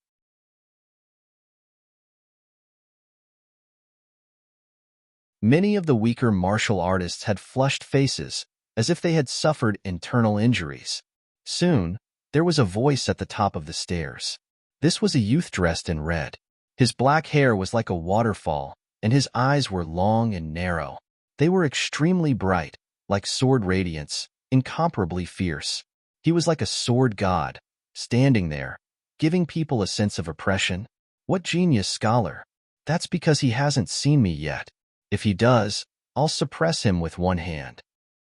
Many of the weaker martial artists had flushed faces, as if they had suffered internal injuries. Soon, there was a voice at the top of the stairs. This was a youth dressed in red. His black hair was like a waterfall, and his eyes were long and narrow. They were extremely bright, like sword radiance, incomparably fierce. He was like a sword god, standing there, giving people a sense of oppression. What genius scholar! That's because he hasn't seen me yet. If he does, I'll suppress him with one hand.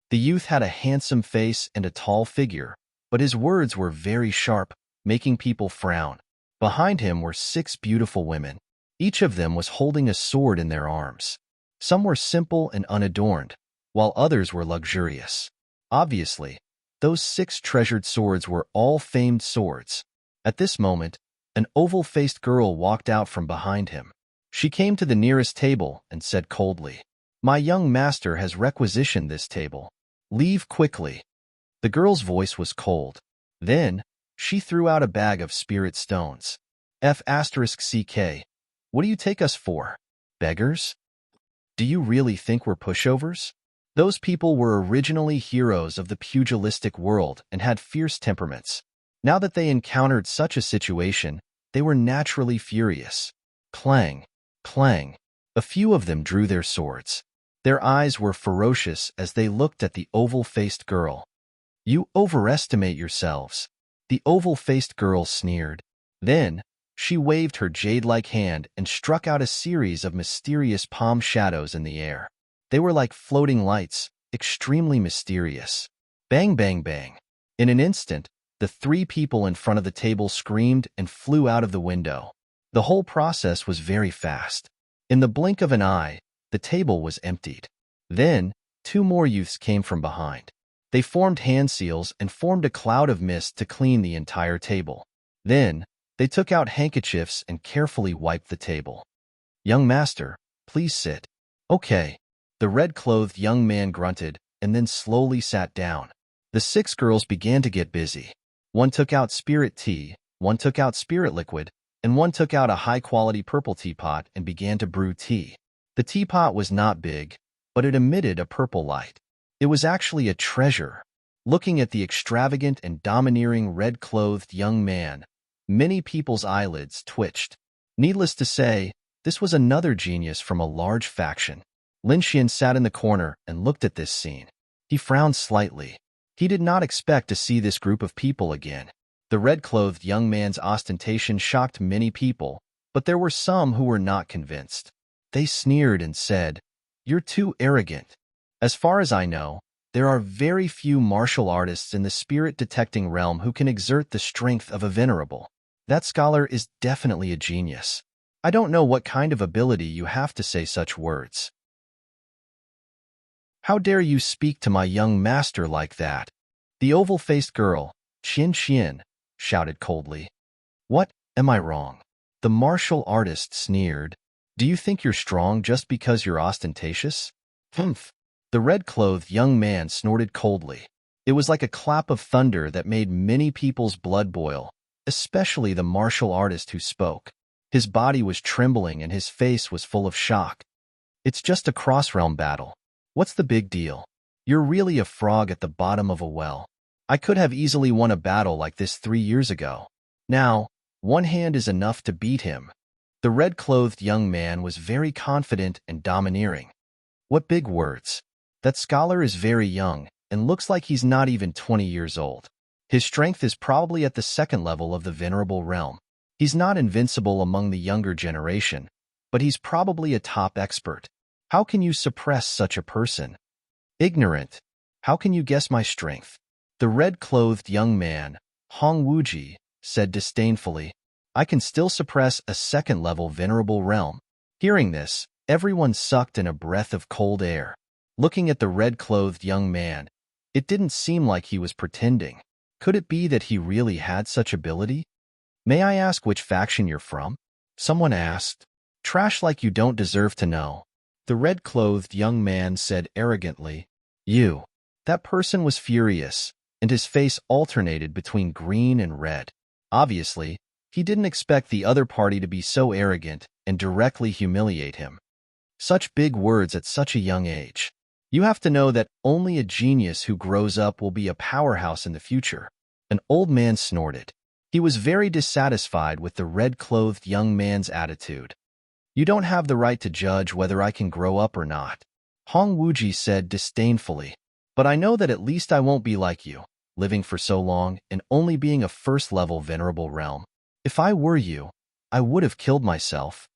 The youth had a handsome face and a tall figure, but his words were very sharp, making people frown. Behind him were 6 beautiful women. Each of them was holding a sword in their arms. Some were simple and unadorned, while others were luxurious. Obviously, those 6 treasured swords were all famed swords. At this moment, an oval-faced girl walked out from behind him. She came to the nearest table and said coldly, My young master has requisitioned this table. Leave quickly. The girl's voice was cold. Then, she threw out a bag of spirit stones. F***CK. What do you take us for? Beggars? Do you really think we're pushovers? Those people were originally heroes of the pugilistic world and had fierce temperaments. Now that they encountered such a situation, they were naturally furious. Clang, clang. A few of them drew their swords. Their eyes were ferocious as they looked at the oval-faced girl. You overestimate yourselves. The oval-faced girl sneered. Then, she waved her jade-like hand and struck out a series of mysterious palm shadows in the air. They were like floating lights, extremely mysterious. Bang, bang, bang. In an instant, the 3 people in front of the table screamed and flew out of the window. The whole process was very fast. In the blink of an eye, the table was emptied. Then, 2 more youths came from behind. They formed hand seals and formed a cloud of mist to clean the entire table. Then, they took out handkerchiefs and carefully wiped the table. Young master, please sit. Okay. The red-clothed young man grunted and then slowly sat down. The 6 girls began to get busy. One took out spirit tea, one took out spirit liquid, and one took out a high-quality purple teapot and began to brew tea. The teapot was not big, but it emitted a purple light. It was actually a treasure. Looking at the extravagant and domineering red-clothed young man, many people's eyelids twitched. Needless to say, this was another genius from a large faction. Lin Xian sat in the corner and looked at this scene. He frowned slightly. He did not expect to see this group of people again. The red-clothed young man's ostentation shocked many people, but there were some who were not convinced. They sneered and said, "You're too arrogant." As far as I know, there are very few martial artists in the spirit-detecting realm who can exert the strength of a venerable. That scholar is definitely a genius. I don't know what kind of ability you have to say such words. How dare you speak to my young master like that? The oval-faced girl, Qian Qian, shouted coldly. What, am I wrong? The martial artist sneered. Do you think you're strong just because you're ostentatious? Humph. The red-clothed young man snorted coldly. It was like a clap of thunder that made many people's blood boil, especially the martial artist who spoke. His body was trembling and his face was full of shock. It's just a cross-realm battle. What's the big deal? You're really a frog at the bottom of a well. I could have easily won a battle like this 3 years ago. Now, one hand is enough to beat him. The red-clothed young man was very confident and domineering. What big words. That scholar is very young and looks like he's not even 20 years old. His strength is probably at the 2nd level of the venerable realm. He's not invincible among the younger generation, but he's probably a top expert. How can you suppress such a person? Ignorant. How can you guess my strength? The red-clothed young man, Hong Wuji, said disdainfully. I can still suppress a 2nd-level venerable realm. Hearing this, everyone sucked in a breath of cold air. Looking at the red-clothed young man, it didn't seem like he was pretending. Could it be that he really had such ability? May I ask which faction you're from? Someone asked. Trash like you don't deserve to know. The red-clothed young man said arrogantly, You. That person was furious, and his face alternated between green and red. Obviously, he didn't expect the other party to be so arrogant and directly humiliate him. Such big words at such a young age. You have to know that only a genius who grows up will be a powerhouse in the future. An old man snorted. He was very dissatisfied with the red-clothed young man's attitude. You don't have the right to judge whether I can grow up or not, Hong Wuji said disdainfully. But I know that at least I won't be like you, living for so long and only being a 1st-level venerable realm. If I were you, I would have killed myself.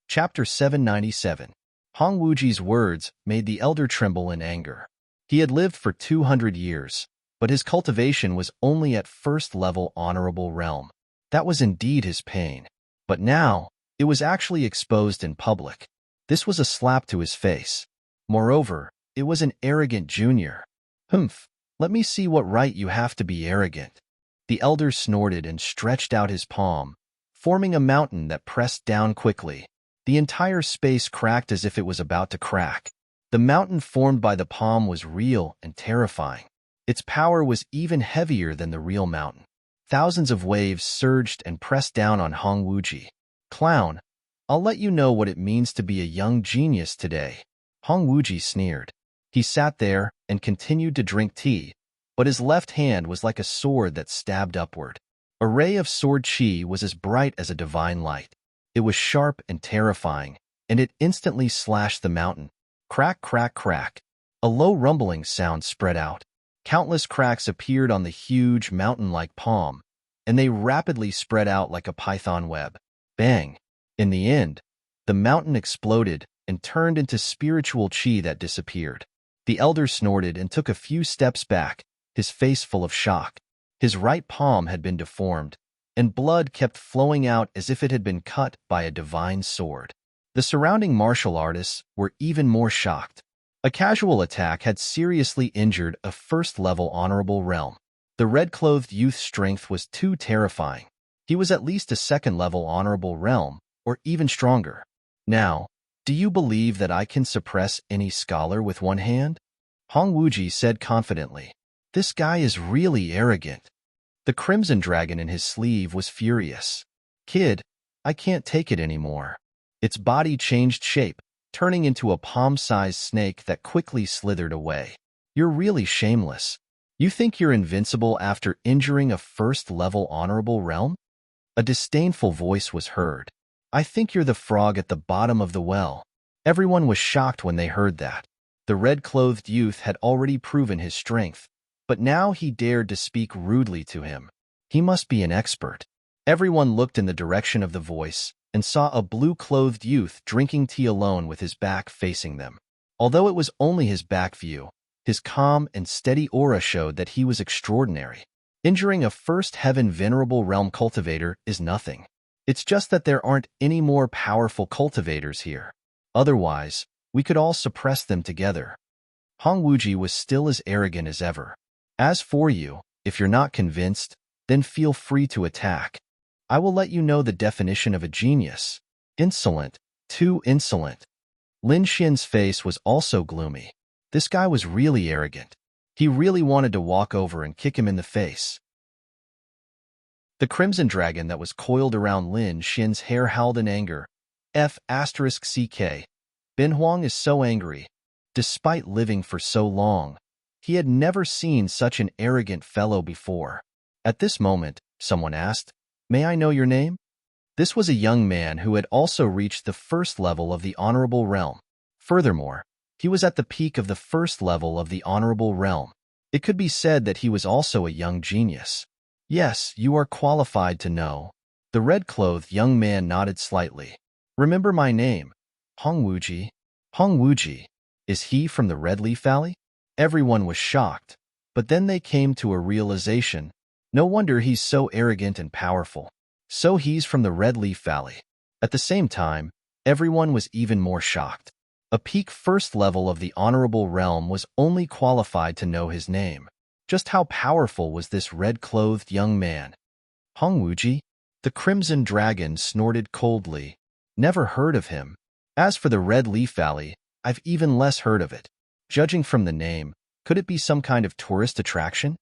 Chapter 797. Hong Wuji's words made the elder tremble in anger. He had lived for 200 years, but his cultivation was only at 1st-level honorable realm. That was indeed his pain. But now, it was actually exposed in public. This was a slap to his face. Moreover, it was an arrogant junior. Humph, let me see what right you have to be arrogant. The elder snorted and stretched out his palm, forming a mountain that pressed down quickly. The entire space cracked as if it was about to crack. The mountain formed by the palm was real and terrifying. Its power was even heavier than the real mountain. Thousands of waves surged and pressed down on Hong Wuji. Clown, I'll let you know what it means to be a young genius today. Hong Wuji sneered. He sat there and continued to drink tea, but his left hand was like a sword that stabbed upward. A ray of sword chi was as bright as a divine light. It was sharp and terrifying, and it instantly slashed the mountain. Crack, crack, crack. A low rumbling sound spread out. Countless cracks appeared on the huge mountain-like palm, and they rapidly spread out like a python web. Bang! In the end, the mountain exploded and turned into spiritual chi that disappeared. The elder snorted and took a few steps back, his face full of shock. His right palm had been deformed, and blood kept flowing out as if it had been cut by a divine sword. The surrounding martial artists were even more shocked. A casual attack had seriously injured a 1st-level honorable realm. The red-clothed youth's strength was too terrifying. He was at least a 2nd-level honorable realm, or even stronger. Now, do you believe that I can suppress any scholar with one hand? Hong Wuji said confidently. This guy is really arrogant. The crimson dragon in his sleeve was furious. Kid, I can't take it anymore. Its body changed shape, turning into a palm-sized snake that quickly slithered away. You're really shameless. You think you're invincible after injuring a first-level honorable realm? A disdainful voice was heard. I think you're the frog at the bottom of the well. Everyone was shocked when they heard that. The red-clothed youth had already proven his strength, but now he dared to speak rudely to him. He must be an expert. Everyone looked in the direction of the voice and saw a blue-clothed youth drinking tea alone with his back facing them. Although it was only his back view, his calm and steady aura showed that he was extraordinary. Injuring a first heaven venerable realm cultivator is nothing. It's just that there aren't any more powerful cultivators here. Otherwise, we could all suppress them together. Hong Wuji was still as arrogant as ever. As for you, if you're not convinced, then feel free to attack. I will let you know the definition of a genius. Insolent, too insolent. Lin Xian's face was also gloomy. This guy was really arrogant. He really wanted to walk over and kick him in the face. The crimson dragon that was coiled around Lin Xian's hair howled in anger. F***CK. Bin Huang is so angry. Despite living for so long, he had never seen such an arrogant fellow before. At this moment, someone asked, "May I know your name?" This was a young man who had also reached the first level of the Honorable Realm. Furthermore, he was at the peak of the first level of the Honorable Realm. It could be said that he was also a young genius. Yes, you are qualified to know. The red-clothed young man nodded slightly. Remember my name, Hong Wuji. Hong Wuji. Is he from the Red Leaf Valley? Everyone was shocked, but then they came to a realization. No wonder he's so arrogant and powerful. So he's from the Red Leaf Valley. At the same time, everyone was even more shocked. A peak first level of the Honorable Realm was only qualified to know his name. Just how powerful was this red-clothed young man? Hong Wuji? The Crimson Dragon snorted coldly. Never heard of him. As for the Red Leaf Valley, I've even less heard of it. Judging from the name, could it be some kind of tourist attraction?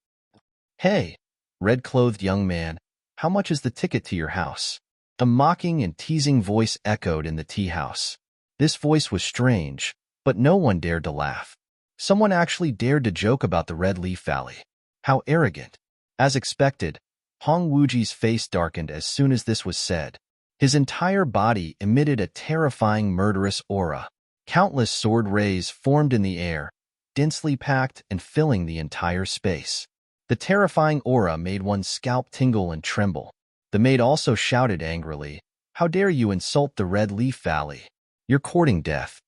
Hey, red-clothed young man, how much is the ticket to your house? A mocking and teasing voice echoed in the tea house. This voice was strange, but no one dared to laugh. Someone actually dared to joke about the Red Leaf Valley. How arrogant. As expected, Hong Wuji's face darkened as soon as this was said. His entire body emitted a terrifying murderous aura. Countless sword rays formed in the air, densely packed and filling the entire space. The terrifying aura made one's scalp tingle and tremble. The maid also shouted angrily, "How dare you insult the Red Leaf Valley? You're courting death."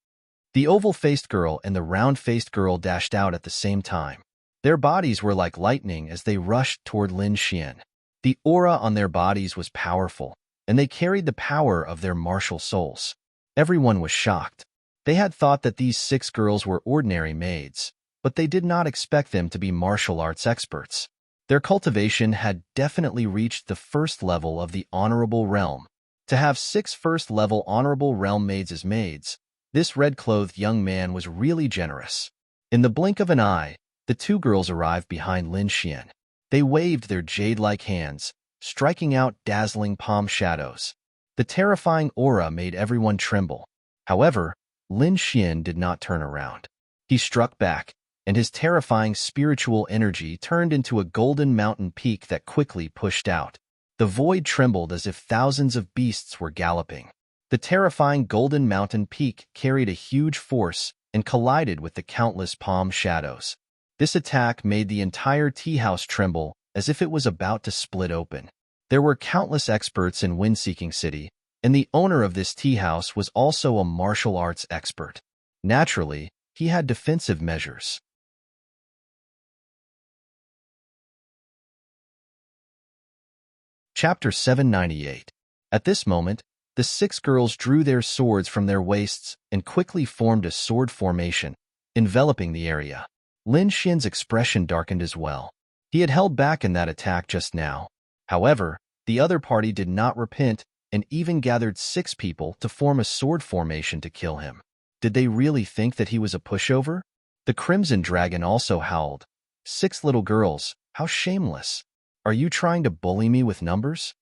The oval-faced girl and the round-faced girl dashed out at the same time. Their bodies were like lightning as they rushed toward Lin Xian. The aura on their bodies was powerful, and they carried the power of their martial souls. Everyone was shocked. They had thought that these 6 girls were ordinary maids, but they did not expect them to be martial arts experts. Their cultivation had definitely reached the first level of the Honorable Realm. To have 6 first-level Honorable Realm maids as maids, this red-clothed young man was really generous. In the blink of an eye, the 2 girls arrived behind Lin Xian. They waved their jade-like hands, striking out dazzling palm shadows. The terrifying aura made everyone tremble. However, Lin Xian did not turn around. He struck back, and his terrifying spiritual energy turned into a golden mountain peak that quickly pushed out. The void trembled as if thousands of beasts were galloping. The terrifying golden mountain peak carried a huge force and collided with the countless palm shadows. This attack made the entire tea house tremble as if it was about to split open. There were countless experts in Wind-Seeking City, and the owner of this tea house was also a martial arts expert. Naturally, he had defensive measures. Chapter 798. At this moment, the 6 girls drew their swords from their waists and quickly formed a sword formation, enveloping the area. Lin Xian's expression darkened as well. He had held back in that attack just now. However, the other party did not repent and even gathered 6 people to form a sword formation to kill him. Did they really think that he was a pushover? The Crimson Dragon also howled. 6 little girls, how shameless. Are you trying to bully me with numbers?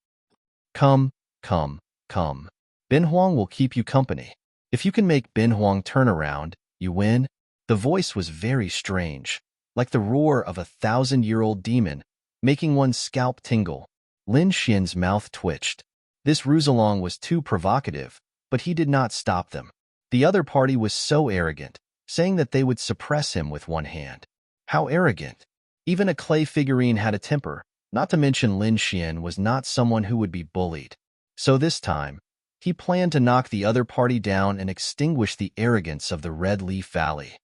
Come, come, come. Bin Huang will keep you company. If you can make Bin Huang turn around, you win. The voice was very strange, like the roar of a 1,000-year-old demon, making one's scalp tingle. Lin Xian's mouth twitched. This ruse-along was too provocative, but he did not stop them. The other party was so arrogant, saying that they would suppress him with one hand. How arrogant! Even a clay figurine had a temper, not to mention Lin Xian was not someone who would be bullied. So this time, he planned to knock the other party down and extinguish the arrogance of the Red Leaf Valley.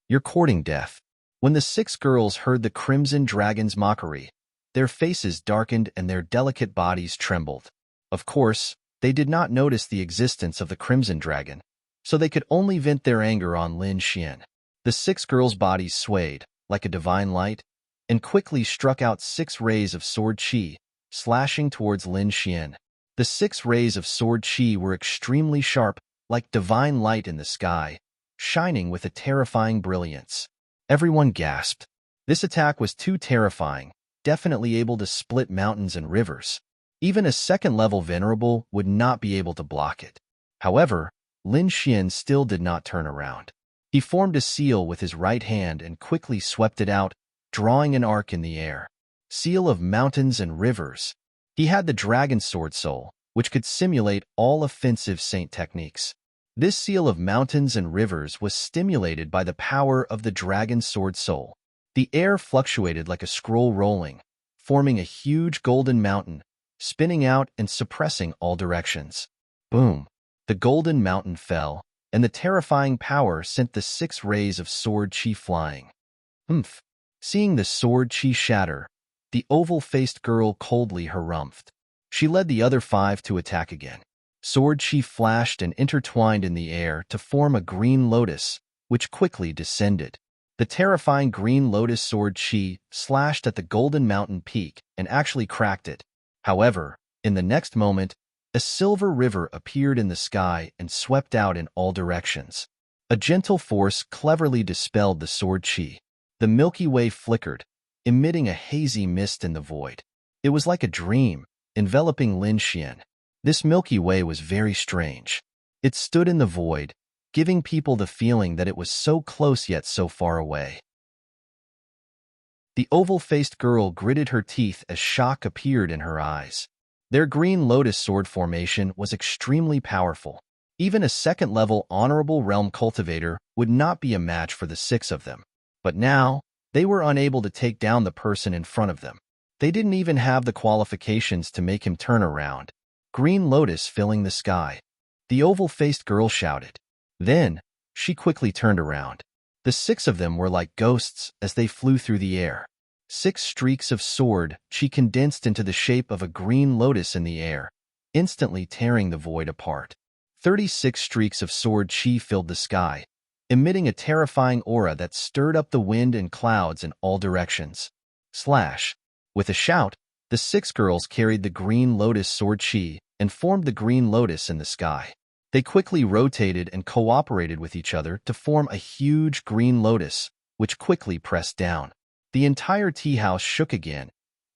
You're courting death. When the 6 girls heard the Crimson Dragon's mockery, their faces darkened and their delicate bodies trembled. Of course, they did not notice the existence of the Crimson Dragon, so they could only vent their anger on Lin Xian. The 6 girls' bodies swayed, like a divine light, and quickly struck out 6 rays of sword chi, slashing towards Lin Xian. The 6 rays of sword chi were extremely sharp, like divine light in the sky, shining with a terrifying brilliance. Everyone gasped. This attack was too terrifying, definitely able to split mountains and rivers. Even a second-level venerable would not be able to block it. However, Lin Xian still did not turn around. He formed a seal with his right hand and quickly swept it out, drawing an arc in the air. Seal of mountains and rivers. He had the Dragon Sword Soul, which could simulate all offensive saint techniques. This seal of mountains and rivers was stimulated by the power of the Dragon Sword Soul. The air fluctuated like a scroll rolling, forming a huge golden mountain, spinning out and suppressing all directions. Boom! The golden mountain fell, and the terrifying power sent the 6 rays of sword chi flying. Humph! Seeing the sword chi shatter, the oval-faced girl coldly harumphed. She led the other 5 to attack again. Sword chi flashed and intertwined in the air to form a green lotus, which quickly descended. The terrifying green lotus sword chi slashed at the golden mountain peak and actually cracked it. However, in the next moment, a silver river appeared in the sky and swept out in all directions. A gentle force cleverly dispelled the sword chi. The Milky Way flickered, emitting a hazy mist in the void. It was like a dream, enveloping Lin Xian. This Milky Way was very strange. It stood in the void, giving people the feeling that it was so close yet so far away. The oval-faced girl gritted her teeth as shock appeared in her eyes. Their green lotus sword formation was extremely powerful. Even a second-level honorable realm cultivator would not be a match for the 6 of them. But now, they were unable to take down the person in front of them. They didn't even have the qualifications to make him turn around. Green lotus filling the sky. The oval-faced girl shouted. Then, she quickly turned around. The 6 of them were like ghosts as they flew through the air. 6 streaks of sword chi condensed into the shape of a green lotus in the air, instantly tearing the void apart. 36 streaks of sword chi filled the sky, emitting a terrifying aura that stirred up the wind and clouds in all directions. Slash! With a shout, the 6 girls carried the green lotus sword chi and formed the green lotus in the sky. They quickly rotated and cooperated with each other to form a huge green lotus, which quickly pressed down. The entire tea house shook again,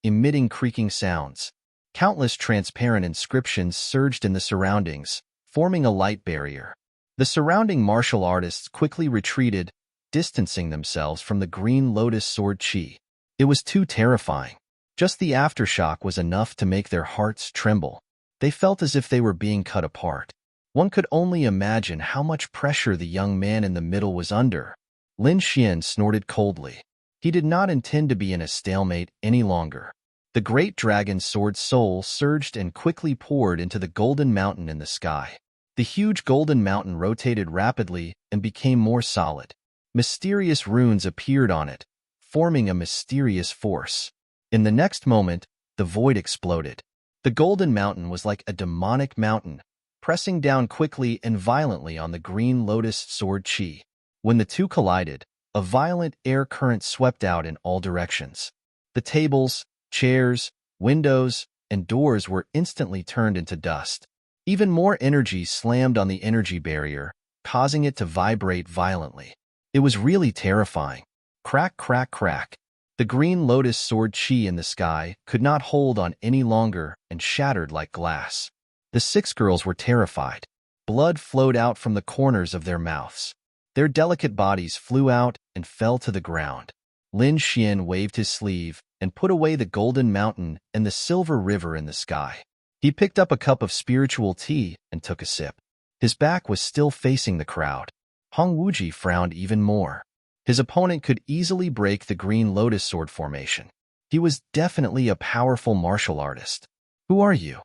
emitting creaking sounds. Countless transparent inscriptions surged in the surroundings, forming a light barrier. The surrounding martial artists quickly retreated, distancing themselves from the green lotus sword chi. It was too terrifying. Just the aftershock was enough to make their hearts tremble. They felt as if they were being cut apart. One could only imagine how much pressure the young man in the middle was under. Lin Xian snorted coldly. He did not intend to be in a stalemate any longer. The great dragon sword soul surged and quickly poured into the golden mountain in the sky. The huge golden mountain rotated rapidly and became more solid. Mysterious runes appeared on it, forming a mysterious force. In the next moment, the void exploded. The golden mountain was like a demonic mountain, pressing down quickly and violently on the green lotus sword chi. When the two collided, a violent air current swept out in all directions. The tables, chairs, windows, and doors were instantly turned into dust. Even more energy slammed on the energy barrier, causing it to vibrate violently. It was really terrifying. Crack, crack, crack. The green lotus sword chi in the sky could not hold on any longer and shattered like glass. The 6 girls were terrified. Blood flowed out from the corners of their mouths. Their delicate bodies flew out and fell to the ground. Lin Xian waved his sleeve and put away the golden mountain and the silver river in the sky. He picked up a cup of spiritual tea and took a sip. His back was still facing the crowd. Hong Wuji frowned even more. His opponent could easily break the green lotus sword formation. He was definitely a powerful martial artist. "Who are you?"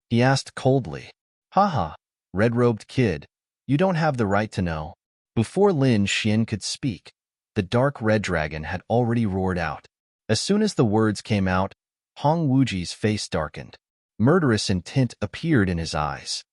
he asked coldly. "Haha, red-robed kid, you don't have the right to know." Before Lin Xian could speak, the dark red dragon had already roared out. As soon as the words came out, Hong Wuji's face darkened. Murderous intent appeared in his eyes.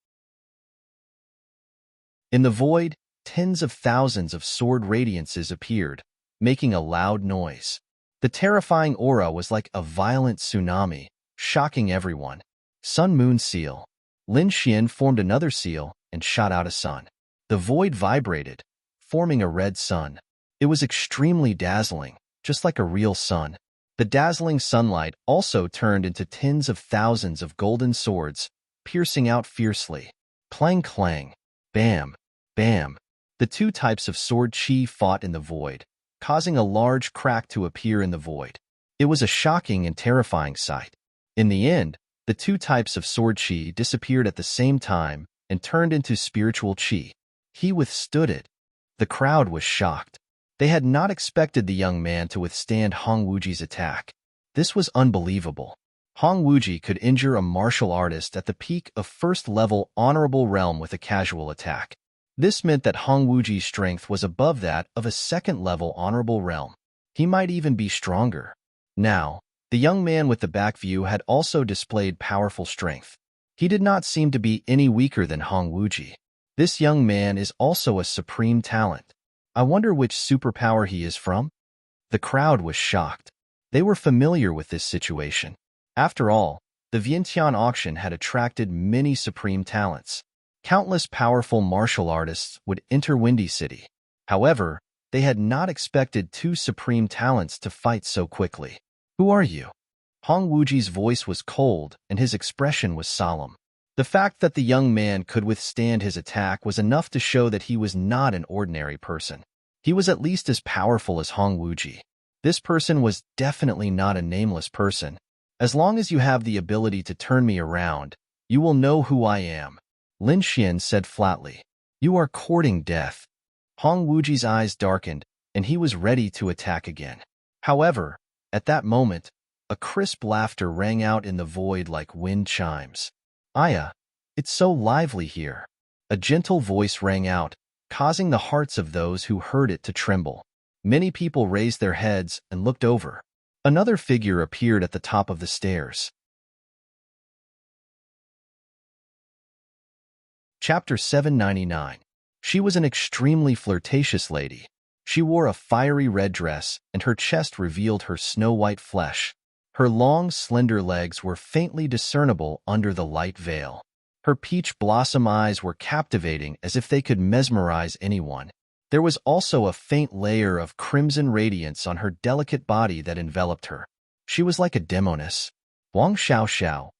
In the void, tens of thousands of sword radiances appeared, making a loud noise. The terrifying aura was like a violent tsunami, shocking everyone. Sun-Moon Seal. Lin Xian formed another seal and shot out a sun. The void vibrated, forming a red sun. It was extremely dazzling, just like a real sun. The dazzling sunlight also turned into tens of thousands of golden swords, piercing out fiercely. Clang clang, bam, bam. The 2 types of sword chi fought in the void, causing a large crack to appear in the void. It was a shocking and terrifying sight. In the end, the 2 types of sword chi disappeared at the same time and turned into spiritual chi. He withstood it. The crowd was shocked. They had not expected the young man to withstand Hong Wuji's attack. This was unbelievable. Hong Wuji could injure a martial artist at the peak of first-level honorable realm with a casual attack. This meant that Hong Wuji's strength was above that of a second-level honorable realm. He might even be stronger. Now, the young man with the back view had also displayed powerful strength. He did not seem to be any weaker than Hong Wuji. This young man is also a supreme talent. I wonder which superpower he is from? The crowd was shocked. They were familiar with this situation. After all, the Vientiane auction had attracted many supreme talents. Countless powerful martial artists would enter Windy City. However, they had not expected 2 supreme talents to fight so quickly. "Who are you?" Hong Wuji's voice was cold and his expression was solemn. The fact that the young man could withstand his attack was enough to show that he was not an ordinary person. He was at least as powerful as Hong Wuji. This person was definitely not a nameless person. "As long as you have the ability to turn me around, you will know who I am," Lin Xian said flatly. "You are courting death." Hong Wuji's eyes darkened, and he was ready to attack again. However, at that moment, a crisp laughter rang out in the void like wind chimes. "Aya, it's so lively here." A gentle voice rang out, causing the hearts of those who heard it to tremble. Many people raised their heads and looked over. Another figure appeared at the top of the stairs. Chapter 799. She was an extremely flirtatious lady. She wore a fiery red dress, and her chest revealed her snow-white flesh. Her long, slender legs were faintly discernible under the light veil. Her peach blossom eyes were captivating as if they could mesmerize anyone. There was also a faint layer of crimson radiance on her delicate body that enveloped her. She was like a demoness. Huang Xiaoxiao.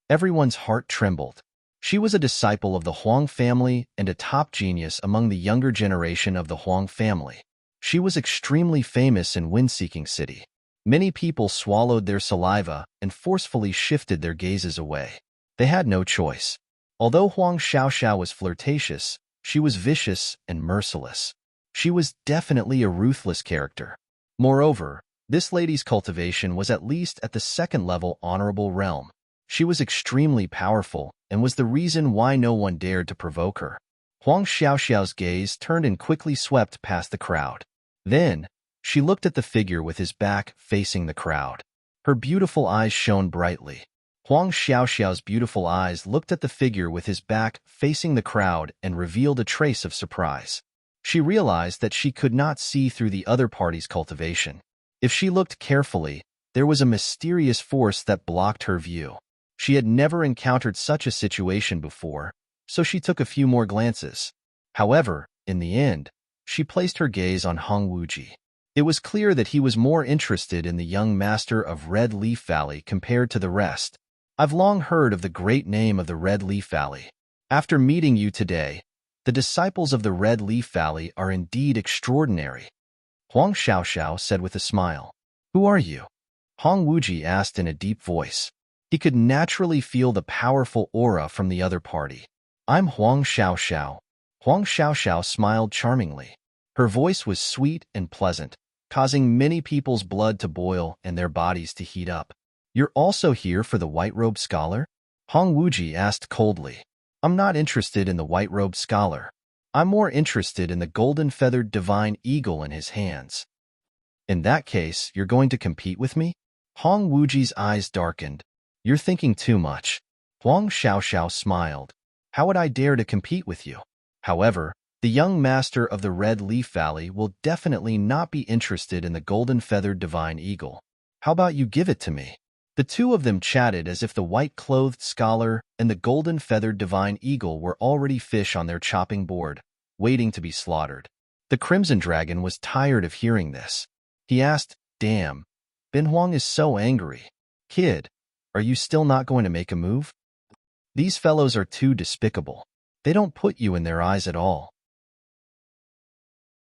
Everyone's heart trembled. She was a disciple of the Huang family and a top genius among the younger generation of the Huang family. She was extremely famous in Wind-Seeking City. Many people swallowed their saliva and forcefully shifted their gazes away. They had no choice. Although Huang Xiaoxiao was flirtatious, she was vicious and merciless. She was definitely a ruthless character. Moreover, this lady's cultivation was at least at the second-level honorable realm. She was extremely powerful and was the reason why no one dared to provoke her. Huang Xiaoxiao's gaze turned and quickly swept past the crowd. Then, she looked at the figure with his back facing the crowd. Her beautiful eyes shone brightly. Huang Xiaoxiao's beautiful eyes looked at the figure with his back facing the crowd and revealed a trace of surprise. She realized that she could not see through the other party's cultivation. If she looked carefully, there was a mysterious force that blocked her view. She had never encountered such a situation before, so she took a few more glances. However, in the end, she placed her gaze on Hong Wuji. It was clear that he was more interested in the young master of Red Leaf Valley compared to the rest. I've long heard of the great name of the Red Leaf Valley. After meeting you today, the disciples of the Red Leaf Valley are indeed extraordinary, Huang Xiaoxiao said with a smile. Who are you? Hong Wuji asked in a deep voice. He could naturally feel the powerful aura from the other party. I'm Huang Xiaoxiao. Huang Xiaoxiao smiled charmingly. Her voice was sweet and pleasant, causing many people's blood to boil and their bodies to heat up. You're also here for the white-robed scholar? Hong Wuji asked coldly. I'm not interested in the white-robed scholar. I'm more interested in the golden-feathered divine eagle in his hands. In that case, you're going to compete with me? Hong Wuji's eyes darkened. You're thinking too much. Huang Xiaoxiao smiled. How would I dare to compete with you? However, the young master of the Red Leaf Valley will definitely not be interested in the golden-feathered divine eagle. How about you give it to me? The two of them chatted as if the white-clothed scholar and the golden-feathered divine eagle were already fish on their chopping board, waiting to be slaughtered. The Crimson Dragon was tired of hearing this. He asked, Damn, Bin Huang is so angry. Kid, are you still not going to make a move? These fellows are too despicable. They don't put you in their eyes at all.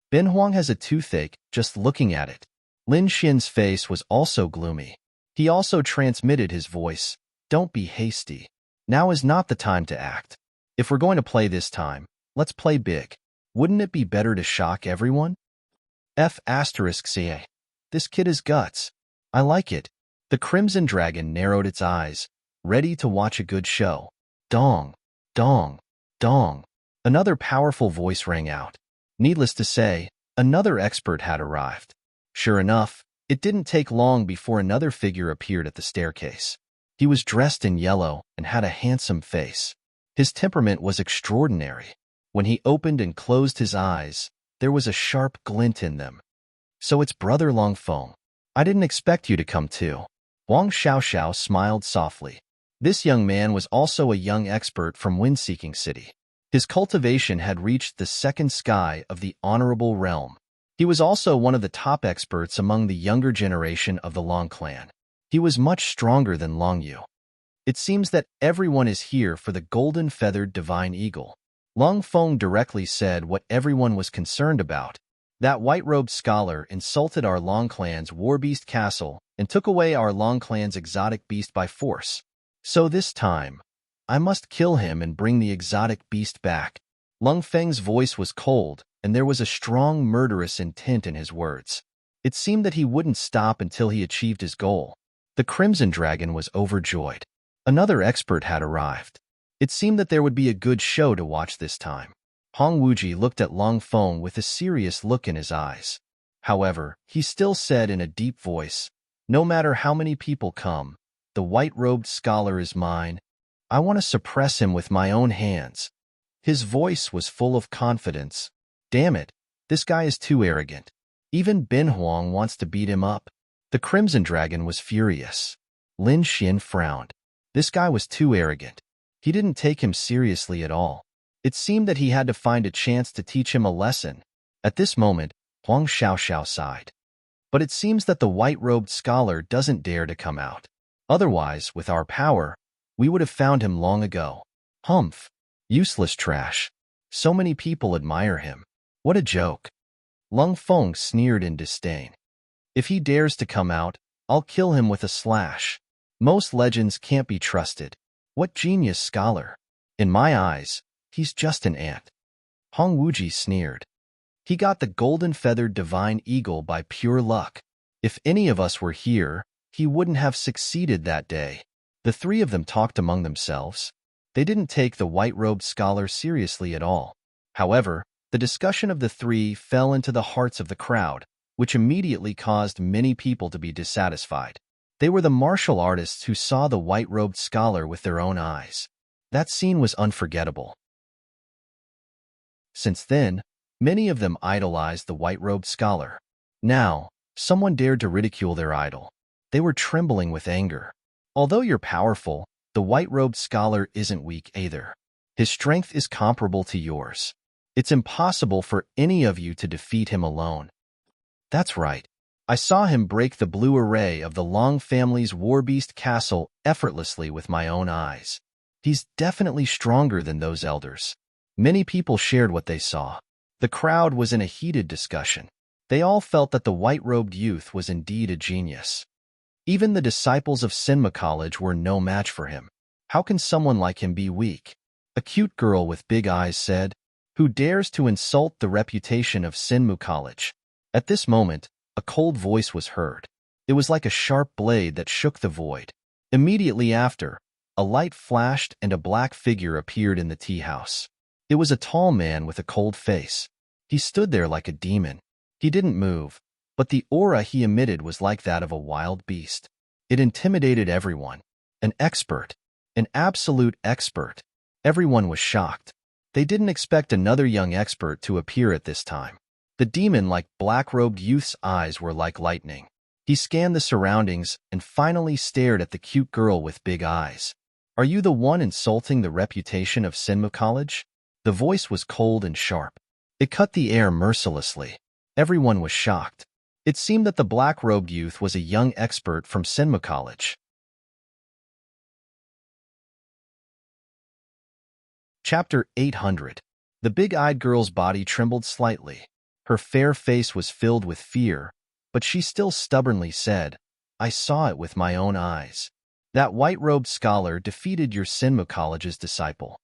Bin Huang has a toothache just looking at it. Lin Xin's face was also gloomy. He also transmitted his voice. Don't be hasty. Now is not the time to act. If we're going to play this time, let's play big. Wouldn't it be better to shock everyone? F***CA. This kid is guts. I like it. The Crimson Dragon narrowed its eyes, ready to watch a good show. Dong, dong, dong. Another powerful voice rang out. Needless to say, another expert had arrived. Sure enough, it didn't take long before another figure appeared at the staircase. He was dressed in yellow and had a handsome face. His temperament was extraordinary. When he opened and closed his eyes, there was a sharp glint in them. So it's Brother Longfeng. I didn't expect you to come too. Huang Xiaoxiao smiled softly. This young man was also a young expert from Wind-Seeking City. His cultivation had reached the second sky of the honorable realm. He was also one of the top experts among the younger generation of the Long clan. He was much stronger than Long Yu. It seems that everyone is here for the golden-feathered divine eagle. Long Feng directly said what everyone was concerned about. That white-robed scholar insulted our Long clan's warbeast castle and took away our Long clan's exotic beast by force. So this time, I must kill him and bring the exotic beast back. Lung Feng's voice was cold, and there was a strong murderous intent in his words. It seemed that he wouldn't stop until he achieved his goal. The Crimson Dragon was overjoyed. Another expert had arrived. It seemed that there would be a good show to watch this time. Hong Wuji looked at Long Feng with a serious look in his eyes. However, he still said in a deep voice, No matter how many people come, the white-robed scholar is mine. I want to suppress him with my own hands. His voice was full of confidence. Damn it, this guy is too arrogant. Even Bin Huang wants to beat him up. The Crimson Dragon was furious. Lin Xin frowned. This guy was too arrogant. He didn't take him seriously at all. It seemed that he had to find a chance to teach him a lesson. At this moment, Huang Xiaoxiao sighed. But it seems that the white-robed scholar doesn't dare to come out. Otherwise, with our power, we would have found him long ago. Humph. Useless trash. So many people admire him. What a joke. Lung Feng sneered in disdain. If he dares to come out, I'll kill him with a slash. Most legends can't be trusted. What genius scholar. In my eyes, he's just an ant. Hong Wuji sneered. He got the golden-feathered divine eagle by pure luck. If any of us were here, he wouldn't have succeeded that day. The three of them talked among themselves. They didn't take the white-robed scholar seriously at all. However, the discussion of the three fell into the hearts of the crowd, which immediately caused many people to be dissatisfied. They were the martial artists who saw the white-robed scholar with their own eyes. That scene was unforgettable. Since then, many of them idolized the white-robed scholar. Now, someone dared to ridicule their idol. They were trembling with anger. Although you're powerful, the white-robed scholar isn't weak either. His strength is comparable to yours. It's impossible for any of you to defeat him alone. That's right. I saw him break the blue array of the Long family's warbeast castle effortlessly with my own eyes. He's definitely stronger than those elders. Many people shared what they saw. The crowd was in a heated discussion. They all felt that the white-robed youth was indeed a genius. Even the disciples of Sinma College were no match for him. How can someone like him be weak? A cute girl with big eyes said, "Who dares to insult the reputation of Sinmu College?" At this moment, a cold voice was heard. It was like a sharp blade that shook the void. Immediately after, a light flashed and a black figure appeared in the tea house. It was a tall man with a cold face. He stood there like a demon. He didn't move, but the aura he emitted was like that of a wild beast. It intimidated everyone. An expert. An absolute expert. Everyone was shocked. They didn't expect another young expert to appear at this time. The demon-like black-robed youth's eyes were like lightning. He scanned the surroundings and finally stared at the cute girl with big eyes. "Are you the one insulting the reputation of Sinmu College?" The voice was cold and sharp. It cut the air mercilessly. Everyone was shocked. It seemed that the black-robed youth was a young expert from Sinmu College. Chapter 800. The big-eyed girl's body trembled slightly. Her fair face was filled with fear, but she still stubbornly said, "I saw it with my own eyes. That white-robed scholar defeated your Sinmu College's disciple."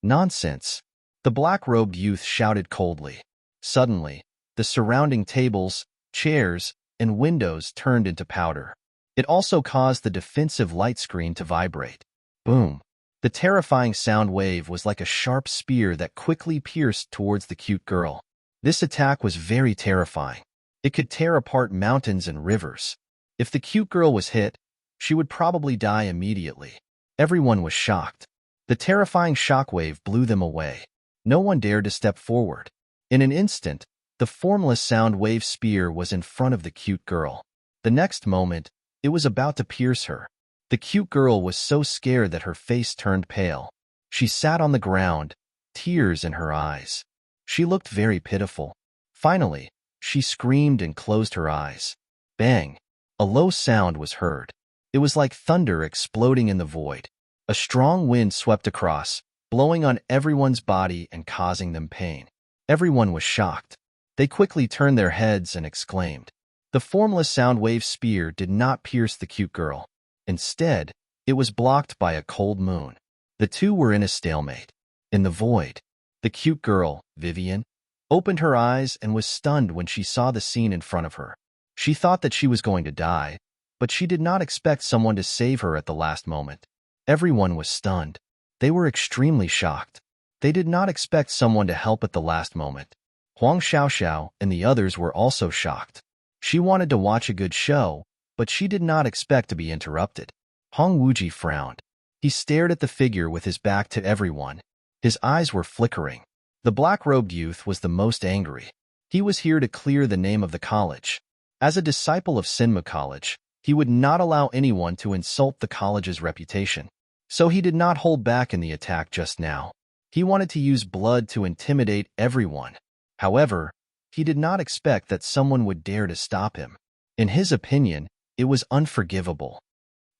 "Nonsense!" the black-robed youth shouted coldly. Suddenly, the surrounding tables, chairs, and windows turned into powder. It also caused the defensive light screen to vibrate. Boom! The terrifying sound wave was like a sharp spear that quickly pierced towards the cute girl. This attack was very terrifying. It could tear apart mountains and rivers. If the cute girl was hit, she would probably die immediately. Everyone was shocked. The terrifying shockwave blew them away. No one dared to step forward. In an instant, the formless sound wave spear was in front of the cute girl. The next moment, it was about to pierce her. The cute girl was so scared that her face turned pale. She sat on the ground, tears in her eyes. She looked very pitiful. Finally, she screamed and closed her eyes. Bang! A low sound was heard. It was like thunder exploding in the void. A strong wind swept across, blowing on everyone's body and causing them pain. Everyone was shocked. They quickly turned their heads and exclaimed. The formless sound wave spear did not pierce the cute girl. Instead, it was blocked by a cold moon. The two were in a stalemate. In the void, the cute girl, Vivian, opened her eyes and was stunned when she saw the scene in front of her. She thought that she was going to die, but she did not expect someone to save her at the last moment. Everyone was stunned. They were extremely shocked. They did not expect someone to help at the last moment. Huang Xiaoxiao and the others were also shocked. She wanted to watch a good show, but she did not expect to be interrupted. Hong Wuji frowned. He stared at the figure with his back to everyone. His eyes were flickering. The black-robed youth was the most angry. He was here to clear the name of the college. As a disciple of Sinma College, he would not allow anyone to insult the college's reputation. So he did not hold back in the attack just now. He wanted to use blood to intimidate everyone. However, he did not expect that someone would dare to stop him. In his opinion, it was unforgivable.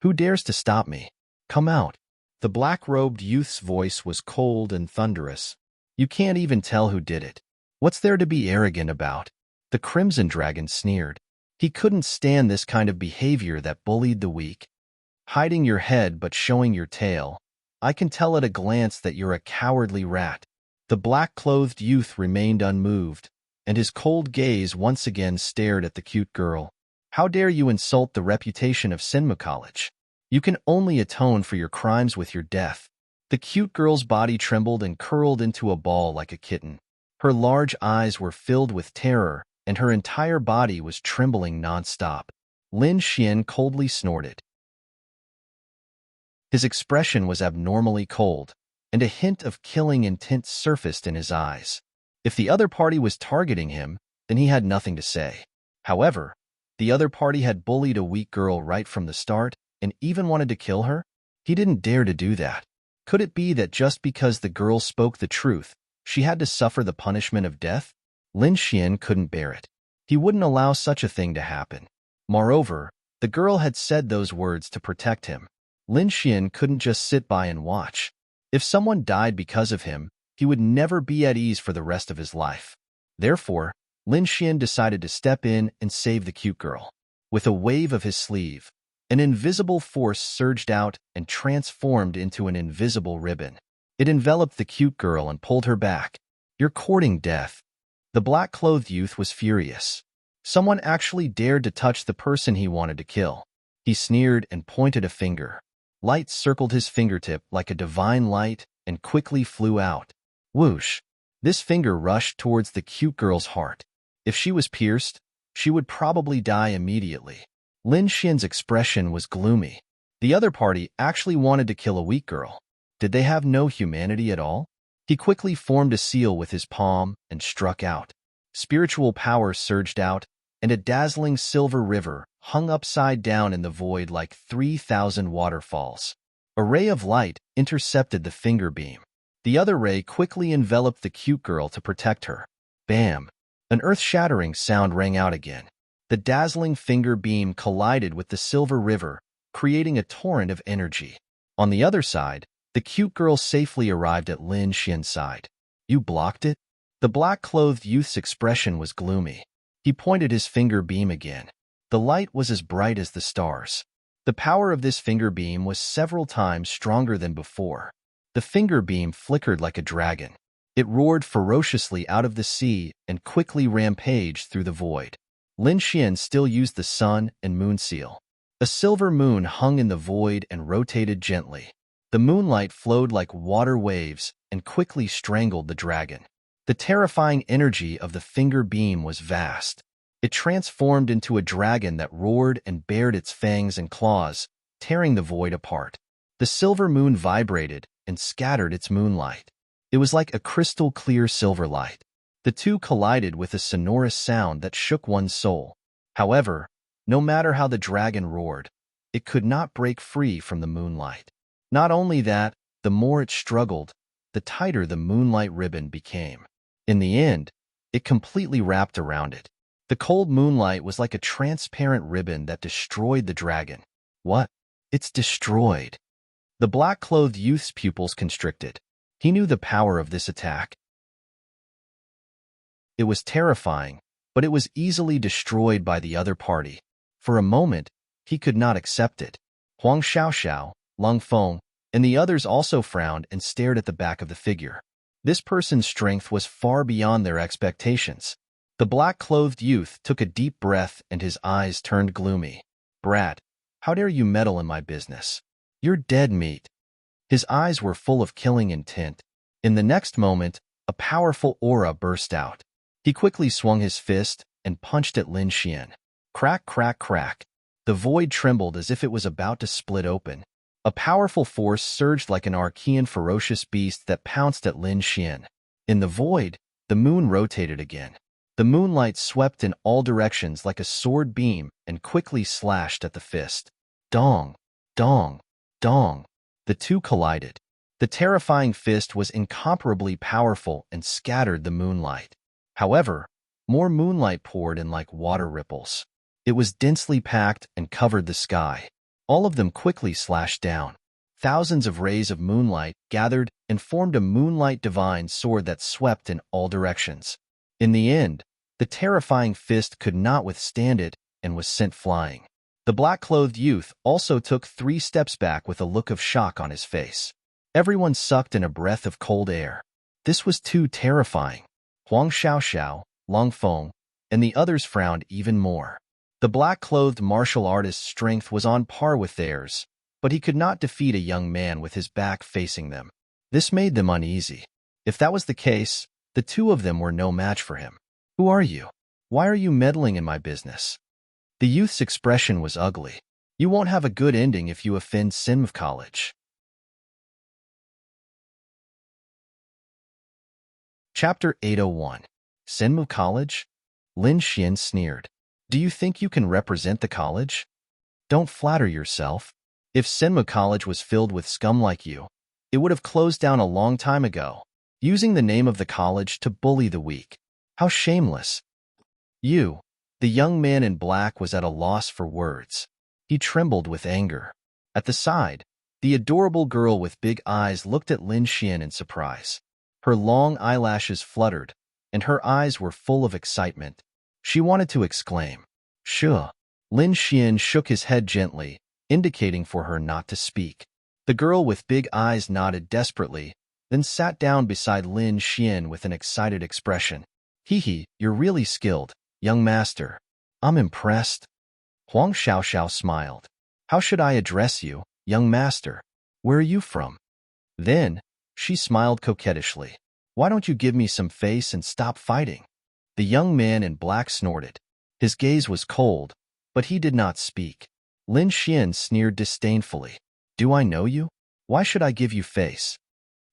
"Who dares to stop me? Come out." The black-robed youth's voice was cold and thunderous. "You can't even tell who did it. What's there to be arrogant about?" The Crimson Dragon sneered. He couldn't stand this kind of behavior that bullied the weak. "Hiding your head but showing your tail. I can tell at a glance that you're a cowardly rat." The black-clothed youth remained unmoved, and his cold gaze once again stared at the cute girl. "How dare you insult the reputation of Sinma College? You can only atone for your crimes with your death." The cute girl's body trembled and curled into a ball like a kitten. Her large eyes were filled with terror, and her entire body was trembling non-stop. Lin Xian coldly snorted. His expression was abnormally cold, and a hint of killing intent surfaced in his eyes. If the other party was targeting him, then he had nothing to say. However, the other party had bullied a weak girl right from the start and even wanted to kill her. He didn't dare to do that. Could it be that just because the girl spoke the truth, she had to suffer the punishment of death? Lin Xian couldn't bear it. He wouldn't allow such a thing to happen. Moreover, the girl had said those words to protect him. Lin Xian couldn't just sit by and watch. If someone died because of him, he would never be at ease for the rest of his life. Therefore, Lin Xian decided to step in and save the cute girl. With a wave of his sleeve, an invisible force surged out and transformed into an invisible ribbon. It enveloped the cute girl and pulled her back. "You're courting death." The black-clothed youth was furious. Someone actually dared to touch the person he wanted to kill. He sneered and pointed a finger. Light circled his fingertip like a divine light and quickly flew out. Whoosh! This finger rushed towards the cute girl's heart. If she was pierced, she would probably die immediately. Lin Xian's expression was gloomy. The other party actually wanted to kill a weak girl. Did they have no humanity at all? He quickly formed a seal with his palm and struck out. Spiritual power surged out, and a dazzling silver river hung upside down in the void like 3,000 waterfalls. A ray of light intercepted the finger beam. The other ray quickly enveloped the cute girl to protect her. Bam! An earth-shattering sound rang out again. The dazzling finger beam collided with the silver river, creating a torrent of energy. On the other side, the cute girl safely arrived at Lin Xian's side. "You blocked it?" The black-clothed youth's expression was gloomy. He pointed his finger beam again. The light was as bright as the stars. The power of this finger beam was several times stronger than before. The finger beam flickered like a dragon. It roared ferociously out of the sea and quickly rampaged through the void. Lin Xian still used the sun and moon seal. A silver moon hung in the void and rotated gently. The moonlight flowed like water waves and quickly strangled the dragon. The terrifying energy of the finger beam was vast. It transformed into a dragon that roared and bared its fangs and claws, tearing the void apart. The silver moon vibrated and scattered its moonlight. It was like a crystal-clear silver light. The two collided with a sonorous sound that shook one's soul. However, no matter how the dragon roared, it could not break free from the moonlight. Not only that, the more it struggled, the tighter the moonlight ribbon became. In the end, it completely wrapped around it. The cold moonlight was like a transparent ribbon that destroyed the dragon. What? It's destroyed. The black-clothed youth's pupils constricted. He knew the power of this attack. It was terrifying, but it was easily destroyed by the other party. For a moment, he could not accept it. Huang Xiaoxiao, Lung Feng, and the others also frowned and stared at the back of the figure. This person's strength was far beyond their expectations. The black-clothed youth took a deep breath and his eyes turned gloomy. "Brat, how dare you meddle in my business? You're dead meat." His eyes were full of killing intent. In the next moment, a powerful aura burst out. He quickly swung his fist and punched at Lin Xian. Crack, crack, crack. The void trembled as if it was about to split open. A powerful force surged like an Archean ferocious beast that pounced at Lin Xian. In the void, the moon rotated again. The moonlight swept in all directions like a sword beam and quickly slashed at the fist. Dong, dong, dong. The two collided. The terrifying fist was incomparably powerful and scattered the moonlight. However, more moonlight poured in like water ripples. It was densely packed and covered the sky. All of them quickly slashed down. Thousands of rays of moonlight gathered and formed a moonlight divine sword that swept in all directions. In the end, the terrifying fist could not withstand it and was sent flying. The black-clothed youth also took 3 steps back with a look of shock on his face. Everyone sucked in a breath of cold air. This was too terrifying. Huang Xiaoxiao, Lung Feng, and the others frowned even more. The black-clothed martial artist's strength was on par with theirs, but he could not defeat a young man with his back facing them. This made them uneasy. If that was the case, the two of them were no match for him. "Who are you? Why are you meddling in my business?" The youth's expression was ugly. "You won't have a good ending if you offend Sinmov College." Chapter 801. Sinmov College? Lin Xian sneered. "Do you think you can represent the college? Don't flatter yourself. If Sinmov College was filled with scum like you, it would have closed down a long time ago, using the name of the college to bully the weak. How shameless. You. The young man in black was at a loss for words. He trembled with anger. At the side, the adorable girl with big eyes looked at Lin Xian in surprise. Her long eyelashes fluttered, and her eyes were full of excitement. She wanted to exclaim, "Sure." Lin Xian shook his head gently, indicating for her not to speak. The girl with big eyes nodded desperately, then sat down beside Lin Xian with an excited expression. "Hee, you're really skilled, young master. I'm impressed." Huang Xiaoxiao smiled. "How should I address you, young master? Where are you from?" Then, she smiled coquettishly. "Why don't you give me some face and stop fighting?" The young man in black snorted. His gaze was cold, but he did not speak. Lin Xian sneered disdainfully. "Do I know you? Why should I give you face?"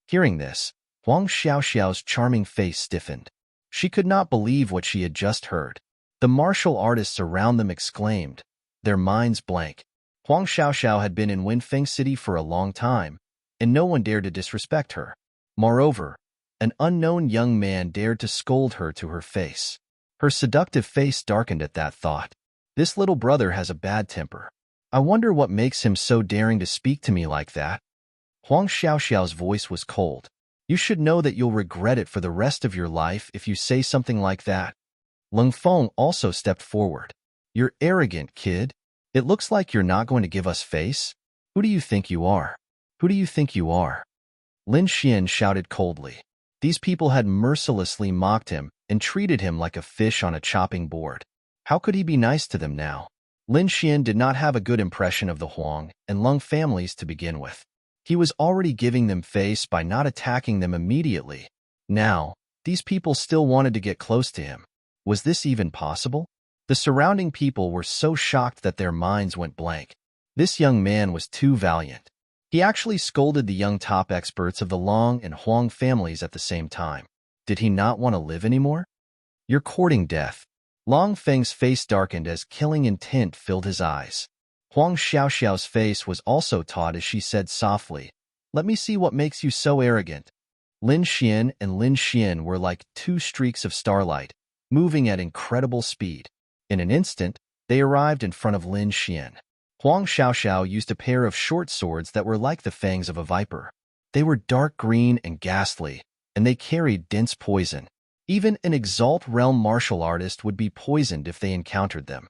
Hearing this, Huang Xiaoxiao's charming face stiffened. She could not believe what she had just heard. The martial artists around them exclaimed, their minds blank. Huang Xiaoxiao had been in Winfeng City for a long time, and no one dared to disrespect her. Moreover, an unknown young man dared to scold her to her face. Her seductive face darkened at that thought. This little brother has a bad temper. I wonder what makes him so daring to speak to me like that. Huang Xiaoxiao's voice was cold. You should know that you'll regret it for the rest of your life if you say something like that. Leng Feng also stepped forward. You're arrogant, kid. It looks like you're not going to give us face. Who do you think you are? Who do you think you are? Lin Xian shouted coldly. These people had mercilessly mocked him and treated him like a fish on a chopping board. How could he be nice to them now? Lin Xian did not have a good impression of the Huang and Leng families to begin with. He was already giving them face by not attacking them immediately. Now, these people still wanted to get close to him. Was this even possible? The surrounding people were so shocked that their minds went blank. This young man was too valiant. He actually scolded the young top experts of the Long and Huang families at the same time. Did he not want to live anymore? You're courting death. Long Feng's face darkened as killing intent filled his eyes. Huang Xiaoxiao's face was also taut as she said softly, Let me see what makes you so arrogant. Lin Xian and Lin Xian were like two streaks of starlight, moving at incredible speed. In an instant, they arrived in front of Lin Xian. Huang Xiaoxiao used a pair of short swords that were like the fangs of a viper. They were dark green and ghastly, and they carried dense poison. Even an Exalt Realm martial artist would be poisoned if they encountered them.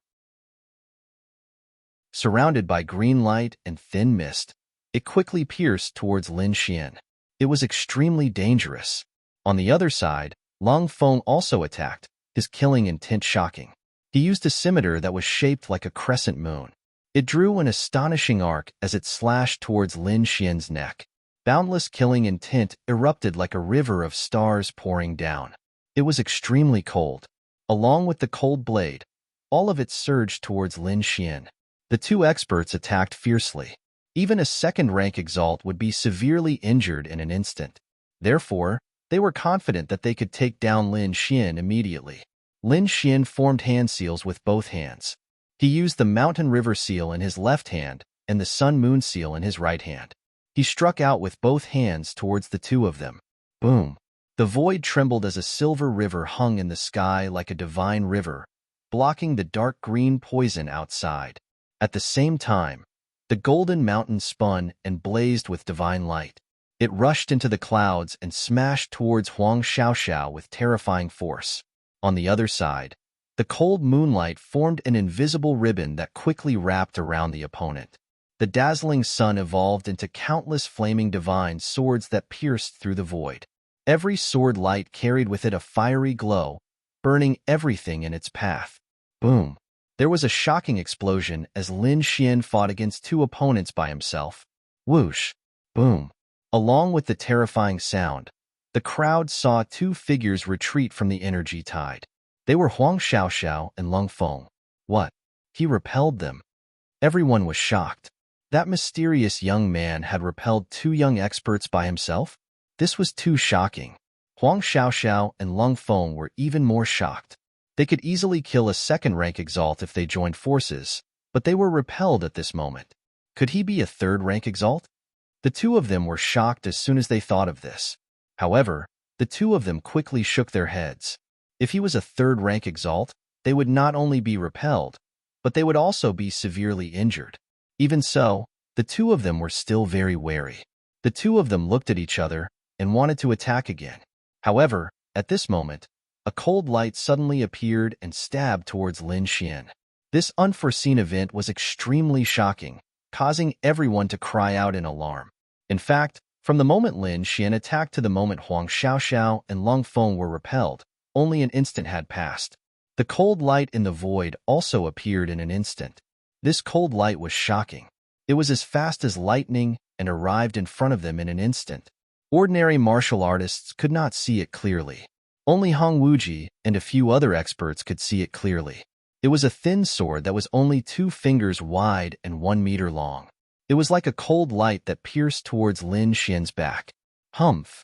Surrounded by green light and thin mist, it quickly pierced towards Lin Xian. It was extremely dangerous. On the other side, Leng Feng also attacked, his killing intent shocking. He used a scimitar that was shaped like a crescent moon. It drew an astonishing arc as it slashed towards Lin Xian's neck. Boundless killing intent erupted like a river of stars pouring down. It was extremely cold. Along with the cold blade, all of it surged towards Lin Xian. The two experts attacked fiercely. Even a second-rank Exalt would be severely injured in an instant. Therefore, they were confident that they could take down Lin Xian immediately. Lin Xian formed hand seals with both hands. He used the Mountain River seal in his left hand and the Sun Moon seal in his right hand. He struck out with both hands towards the two of them. Boom! The void trembled as a silver river hung in the sky like a divine river, blocking the dark green poison outside. At the same time, the golden mountain spun and blazed with divine light. It rushed into the clouds and smashed towards Huang Xiaoxiao with terrifying force. On the other side, the cold moonlight formed an invisible ribbon that quickly wrapped around the opponent. The dazzling sun evolved into countless flaming divine swords that pierced through the void. Every sword light carried with it a fiery glow, burning everything in its path. Boom! There was a shocking explosion as Lin Xian fought against two opponents by himself. Whoosh! Boom! Along with the terrifying sound, the crowd saw two figures retreat from the energy tide. They were Huang Xiaoxiao and Leng Feng. What? He repelled them. Everyone was shocked. That mysterious young man had repelled two young experts by himself? This was too shocking. Huang Xiaoxiao and Leng Feng were even more shocked. They could easily kill a second-rank Exalt if they joined forces, but they were repelled at this moment. Could he be a third-rank Exalt? The two of them were shocked as soon as they thought of this. However, the two of them quickly shook their heads. If he was a third-rank exalt, they would not only be repelled, but they would also be severely injured. Even so, the two of them were still very wary. The two of them looked at each other and wanted to attack again. However, at this moment, a cold light suddenly appeared and stabbed towards Lin Xian. This unforeseen event was extremely shocking, causing everyone to cry out in alarm. In fact, from the moment Lin Xian attacked to the moment Huang Xiaoxiao and Lung Feng were repelled, only an instant had passed. The cold light in the void also appeared in an instant. This cold light was shocking. It was as fast as lightning and arrived in front of them in an instant. Ordinary martial artists could not see it clearly. Only Hong Wuji and a few other experts could see it clearly. It was a thin sword that was only 2 fingers wide and 1 meter long. It was like a cold light that pierced towards Lin Xian's back. Humph!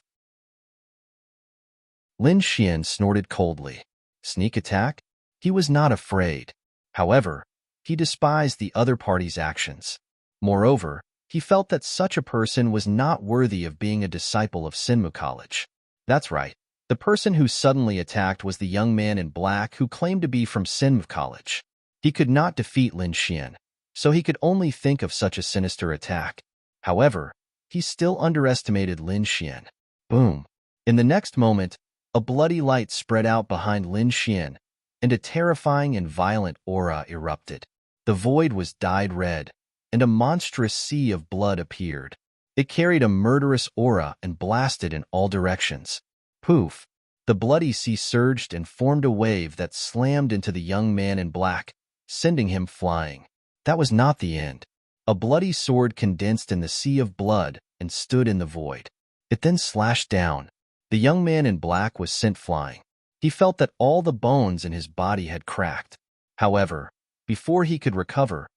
Lin Xian snorted coldly. Sneak attack? He was not afraid. However, he despised the other party's actions. Moreover, he felt that such a person was not worthy of being a disciple of Sinmu College. That's right. The person who suddenly attacked was the young man in black who claimed to be from Sinmu College. He could not defeat Lin Xian, so he could only think of such a sinister attack. However, he still underestimated Lin Xian. Boom! In the next moment, a bloody light spread out behind Lin Xian, and a terrifying and violent aura erupted. The void was dyed red, and a monstrous sea of blood appeared. It carried a murderous aura and blasted in all directions. Poof! The bloody sea surged and formed a wave that slammed into the young man in black, sending him flying. That was not the end. A bloody sword condensed in the sea of blood and stood in the void. It then slashed down. The young man in black was sent flying. He felt that all the bones in his body had cracked. However, before he could recover,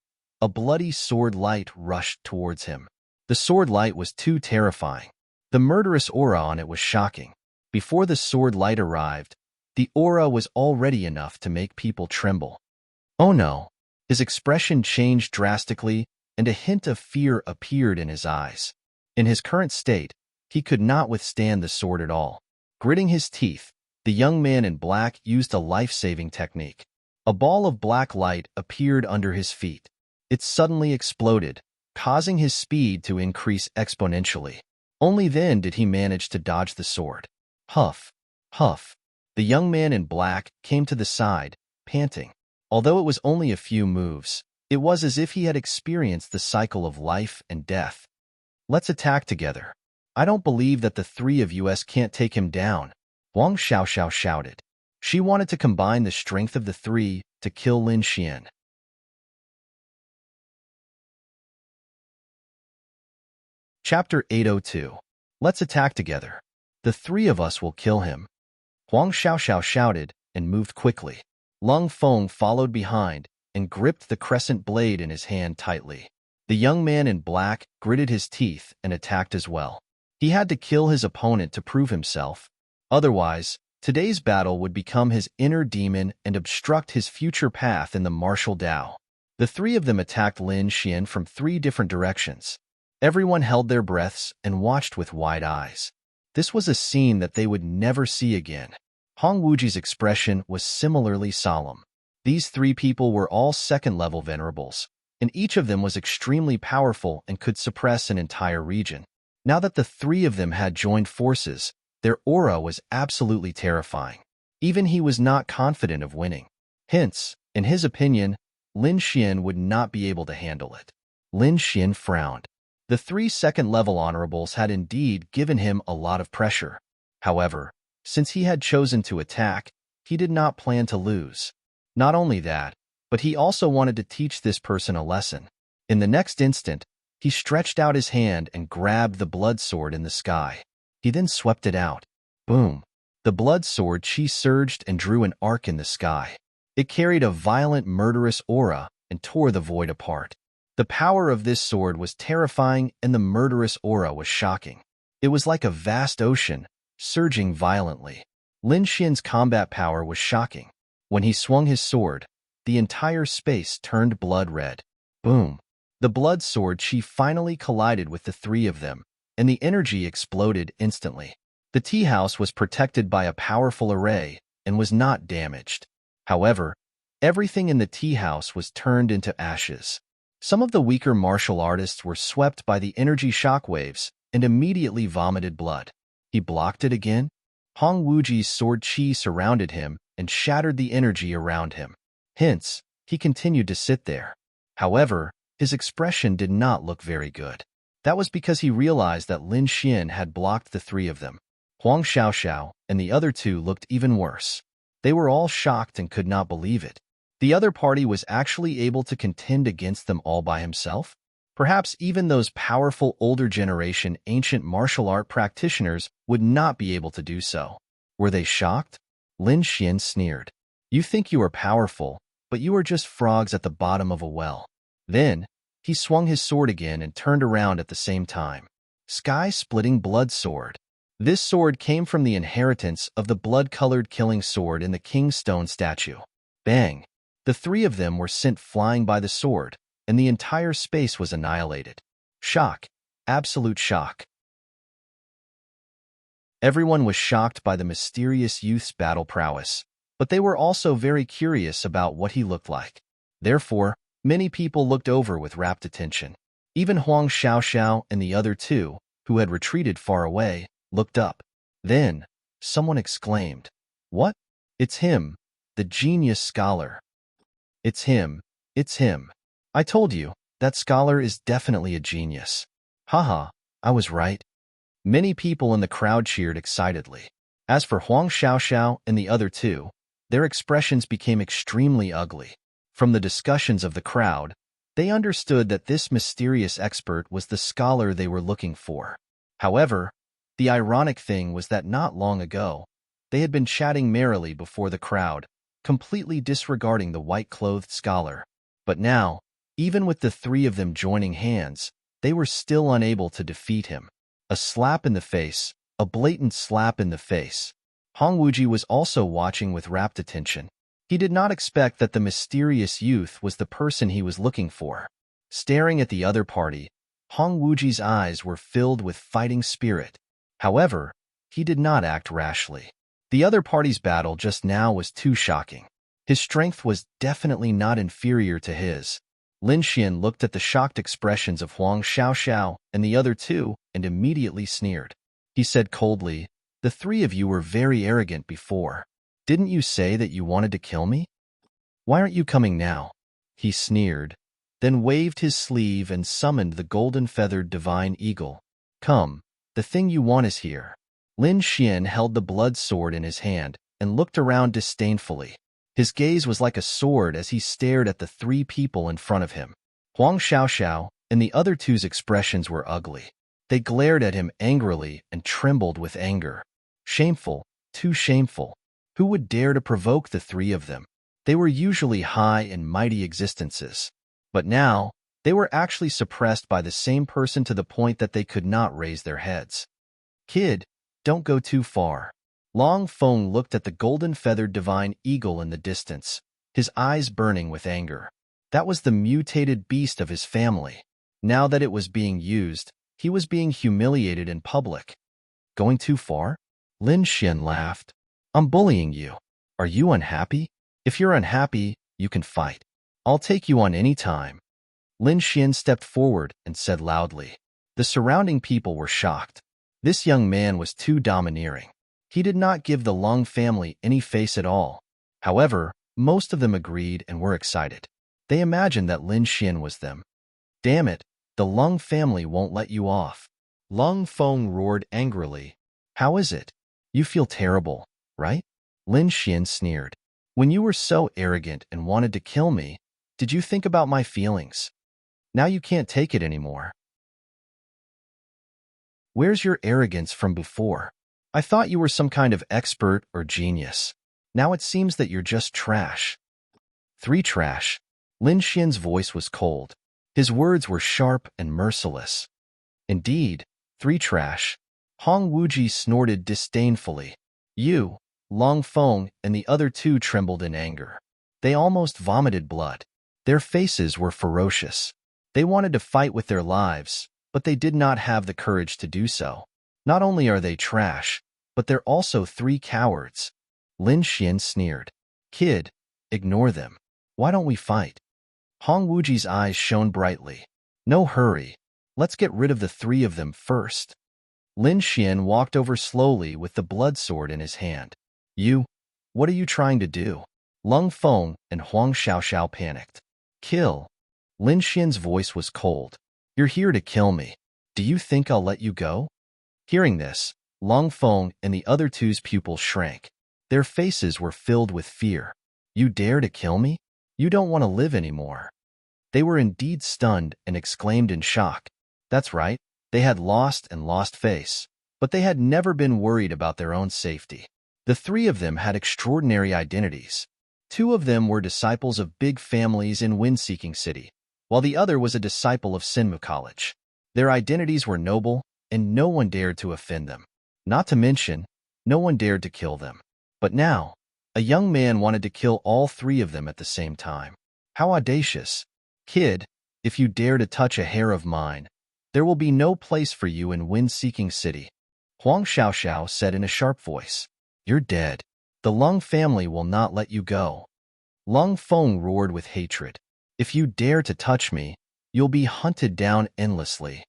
a bloody sword light rushed towards him. The sword light was too terrifying. The murderous aura on it was shocking. Before the sword light arrived, the aura was already enough to make people tremble. Oh no! His expression changed drastically, and a hint of fear appeared in his eyes. In his current state, he could not withstand the sword at all. Gritting his teeth, the young man in black used a life-saving technique. A ball of black light appeared under his feet. It suddenly exploded, causing his speed to increase exponentially. Only then did he manage to dodge the sword. Huff! Huff! The young man in black came to the side, panting. Although it was only a few moves, it was as if he had experienced the cycle of life and death. Let's attack together. I don't believe that the three of us can't take him down, Huang Xiaoxiao shouted. She wanted to combine the strength of the three to kill Lin Xian. Chapter 802. Let's attack together. The three of us will kill him. Huang Xiaoxiao shouted and moved quickly. Lung Feng followed behind and gripped the crescent blade in his hand tightly. The young man in black gritted his teeth and attacked as well. He had to kill his opponent to prove himself. Otherwise, today's battle would become his inner demon and obstruct his future path in the martial Tao. The three of them attacked Lin Xian from 3 different directions. Everyone held their breaths and watched with wide eyes. This was a scene that they would never see again. Hong Wuji's expression was similarly solemn. These 3 people were all second-level venerables, and each of them was extremely powerful and could suppress an entire region. Now that the 3 of them had joined forces, their aura was absolutely terrifying. Even he was not confident of winning. Hence, in his opinion, Lin Xian would not be able to handle it. Lin Xian frowned. The 3 second-level honorables had indeed given him a lot of pressure. However, since he had chosen to attack, he did not plan to lose. Not only that, but he also wanted to teach this person a lesson. In the next instant, he stretched out his hand and grabbed the blood sword in the sky. He then swept it out. Boom! The blood sword chi surged and drew an arc in the sky. It carried a violent, murderous aura and tore the void apart. The power of this sword was terrifying and the murderous aura was shocking. It was like a vast ocean, surging violently. Lin Xian's combat power was shocking. When he swung his sword, the entire space turned blood red. Boom! The blood sword chi finally collided with the three of them, and the energy exploded instantly. The tea house was protected by a powerful array and was not damaged. However, everything in the tea house was turned into ashes. Some of the weaker martial artists were swept by the energy shockwaves and immediately vomited blood. He blocked it again. Hong Wuji's sword chi surrounded him and shattered the energy around him. Hence, he continued to sit there. However, his expression did not look very good. That was because he realized that Lin Xian had blocked the three of them. Huang Xiaoxiao and the other two looked even worse. They were all shocked and could not believe it. The other party was actually able to contend against them all by himself? Perhaps even those powerful older generation ancient martial art practitioners would not be able to do so. Were they shocked? Lin Xian sneered. You think you are powerful, but you are just frogs at the bottom of a well. Then, he swung his sword again and turned around at the same time. Sky-splitting blood sword. This sword came from the inheritance of the blood-colored killing sword in the King's Stone statue. Bang! The three of them were sent flying by the sword, and the entire space was annihilated. Shock. Absolute shock. Everyone was shocked by the mysterious youth's battle prowess, but they were also very curious about what he looked like. Therefore, many people looked over with rapt attention. Even Huang Xiaoxiao and the other two, who had retreated far away, looked up. Then, someone exclaimed, "What? It's him, the genius scholar. It's him, it's him. I told you, that scholar is definitely a genius." Haha, I was right. Many people in the crowd cheered excitedly. As for Huang Xiaoxiao and the other two, their expressions became extremely ugly. From the discussions of the crowd, they understood that this mysterious expert was the scholar they were looking for. However, the ironic thing was that not long ago, they had been chatting merrily before the crowd, completely disregarding the white-clothed scholar. But now, even with the three of them joining hands, they were still unable to defeat him. A slap in the face, a blatant slap in the face. Hong Wuji was also watching with rapt attention. He did not expect that the mysterious youth was the person he was looking for. Staring at the other party, Hong Wuji's eyes were filled with fighting spirit. However, he did not act rashly. The other party's battle just now was too shocking. His strength was definitely not inferior to his. Lin Xian looked at the shocked expressions of Huang Xiaoxiao and the other two and immediately sneered. He said coldly, "The three of you were very arrogant before. Didn't you say that you wanted to kill me? Why aren't you coming now?" He sneered, then waved his sleeve and summoned the golden-feathered divine eagle. "Come, the thing you want is here." Lin Xian held the blood sword in his hand and looked around disdainfully. His gaze was like a sword as he stared at the three people in front of him. Huang Xiaoxiao and the other two's expressions were ugly. They glared at him angrily and trembled with anger. Shameful, too shameful. Who would dare to provoke the three of them? They were usually high and mighty existences. But now, they were actually suppressed by the same person to the point that they could not raise their heads. "Kid, don't go too far." Long Feng looked at the golden-feathered divine eagle in the distance, his eyes burning with anger. That was the mutated beast of his family. Now that it was being used, he was being humiliated in public. "Going too far?" Lin Xian laughed. "I'm bullying you. Are you unhappy? If you're unhappy, you can fight. I'll take you on any time." Lin Xian stepped forward and said loudly. The surrounding people were shocked. This young man was too domineering. He did not give the Lung family any face at all. However, most of them agreed and were excited. They imagined that Lin Xian was them. "Damn it, the Lung family won't let you off." Lung Feng roared angrily. "How is it? You feel terrible, right?" Lin Xian sneered. "When you were so arrogant and wanted to kill me, did you think about my feelings? Now you can't take it anymore. Where's your arrogance from before? I thought you were some kind of expert or genius. Now it seems that you're just trash." "Three trash." Lin Xian's voice was cold. His words were sharp and merciless. "Indeed, three trash." Hong Wuji snorted disdainfully. You, Long Feng, and the other two trembled in anger. They almost vomited blood. Their faces were ferocious. They wanted to fight with their lives, but they did not have the courage to do so. Not only are they trash, but they're also 3 cowards. Lin Xian sneered. Kid, ignore them. Why don't we fight? Hong Wuji's eyes shone brightly. No hurry. Let's get rid of the 3 of them first. Lin Xian walked over slowly with the blood sword in his hand. What are you trying to do? Lung Feng and Huang Xiaoxiao panicked. Kill. Lin Xian's voice was cold. You're here to kill me. Do you think I'll let you go? Hearing this, Lung Feng and the other 2's pupils shrank. Their faces were filled with fear. You dare to kill me? You don't want to live anymore. They were indeed stunned and exclaimed in shock. That's right, they had lost face, but they had never been worried about their own safety. The 3 of them had extraordinary identities. 2 of them were disciples of big families in Wind-Seeking City, while the other was a disciple of Sinmu College. Their identities were noble, and no one dared to offend them. Not to mention, no one dared to kill them. But now, a young man wanted to kill all 3 of them at the same time. How audacious. Kid, if you dare to touch a hair of mine, there will be no place for you in Wind-Seeking City. Huang Xiaoxiao said in a sharp voice. You're dead. The Lung family will not let you go. Lung Feng roared with hatred. If you dare to touch me, you'll be hunted down endlessly.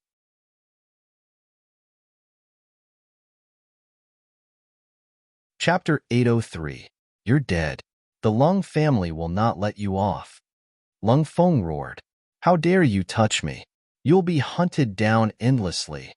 Chapter 803. You're dead. The Lung family will not let you off. Lung Feng roared. How dare you touch me? You'll be hunted down endlessly.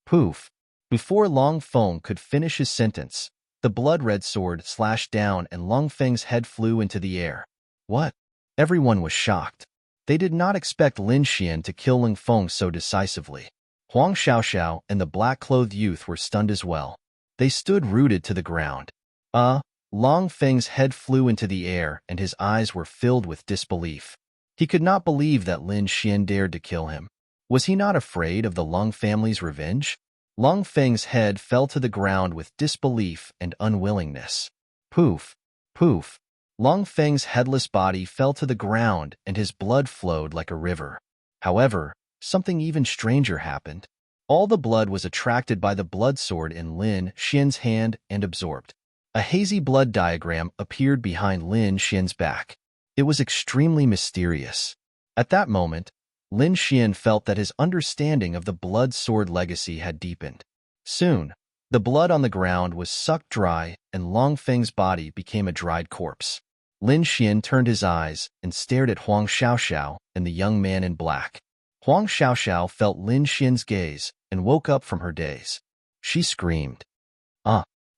Poof. Before Lung Feng could finish his sentence, the blood-red sword slashed down and Lung Feng's head flew into the air. What? Everyone was shocked. They did not expect Lin Xian to kill Lung Feng so decisively. Huang Xiaoxiao and the black-clothed youth were stunned as well. They stood rooted to the ground. Lung Feng's head flew into the air and his eyes were filled with disbelief. He could not believe that Lin Xian dared to kill him. Was he not afraid of the Lung family's revenge? Lung Feng's head fell to the ground with disbelief and unwillingness. Poof, poof. Lung Feng's headless body fell to the ground and his blood flowed like a river. However, something even stranger happened. All the blood was attracted by the blood sword in Lin Xian's hand and absorbed. A hazy blood diagram appeared behind Lin Xian's back. It was extremely mysterious. At that moment, Lin Xian felt that his understanding of the blood sword legacy had deepened. Soon, the blood on the ground was sucked dry and Lung Feng's body became a dried corpse. Lin Xian turned his eyes and stared at Huang Xiaoxiao and the young man in black. Huang Xiaoxiao felt Lin Xian's gaze and woke up from her daze. She screamed.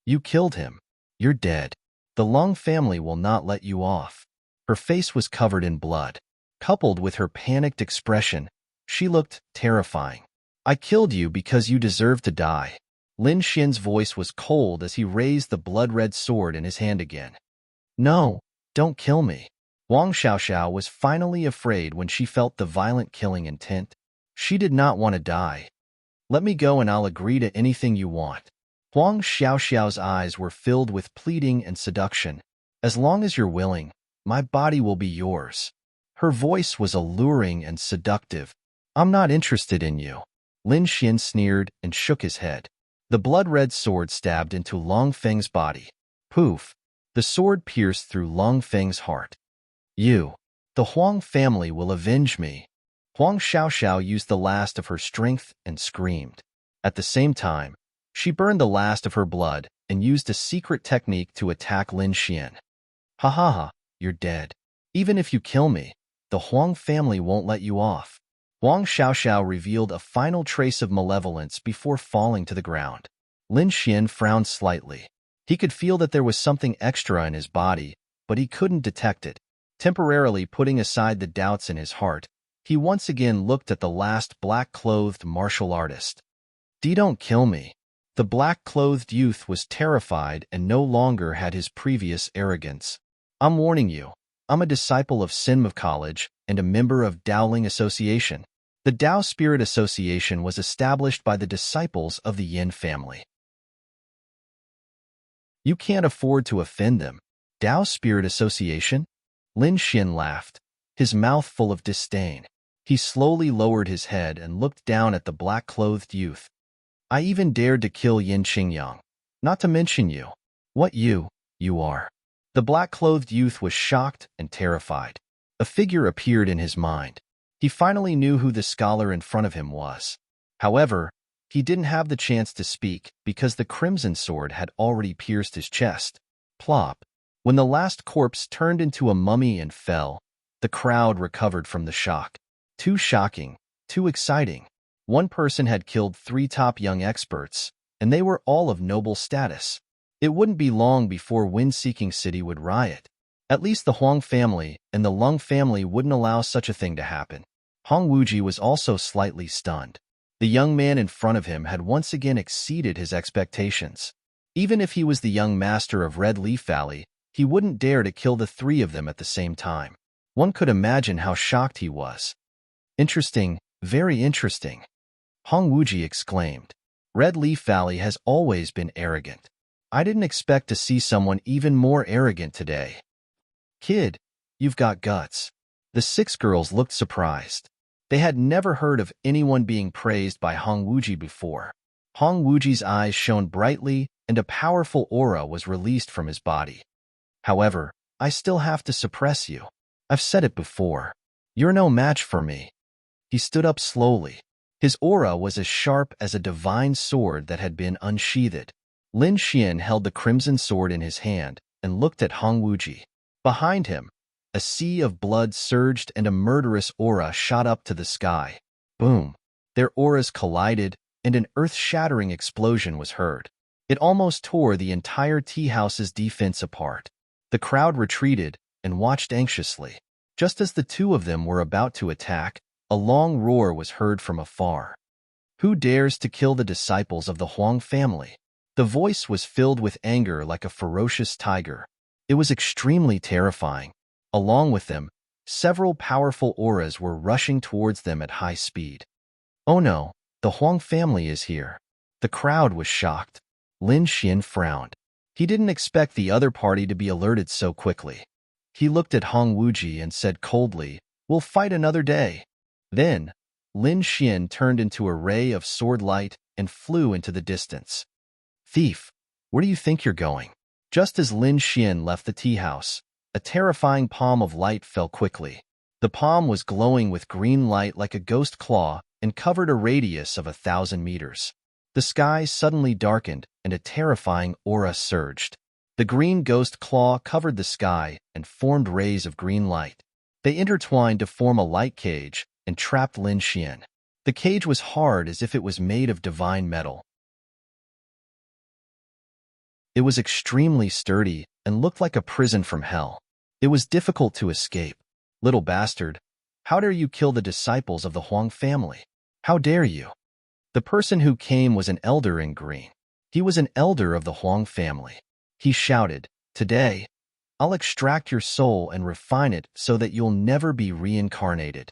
You killed him. You're dead. The Lung family will not let you off. Her face was covered in blood. Coupled with her panicked expression, she looked terrifying. I killed you because you deserve to die. Lin Xian's voice was cold as he raised the blood-red sword in his hand again. No, don't kill me. Huang Xiaoxiao was finally afraid when she felt the violent killing intent. She did not want to die. Let me go and I'll agree to anything you want. Huang Xiaoxiao's eyes were filled with pleading and seduction. As long as you're willing, my body will be yours. Her voice was alluring and seductive. I'm not interested in you. Lin Xian sneered and shook his head. The blood-red sword stabbed into Lung Feng's body. Poof! The sword pierced through Lung Feng's heart. The Huang family will avenge me. Huang Xiaoxiao used the last of her strength and screamed. At the same time, she burned the last of her blood and used a secret technique to attack Lin Xian. Ha ha ha, you're dead. Even if you kill me, the Huang family won't let you off. Huang Xiaoxiao revealed a final trace of malevolence before falling to the ground. Lin Xian frowned slightly. He could feel that there was something extra in his body, but he couldn't detect it. Temporarily putting aside the doubts in his heart, he once again looked at the last black-clothed martial artist. Don't kill me. The black-clothed youth was terrified and no longer had his previous arrogance. I'm warning you. I'm a disciple of Sinmu College and a member of Daoling Association. The Dao Spirit Association was established by the disciples of the Yin family. You can't afford to offend them. Dao Spirit Association? Lin Xian laughed, his mouth full of disdain. He slowly lowered his head and looked down at the black-clothed youth. I even dared to kill Yin Qingyang, not to mention you. What you are. The black-clothed youth was shocked and terrified. A figure appeared in his mind. He finally knew who the scholar in front of him was. However, he didn't have the chance to speak because the crimson sword had already pierced his chest. Plop. When the last corpse turned into a mummy and fell, the crowd recovered from the shock. Too shocking, too exciting. One person had killed 3 top young experts, and they were all of noble status. It wouldn't be long before Wind-Seeking City would riot. At least the Huang family and the Lung family wouldn't allow such a thing to happen. Hong Wuji was also slightly stunned. The young man in front of him had once again exceeded his expectations. Even if he was the young master of Red Leaf Valley, he wouldn't dare to kill the 3 of them at the same time. One could imagine how shocked he was. Interesting, very interesting. Hong Wuji exclaimed. Red Leaf Valley has always been arrogant. I didn't expect to see someone even more arrogant today. Kid, you've got guts. The 6 girls looked surprised. They had never heard of anyone being praised by Hong Wuji before. Hong Wuji's eyes shone brightly and a powerful aura was released from his body. However, I still have to suppress you. I've said it before. You're no match for me. He stood up slowly. His aura was as sharp as a divine sword that had been unsheathed. Lin Xian held the crimson sword in his hand and looked at Hong Wuji. Behind him, a sea of blood surged and a murderous aura shot up to the sky. Boom! Their auras collided and an earth-shattering explosion was heard. It almost tore the entire tea house's defense apart. The crowd retreated and watched anxiously. Just as the 2 of them were about to attack, a long roar was heard from afar. Who dares to kill the disciples of the Huang family? The voice was filled with anger like a ferocious tiger. It was extremely terrifying. Along with them, several powerful auras were rushing towards them at high speed. Oh no, the Huang family is here. The crowd was shocked. Lin Xian frowned. He didn't expect the other party to be alerted so quickly. He looked at Hong Wuji and said coldly, "We'll fight another day." Then, Lin Xian turned into a ray of sword light and flew into the distance. Thief, where do you think you're going? Just as Lin Xian left the tea house, a terrifying palm of light fell quickly. The palm was glowing with green light like a ghost claw and covered a radius of 1,000 meters. The sky suddenly darkened and a terrifying aura surged. The green ghost claw covered the sky and formed rays of green light. They intertwined to form a light cage and trapped Lin Xian. The cage was hard as if it was made of divine metal. It was extremely sturdy and looked like a prison from hell. It was difficult to escape. Little bastard, how dare you kill the disciples of the Huang family? How dare you? The person who came was an elder in green. He was an elder of the Huang family. He shouted, "Today, I'll extract your soul and refine it so that you'll never be reincarnated."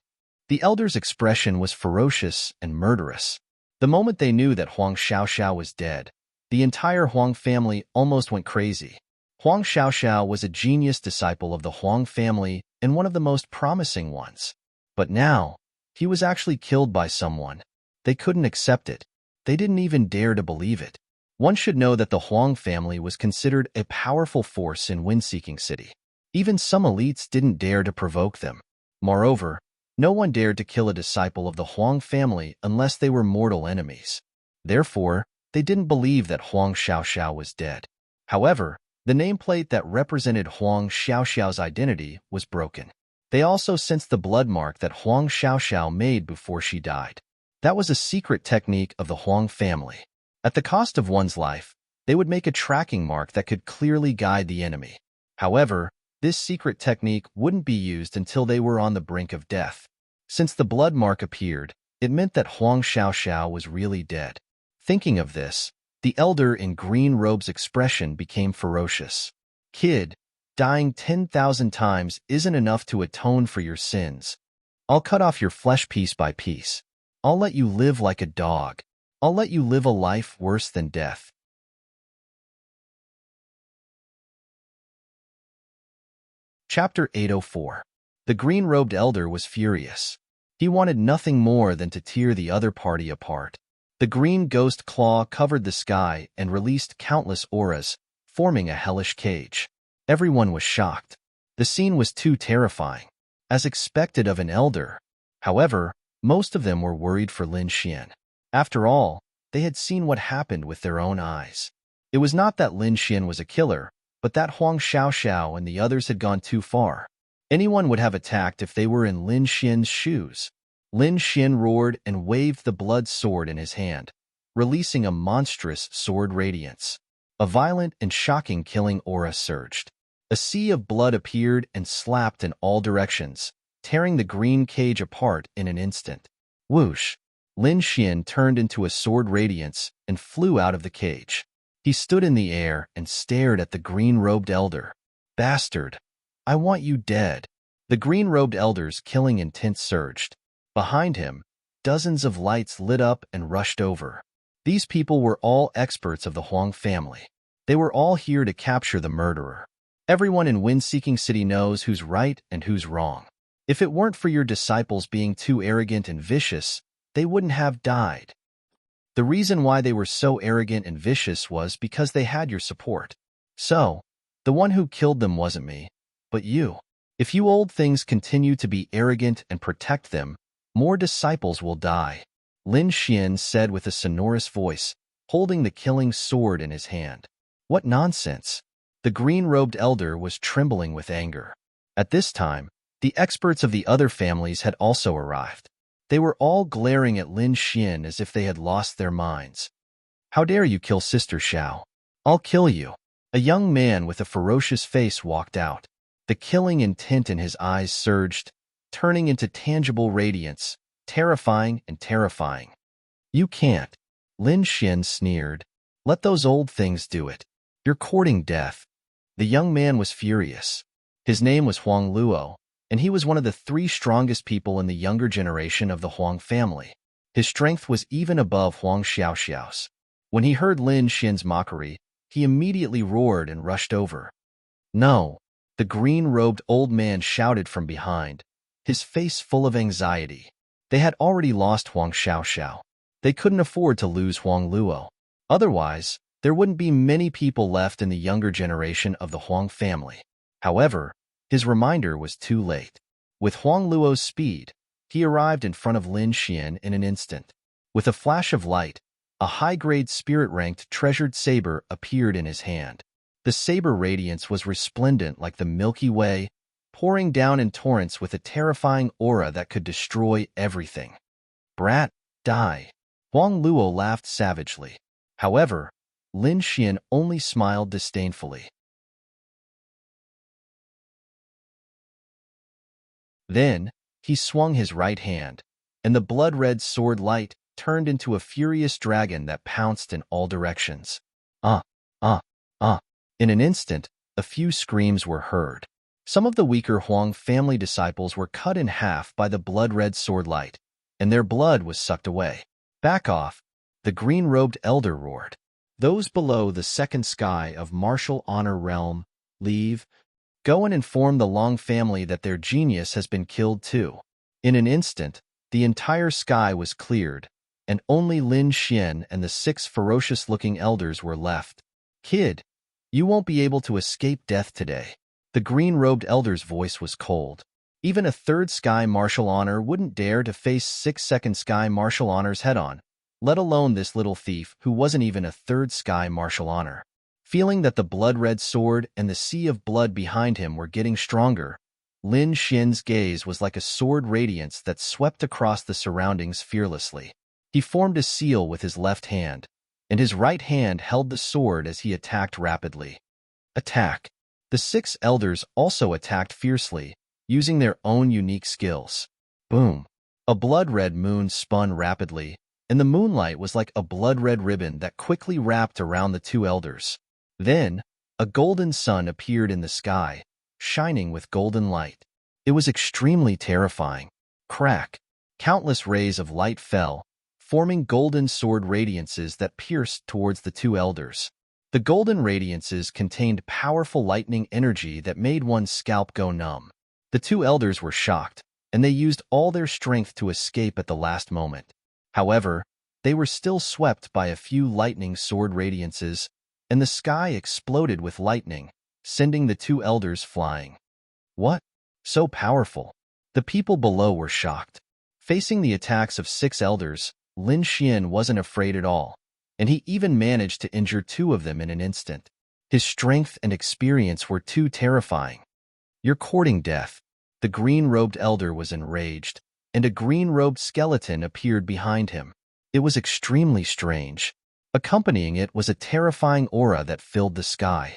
The elder's expression was ferocious and murderous. The moment they knew that Huang Xiaoxiao was dead, the entire Huang family almost went crazy. Huang Xiaoxiao was a genius disciple of the Huang family and one of the most promising ones. But now, he was actually killed by someone. They couldn't accept it. They didn't even dare to believe it. One should know that the Huang family was considered a powerful force in Wind-Seeking City. Even some elites didn't dare to provoke them. Moreover, no one dared to kill a disciple of the Huang family unless they were mortal enemies. Therefore, they didn't believe that Huang Xiaoxiao was dead. However, the nameplate that represented Huang Xiaoxiao's identity was broken. They also sensed the blood mark that Huang Xiaoxiao made before she died. That was a secret technique of the Huang family. At the cost of one's life, they would make a tracking mark that could clearly guide the enemy. However, this secret technique wouldn't be used until they were on the brink of death. Since the blood mark appeared, it meant that Huang Xiaoxiao was really dead. Thinking of this, the elder in green robe's expression became ferocious. "Kid, dying 10,000 times isn't enough to atone for your sins. I'll cut off your flesh piece by piece. I'll let you live like a dog. I'll let you live a life worse than death." Chapter 804. The green-robed elder was furious. He wanted nothing more than to tear the other party apart. The green ghost claw covered the sky and released countless auras, forming a hellish cage. Everyone was shocked. The scene was too terrifying, as expected of an elder. However, most of them were worried for Lin Xian. After all, they had seen what happened with their own eyes. It was not that Lin Xian was a killer, but that Huang Xiaoxiao and the others had gone too far. Anyone would have attacked if they were in Lin Xian's shoes. Lin Xian roared and waved the blood sword in his hand, releasing a monstrous sword radiance. A violent and shocking killing aura surged. A sea of blood appeared and slapped in all directions, tearing the green cage apart in an instant. Whoosh! Lin Xian turned into a sword radiance and flew out of the cage. He stood in the air and stared at the green-robed elder. Bastard! I want you dead. The green-robed elder's killing intent surged. Behind him, dozens of lights lit up and rushed over. These people were all experts of the Huang family. They were all here to capture the murderer. Everyone in Wind-Seeking City knows who's right and who's wrong. If it weren't for your disciples being too arrogant and vicious, they wouldn't have died. The reason why they were so arrogant and vicious was because they had your support. So, the one who killed them wasn't me, but you. If you old things continue to be arrogant and protect them, more disciples will die, Lin Xian said with a sonorous voice, holding the killing sword in his hand. What nonsense! The green-robed elder was trembling with anger. At this time, the experts of the other families had also arrived. They were all glaring at Lin Xian as if they had lost their minds. How dare you kill Sister Xiao? I'll kill you. A young man with a ferocious face walked out. The killing intent in his eyes surged, turning into tangible radiance, terrifying and terrifying. You can't. Lin Xian sneered. Let those old things do it. You're courting death. The young man was furious. His name was Huang Luo, and he was one of the 3 strongest people in the younger generation of the Huang family. His strength was even above Huang Xiaoxiao's. When he heard Lin Xian's mockery, he immediately roared and rushed over. No! The green-robed old man shouted from behind, his face full of anxiety. They had already lost Huang Xiaoxiao. They couldn't afford to lose Huang Luo. Otherwise, there wouldn't be many people left in the younger generation of the Huang family. However, his reminder was too late. With Huang Luo's speed, he arrived in front of Lin Xian in an instant. With a flash of light, a high-grade spirit-ranked treasured saber appeared in his hand. The saber radiance was resplendent like the Milky Way, pouring down in torrents with a terrifying aura that could destroy everything. Brat, die. Huang Luo laughed savagely. However, Lin Xian only smiled disdainfully. Then, he swung his right hand, and the blood-red sword light turned into a furious dragon that pounced in all directions. Ah! In an instant, a few screams were heard. Some of the weaker Huang family disciples were cut in half by the blood-red sword light, and their blood was sucked away. Back off! The green-robed elder roared. Those below the second sky of martial honor realm, leave. Go and inform the Long family that their genius has been killed too. In an instant, the entire sky was cleared, and only Lin Xian and the 6 ferocious-looking elders were left. Kid, you won't be able to escape death today. The green-robed elder's voice was cold. Even a 3rd sky martial honor wouldn't dare to face 6 second sky martial honors head-on, let alone this little thief who wasn't even a 3rd sky martial honor. Feeling that the blood-red sword and the sea of blood behind him were getting stronger, Lin Xian's gaze was like a sword radiance that swept across the surroundings fearlessly. He formed a seal with his left hand, and his right hand held the sword as he attacked rapidly. Attack! The 6 elders also attacked fiercely, using their own unique skills. Boom! A blood-red moon spun rapidly, and the moonlight was like a blood-red ribbon that quickly wrapped around the 2 elders. Then, a golden sun appeared in the sky, shining with golden light. It was extremely terrifying. Crack! Countless rays of light fell, forming golden sword radiances that pierced towards the 2 elders. The golden radiances contained powerful lightning energy that made one's scalp go numb. The 2 elders were shocked. and they used all their strength to escape at the last moment. However, they were still swept by a few lightning sword radiances, and the sky exploded with lightning, sending the two elders flying. What? So powerful? The people below were shocked. Facing the attacks of 6 elders, Lin Xian wasn't afraid at all, and he even managed to injure 2 of them in an instant. His strength and experience were too terrifying. You're courting death. The green-robed elder was enraged, and a green-robed skeleton appeared behind him. It was extremely strange. Accompanying it was a terrifying aura that filled the sky.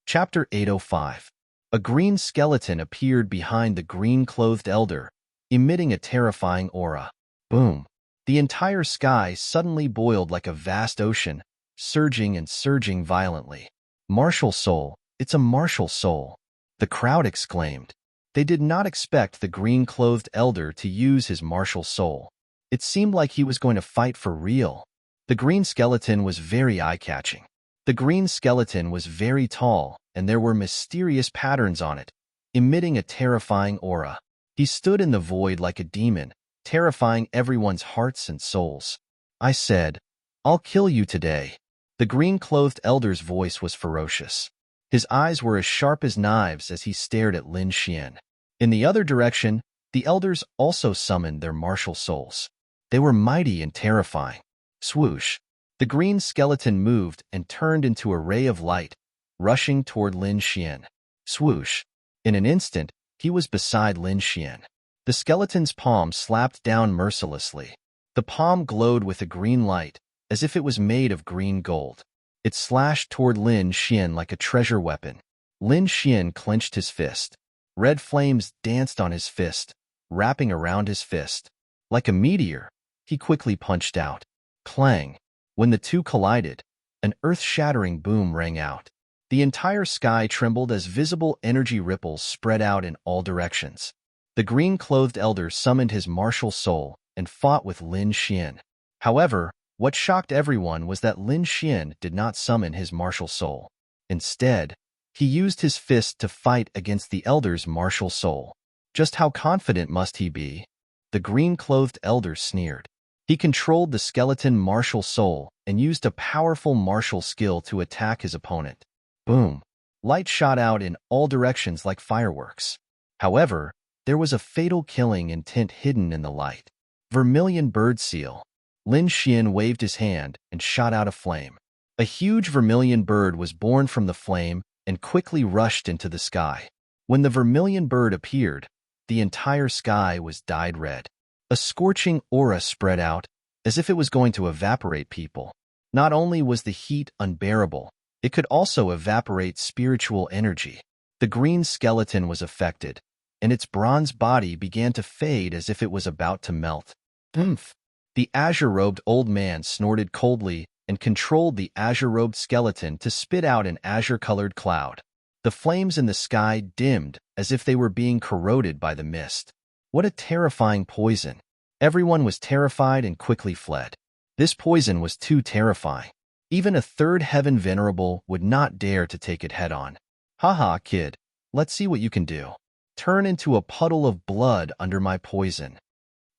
Chapter 805. A green skeleton appeared behind the green-clothed elder, emitting a terrifying aura. Boom! The entire sky suddenly boiled like a vast ocean, surging and surging violently. Martial soul! It's a martial soul! The crowd exclaimed. They did not expect the green-clothed elder to use his martial soul. It seemed like he was going to fight for real. The green skeleton was very eye-catching. The green skeleton was very tall, and there were mysterious patterns on it, emitting a terrifying aura. He stood in the void like a demon, terrifying everyone's hearts and souls. I said, "I'll kill you today." The green-clothed elder's voice was ferocious. His eyes were as sharp as knives as he stared at Lin Xian. In the other direction, the elders also summoned their martial souls. They were mighty and terrifying. Swoosh! The green skeleton moved and turned into a ray of light, rushing toward Lin Xian. Swoosh! In an instant, he was beside Lin Xian. The skeleton's palm slapped down mercilessly. The palm glowed with a green light, as if it was made of green gold. It slashed toward Lin Xian like a treasure weapon. Lin Xian clenched his fist. Red flames danced on his fist, wrapping around his fist. Like a meteor, he quickly punched out. Clang! When the two collided, an earth-shattering boom rang out. The entire sky trembled as visible energy ripples spread out in all directions. The green-clothed elder summoned his martial soul and fought with Lin Xian. However, what shocked everyone was that Lin Xian did not summon his martial soul. Instead, he used his fist to fight against the elder's martial soul. Just how confident must he be? The green-clothed elder sneered. He controlled the skeleton martial soul and used a powerful martial skill to attack his opponent. Boom! Light shot out in all directions like fireworks. However, there was a fatal killing intent hidden in the light. Vermilion bird seal. Lin Xian waved his hand and shot out a flame. A huge vermilion bird was born from the flame and quickly rushed into the sky. When the vermilion bird appeared, the entire sky was dyed red. A scorching aura spread out, as if it was going to evaporate people. Not only was the heat unbearable, it could also evaporate spiritual energy. The green skeleton was affected, and its bronze body began to fade as if it was about to melt. Oomph! The azure-robed old man snorted coldly and controlled the azure-robed skeleton to spit out an azure-colored cloud. The flames in the sky dimmed as if they were being corroded by the mist. What a terrifying poison! Everyone was terrified and quickly fled. This poison was too terrifying. Even a third heaven venerable would not dare to take it head-on. Haha, kid, let's see what you can do. Turn into a puddle of blood under my poison.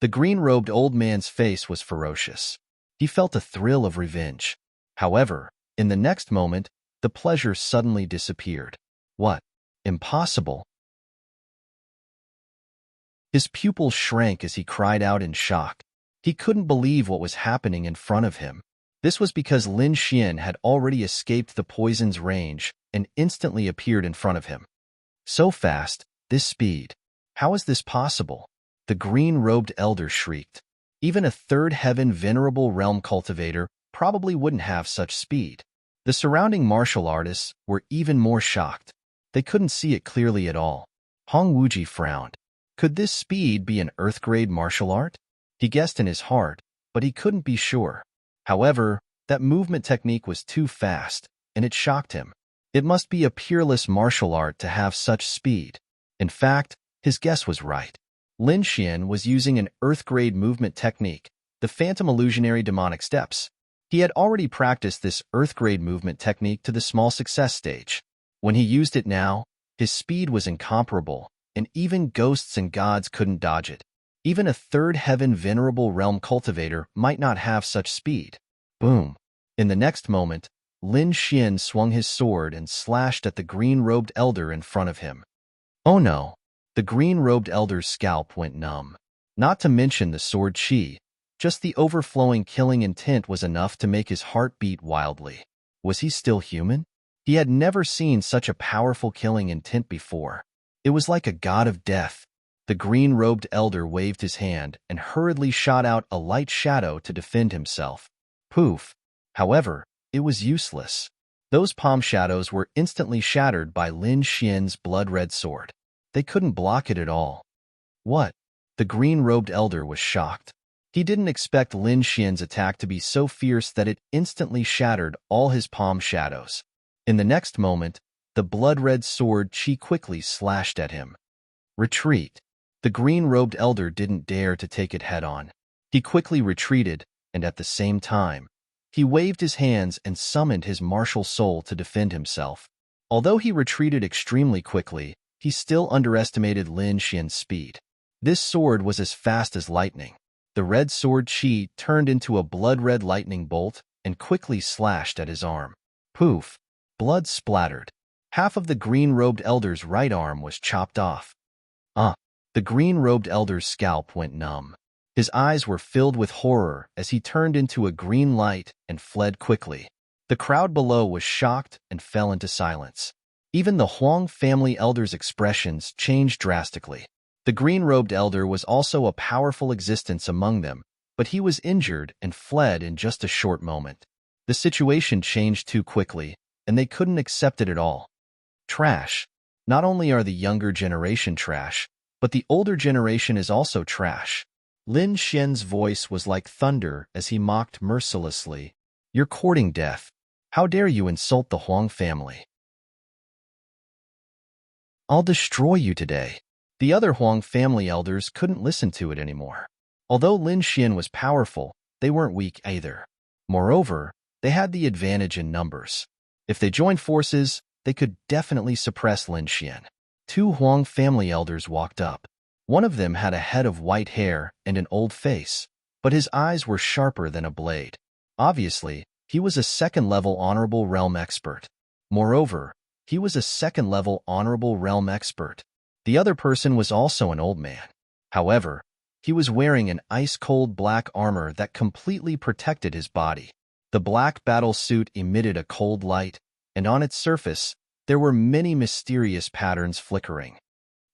The green-robed old man's face was ferocious. He felt a thrill of revenge. However, in the next moment, the pleasure suddenly disappeared. What? Impossible! His pupils shrank as he cried out in shock. He couldn't believe what was happening in front of him. This was because Lin Xian had already escaped the poison's range and instantly appeared in front of him. So fast, this speed. How is this possible? The green-robed elder shrieked. Even a third heaven venerable realm cultivator probably wouldn't have such speed. The surrounding martial artists were even more shocked. They couldn't see it clearly at all. Hong Wuji frowned. Could this speed be an earth-grade martial art? He guessed in his heart, but he couldn't be sure. However, that movement technique was too fast, and it shocked him. It must be a peerless martial art to have such speed. In fact, his guess was right. Lin Xian was using an earth-grade movement technique, the Phantom Illusionary Demonic Steps. He had already practiced this earth-grade movement technique to the small success stage. When he used it now, his speed was incomparable, and even ghosts and gods couldn't dodge it. Even a third heaven venerable realm cultivator might not have such speed. Boom! In the next moment, Lin Xian swung his sword and slashed at the green-robed elder in front of him. Oh no! The green-robed elder's scalp went numb. Not to mention the sword chi. Just the overflowing killing intent was enough to make his heart beat wildly. Was he still human? He had never seen such a powerful killing intent before. It was like a god of death. The green-robed elder waved his hand and hurriedly shot out a light shadow to defend himself. Poof! However, it was useless. Those palm shadows were instantly shattered by Lin Xian's blood-red sword. They couldn't block it at all. What? The green-robed elder was shocked. He didn't expect Lin Xian's attack to be so fierce that it instantly shattered all his palm shadows. In the next moment, the blood-red sword chi quickly slashed at him. Retreat. The green-robed elder didn't dare to take it head-on. He quickly retreated, and at the same time, he waved his hands and summoned his martial soul to defend himself. Although he retreated extremely quickly, he still underestimated Lin Xian's speed. This sword was as fast as lightning. The red sword chi turned into a blood-red lightning bolt and quickly slashed at his arm. Poof! Blood splattered. Half of the green-robed elder's right arm was chopped off. The green-robed elder's scalp went numb. His eyes were filled with horror as he turned into a green light and fled quickly. The crowd below was shocked and fell into silence. Even the Huang family elder's expressions changed drastically. The green-robed elder was also a powerful existence among them, but he was injured and fled in just a short moment. The situation changed too quickly, and they couldn't accept it at all. Trash. Not only are the younger generation trash, but the older generation is also trash. Lin Xian's voice was like thunder as he mocked mercilessly. You're courting death. How dare you insult the Huang family? I'll destroy you today. The other Huang family elders couldn't listen to it anymore. Although Lin Xian was powerful, they weren't weak either. Moreover, they had the advantage in numbers. If they joined forces, they could definitely suppress Lin Xian. Two Huang family elders walked up. One of them had a head of white hair and an old face, but his eyes were sharper than a blade. Obviously, he was a second-level honorable realm expert. Moreover, he was a second-level honorable realm expert. The other person was also an old man. However, he was wearing an ice-cold black armor that completely protected his body. The black battle suit emitted a cold light, and on its surface, there were many mysterious patterns flickering.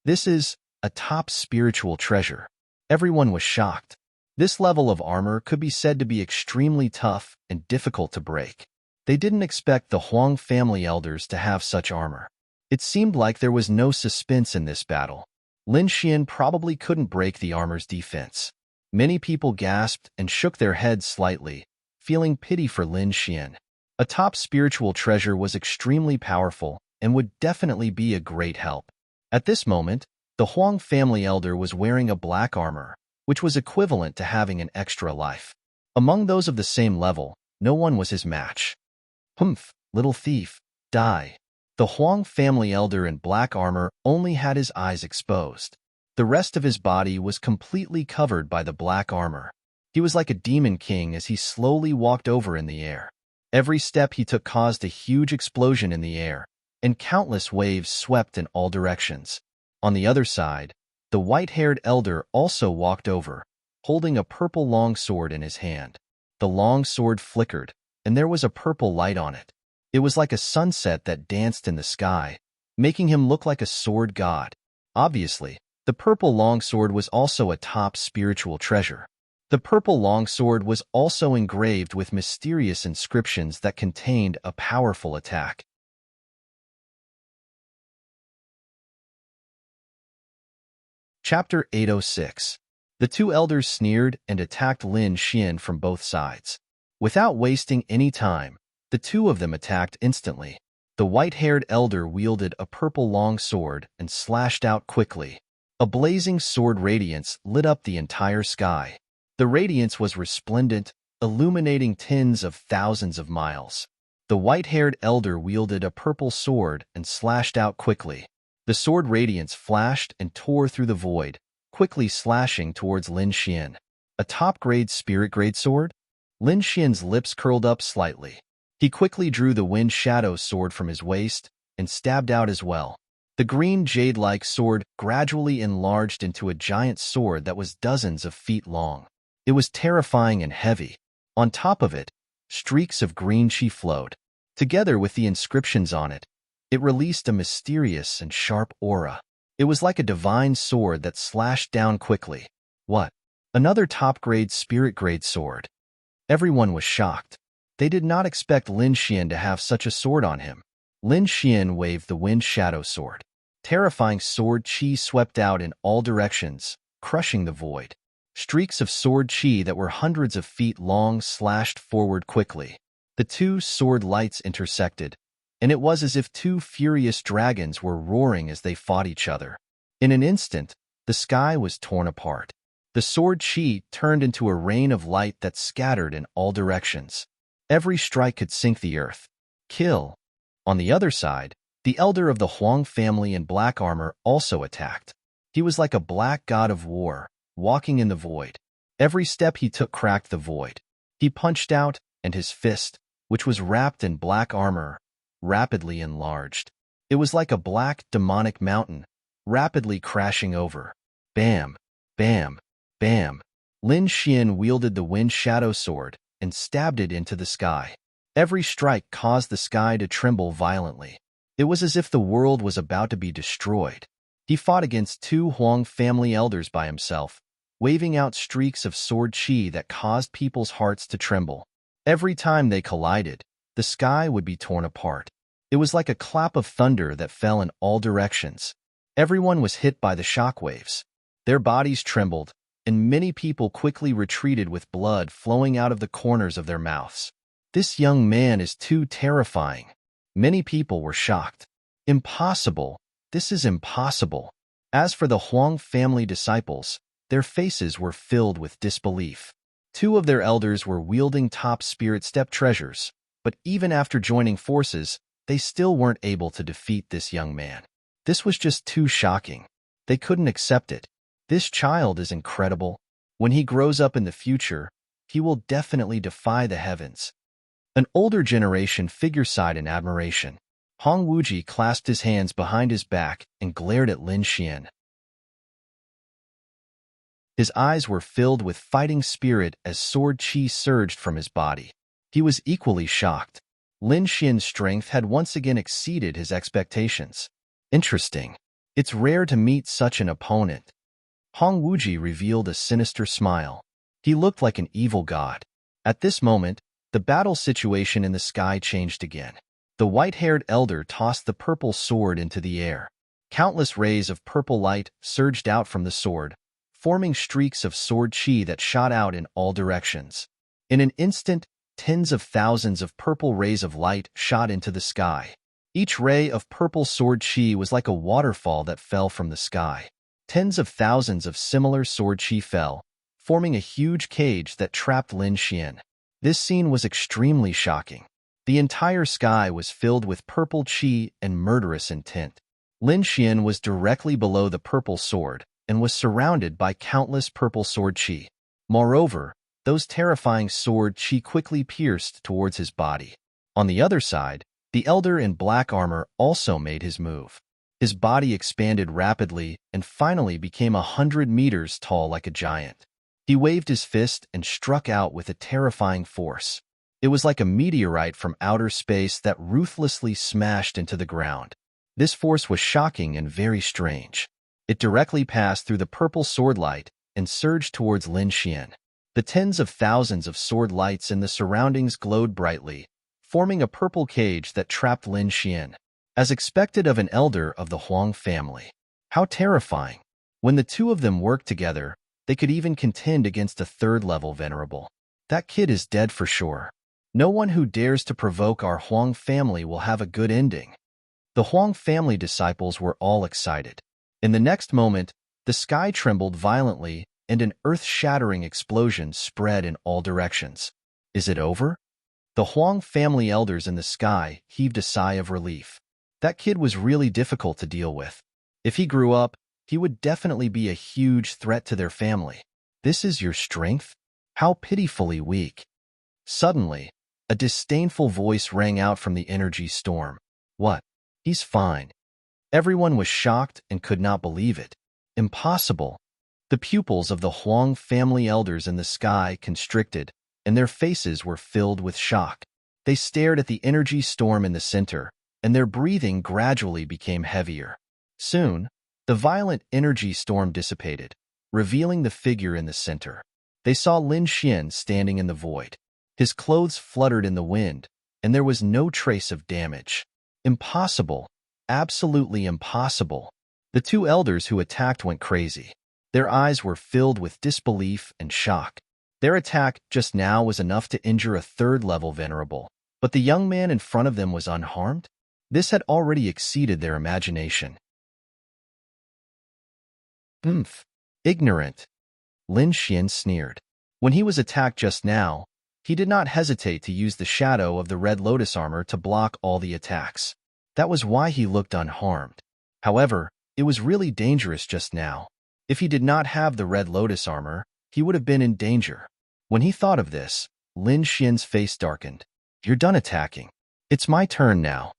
This is a top spiritual treasure. Everyone was shocked. This level of armor could be said to be extremely tough and difficult to break. They didn't expect the Huang family elders to have such armor. It seemed like there was no suspense in this battle. Lin Xian probably couldn't break the armor's defense. Many people gasped and shook their heads slightly, feeling pity for Lin Xian. A top spiritual treasure was extremely powerful and would definitely be a great help. At this moment, the Huang family elder was wearing a black armor, which was equivalent to having an extra life. Among those of the same level, no one was his match. Humph, little thief, die. The Huang family elder in black armor only had his eyes exposed. The rest of his body was completely covered by the black armor. He was like a demon king as he slowly walked over in the air. Every step he took caused a huge explosion in the air, and countless waves swept in all directions. On the other side, the white-haired elder also walked over, holding a purple longsword in his hand. The long sword flickered, and there was a purple light on it. It was like a sunset that danced in the sky, making him look like a sword god. Obviously, the purple longsword was also a top spiritual treasure. The purple longsword was also engraved with mysterious inscriptions that contained a powerful attack. Chapter 806. The two elders sneered and attacked Lin Xian from both sides. Without wasting any time, the two of them attacked instantly. The white-haired elder wielded a purple long sword and slashed out quickly. A blazing sword radiance lit up the entire sky. The radiance was resplendent, illuminating tens of thousands of miles. The white-haired elder wielded a purple sword and slashed out quickly. The sword radiance flashed and tore through the void, quickly slashing towards Lin Xian. A top-grade spirit-grade sword? Lin Xian's lips curled up slightly. He quickly drew the wind shadow sword from his waist and stabbed out as well. The green jade-like sword gradually enlarged into a giant sword that was dozens of feet long. It was terrifying and heavy. On top of it, streaks of green chi flowed. Together with the inscriptions on it, it released a mysterious and sharp aura. It was like a divine sword that slashed down quickly. What? Another top-grade spirit-grade sword. Everyone was shocked. They did not expect Lin Xian to have such a sword on him. Lin Xian waved the wind shadow sword. Terrifying sword chi swept out in all directions, crushing the void. Streaks of sword chi that were hundreds of feet long slashed forward quickly. The two sword lights intersected, and it was as if two furious dragons were roaring as they fought each other. In an instant, the sky was torn apart. The sword chi turned into a rain of light that scattered in all directions. Every strike could sink the earth. Kill. On the other side, the elder of the Huang family in black armor also attacked. He was like a black god of war, walking in the void. Every step he took cracked the void. He punched out, and his fist, which was wrapped in black armor, rapidly enlarged. It was like a black, demonic mountain, rapidly crashing over. Bam, bam, bam. Lin Xian wielded the wind shadow sword and stabbed it into the sky. Every strike caused the sky to tremble violently. It was as if the world was about to be destroyed. He fought against two Huang family elders by himself, waving out streaks of sword chi that caused people's hearts to tremble. Every time they collided, the sky would be torn apart. It was like a clap of thunder that fell in all directions. Everyone was hit by the shockwaves. Their bodies trembled, and many people quickly retreated with blood flowing out of the corners of their mouths. This young man is too terrifying. Many people were shocked. Impossible. This is impossible. As for the Huang family disciples, their faces were filled with disbelief. Two of their elders were wielding top spirit step treasures, but even after joining forces, they still weren't able to defeat this young man. This was just too shocking. They couldn't accept it. This child is incredible. When he grows up in the future, he will definitely defy the heavens. An older generation figure sighed in admiration. Hong Wuji clasped his hands behind his back and glared at Lin Xian. His eyes were filled with fighting spirit as sword chi surged from his body. He was equally shocked. Lin Xian's strength had once again exceeded his expectations. Interesting. It's rare to meet such an opponent. Hong Wuji revealed a sinister smile. He looked like an evil god. At this moment, the battle situation in the sky changed again. The white-haired elder tossed the purple sword into the air. Countless rays of purple light surged out from the sword, forming streaks of sword chi that shot out in all directions. In an instant, tens of thousands of purple rays of light shot into the sky. Each ray of purple sword chi was like a waterfall that fell from the sky. Tens of thousands of similar sword chi fell, forming a huge cage that trapped Lin Xian. This scene was extremely shocking. The entire sky was filled with purple chi and murderous intent. Lin Xian was directly below the purple sword and was surrounded by countless purple sword chi. Moreover, those terrifying sword chi quickly pierced towards his body. On the other side, the elder in black armor also made his move. His body expanded rapidly and finally became 100 meters tall like a giant. He waved his fist and struck out with a terrifying force. It was like a meteorite from outer space that ruthlessly smashed into the ground. This force was shocking and very strange. It directly passed through the purple sword light and surged towards Lin Xian. The tens of thousands of sword lights in the surroundings glowed brightly, forming a purple cage that trapped Lin Xian. As expected of an elder of the Huang family. How terrifying. When the two of them worked together, they could even contend against a third-level venerable. That kid is dead for sure. No one who dares to provoke our Huang family will have a good ending. The Huang family disciples were all excited. In the next moment, the sky trembled violently and an earth-shattering explosion spread in all directions. Is it over? The Huang family elders in the sky heaved a sigh of relief. That kid was really difficult to deal with. If he grew up, he would definitely be a huge threat to their family. This is your strength? How pitifully weak. Suddenly, a disdainful voice rang out from the energy storm. What? He's fine. Everyone was shocked and could not believe it. Impossible. The pupils of the Huang family elders in the sky constricted, and their faces were filled with shock. They stared at the energy storm in the center, and their breathing gradually became heavier. Soon, the violent energy storm dissipated, revealing the figure in the center. They saw Lin Xian standing in the void. His clothes fluttered in the wind, and there was no trace of damage. Impossible. Absolutely impossible. The two elders who attacked went crazy. Their eyes were filled with disbelief and shock. Their attack just now was enough to injure a third-level venerable, but the young man in front of them was unharmed? This had already exceeded their imagination. Ignorant. Lin Xian sneered. When he was attacked just now, he did not hesitate to use the shadow of the red lotus armor to block all the attacks. That was why he looked unharmed. However, it was really dangerous just now. If he did not have the red lotus armor, he would have been in danger. When he thought of this, Lin Xian's face darkened. You're done attacking. It's my turn now.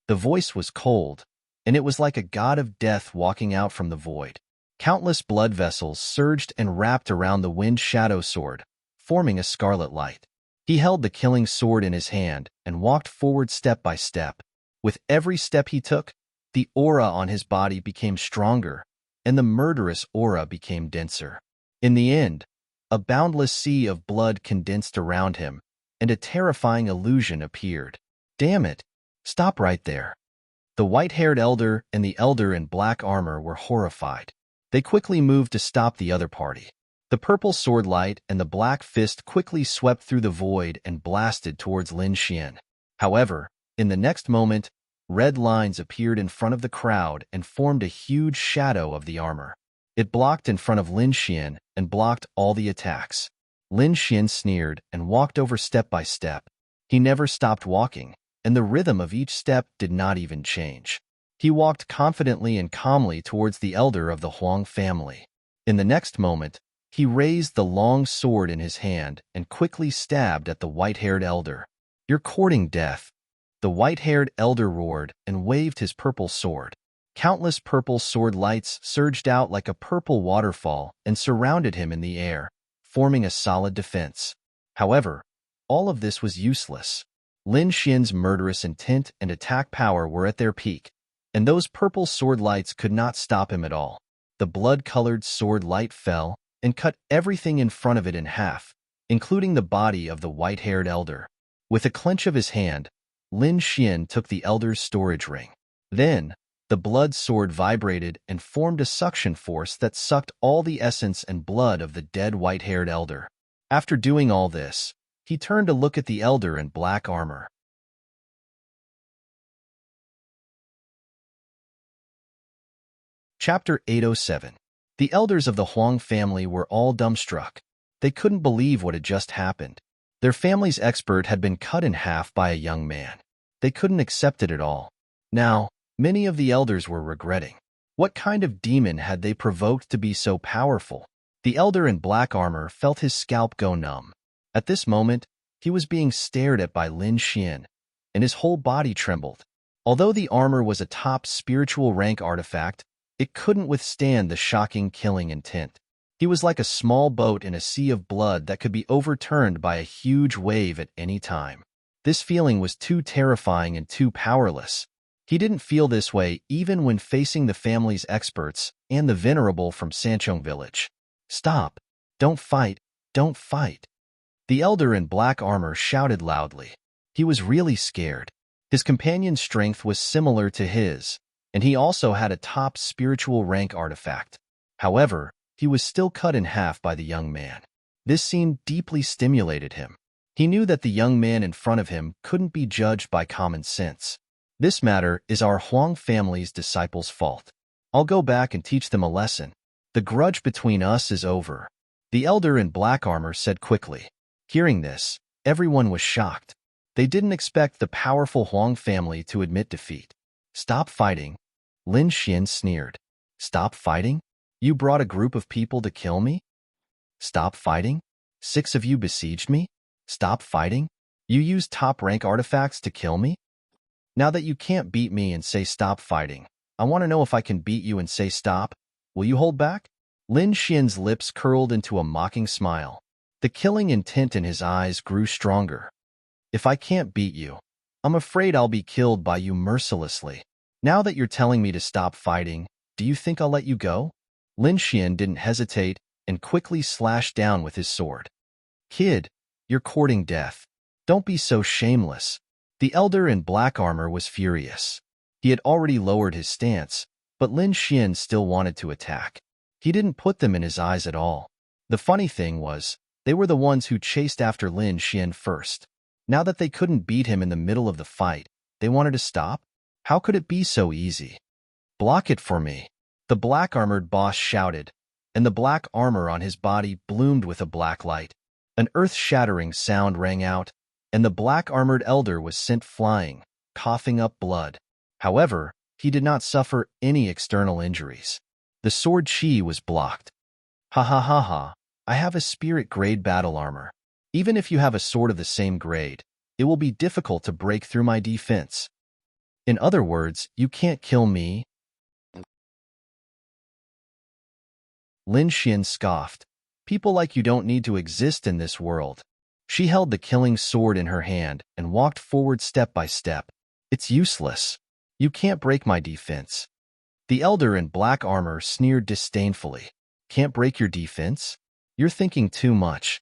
The voice was cold, and it was like a god of death walking out from the void. Countless blood vessels surged and wrapped around the wind shadow sword, forming a scarlet light. He held the killing sword in his hand and walked forward step by step. With every step he took, the aura on his body became stronger, and the murderous aura became denser. In the end, a boundless sea of blood condensed around him, and a terrifying illusion appeared. Damn it! Stop right there. The white-haired elder and the elder in black armor were horrified. They quickly moved to stop the other party. The purple sword light and the black fist quickly swept through the void and blasted towards Lin Xian. However, in the next moment, red lines appeared in front of the crowd and formed a huge shadow of the armor. It blocked in front of Lin Xian and blocked all the attacks. Lin Xian sneered and walked over step by step. He never stopped walking, and the rhythm of each step did not even change. He walked confidently and calmly towards the elder of the Huang family. In the next moment, he raised the long sword in his hand and quickly stabbed at the white-haired elder. You're courting death. The white-haired elder roared and waved his purple sword. Countless purple sword lights surged out like a purple waterfall and surrounded him in the air, forming a solid defense. However, all of this was useless. Lin Xian's murderous intent and attack power were at their peak, and those purple sword lights could not stop him at all. The blood-colored sword light fell and cut everything in front of it in half, including the body of the white-haired elder. With a clench of his hand, Lin Xian took the elder's storage ring. Then, the blood sword vibrated and formed a suction force that sucked all the essence and blood of the dead white-haired elder. After doing all this, he turned to look at the elder in black armor. Chapter 807. The elders of the Huang family were all dumbstruck. They couldn't believe what had just happened. Their family's expert had been cut in half by a young man. They couldn't accept it at all. Now, many of the elders were regretting. What kind of demon had they provoked to be so powerful? The elder in black armor felt his scalp go numb. At this moment, he was being stared at by Lin Xian, and his whole body trembled. Although the armor was a top spiritual rank artifact, it couldn't withstand the shocking killing intent. He was like a small boat in a sea of blood that could be overturned by a huge wave at any time. This feeling was too terrifying and too powerless. He didn't feel this way even when facing the family's experts and the venerable from Sanchong village. Stop! Don't fight! Don't fight! The elder in black armor shouted loudly. He was really scared. His companion's strength was similar to his, and he also had a top spiritual rank artifact. However, he was still cut in half by the young man. This scene deeply stimulated him. He knew that the young man in front of him couldn't be judged by common sense. This matter is our Huang family's disciples' fault. I'll go back and teach them a lesson. The grudge between us is over. The elder in black armor said quickly. Hearing this, everyone was shocked. They didn't expect the powerful Huang family to admit defeat. Stop fighting, Lin Xian sneered. Stop fighting? You brought a group of people to kill me? Stop fighting? 6 of you besieged me? Stop fighting? You used top-rank artifacts to kill me? Now that you can't beat me and say stop fighting, I want to know if I can beat you and say stop. Will you hold back? Lin Xian's lips curled into a mocking smile. The killing intent in his eyes grew stronger. If I can't beat you, I'm afraid I'll be killed by you mercilessly. Now that you're telling me to stop fighting, do you think I'll let you go? Lin Xian didn't hesitate and quickly slashed down with his sword. Kid, you're courting death. Don't be so shameless. The elder in black armor was furious. He had already lowered his stance, but Lin Xian still wanted to attack. He didn't put them in his eyes at all. The funny thing was, they were the ones who chased after Lin Xian first. Now that they couldn't beat him in the middle of the fight, they wanted to stop? How could it be so easy? Block it for me, the black-armored boss shouted, and the black armor on his body bloomed with a black light. An earth-shattering sound rang out, and the black-armored elder was sent flying, coughing up blood. However, he did not suffer any external injuries. The sword chi was blocked. Ha ha ha ha, I have a spirit-grade battle armor. Even if you have a sword of the same grade, it will be difficult to break through my defense. In other words, you can't kill me. Lin Xian scoffed. People like you don't need to exist in this world. She held the killing sword in her hand and walked forward step by step. It's useless. You can't break my defense. The elder in black armor sneered disdainfully. Can't break your defense? You're thinking too much.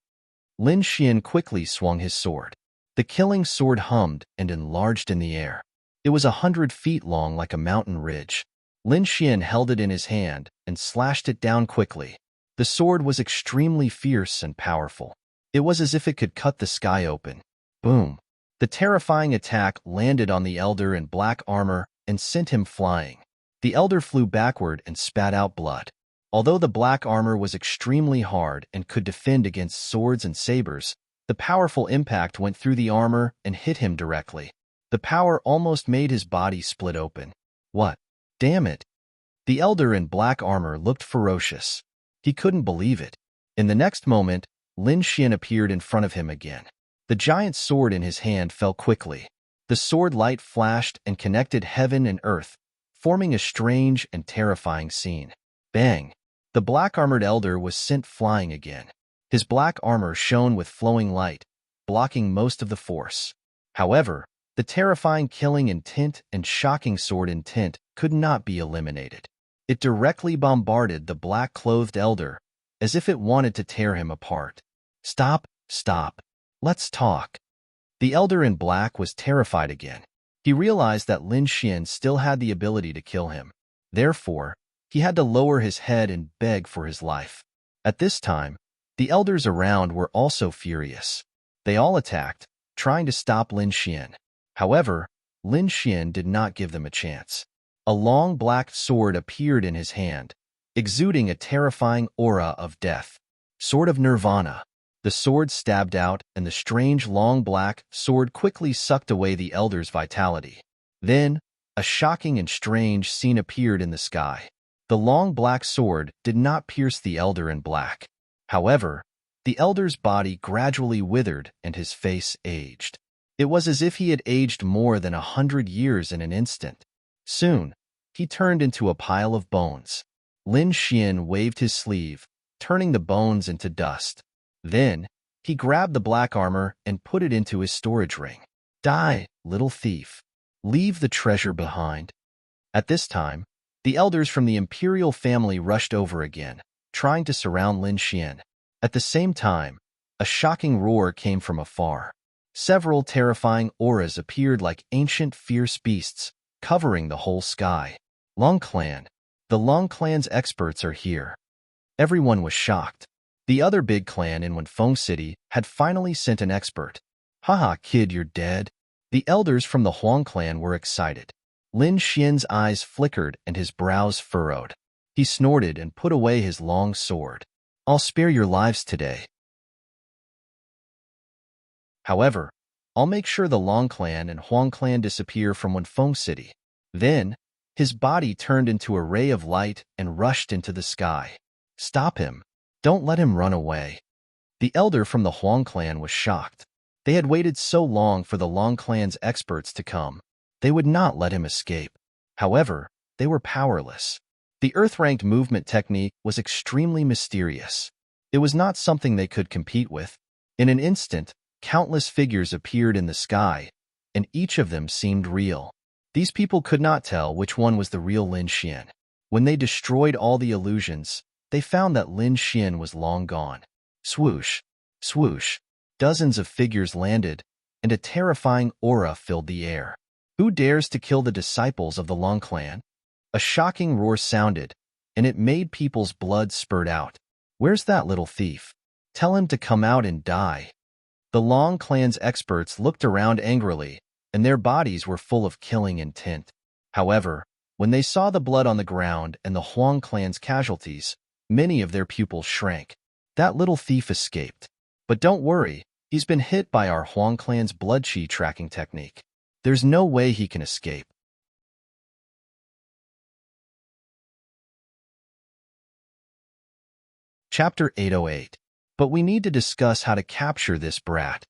Lin Xian quickly swung his sword. The killing sword hummed and enlarged in the air. It was 100 feet long like a mountain ridge. Lin Xian held it in his hand and slashed it down quickly. The sword was extremely fierce and powerful. It was as if it could cut the sky open. Boom! The terrifying attack landed on the elder in black armor and sent him flying. The elder flew backward and spat out blood. Although the black armor was extremely hard and could defend against swords and sabers, the powerful impact went through the armor and hit him directly. The power almost made his body split open. What? Damn it! The elder in black armor looked ferocious. He couldn't believe it. In the next moment, Lin Xian appeared in front of him again. The giant sword in his hand fell quickly. The sword light flashed and connected heaven and earth, forming a strange and terrifying scene. Bang! The black-armored elder was sent flying again. His black armor shone with flowing light, blocking most of the force. However, the terrifying killing intent and shocking sword intent could not be eliminated. It directly bombarded the black-clothed elder, as if it wanted to tear him apart. Stop, stop. Let's talk. The elder in black was terrified again. He realized that Lin Xian still had the ability to kill him. Therefore, he had to lower his head and beg for his life. At this time, the elders around were also furious. They all attacked, trying to stop Lin Xian. However, Lin Xian did not give them a chance. A long black sword appeared in his hand, exuding a terrifying aura of death. Sword of Nirvana. The sword stabbed out, and the strange long black sword quickly sucked away the elder's vitality. Then, a shocking and strange scene appeared in the sky. The long black sword did not pierce the elder in black. However, the elder's body gradually withered and his face aged. It was as if he had aged more than 100 years in an instant. Soon, he turned into a pile of bones. Lin Xian waved his sleeve, turning the bones into dust. Then, he grabbed the black armor and put it into his storage ring. Die, little thief. Leave the treasure behind. At this time, the elders from the imperial family rushed over again, trying to surround Lin Xian. At the same time, a shocking roar came from afar. Several terrifying auras appeared like ancient fierce beasts, covering the whole sky. Long Clan. The Long Clan's experts are here. Everyone was shocked. The other big clan in Wenfeng City had finally sent an expert. Haha, kid, you're dead. The elders from the Huang clan were excited. Lin Xian's eyes flickered and his brows furrowed. He snorted and put away his long sword. I'll spare your lives today. However, I'll make sure the Long clan and Huang clan disappear from Wenfeng City. Then, his body turned into a ray of light and rushed into the sky. Stop him. Don't let him run away. The elder from the Huang clan was shocked. They had waited so long for the Long clan's experts to come. They would not let him escape. However, they were powerless. The earth-ranked movement technique was extremely mysterious. It was not something they could compete with. In an instant, countless figures appeared in the sky, and each of them seemed real. These people could not tell which one was the real Lin Xian. When they destroyed all the illusions, they found that Lin Xian was long gone. Swoosh, swoosh. Dozens of figures landed, and a terrifying aura filled the air. Who dares to kill the disciples of the Long clan? A shocking roar sounded, and it made people's blood spurt out. Where's that little thief? Tell him to come out and die. The Long clan's experts looked around angrily, and their bodies were full of killing intent. However, when they saw the blood on the ground and the Huang clan's casualties, many of their pupils shrank. That little thief escaped. But don't worry, he's been hit by our Huang clan's blood chi tracking technique. There's no way he can escape. Chapter 808. But we need to discuss how to capture this brat.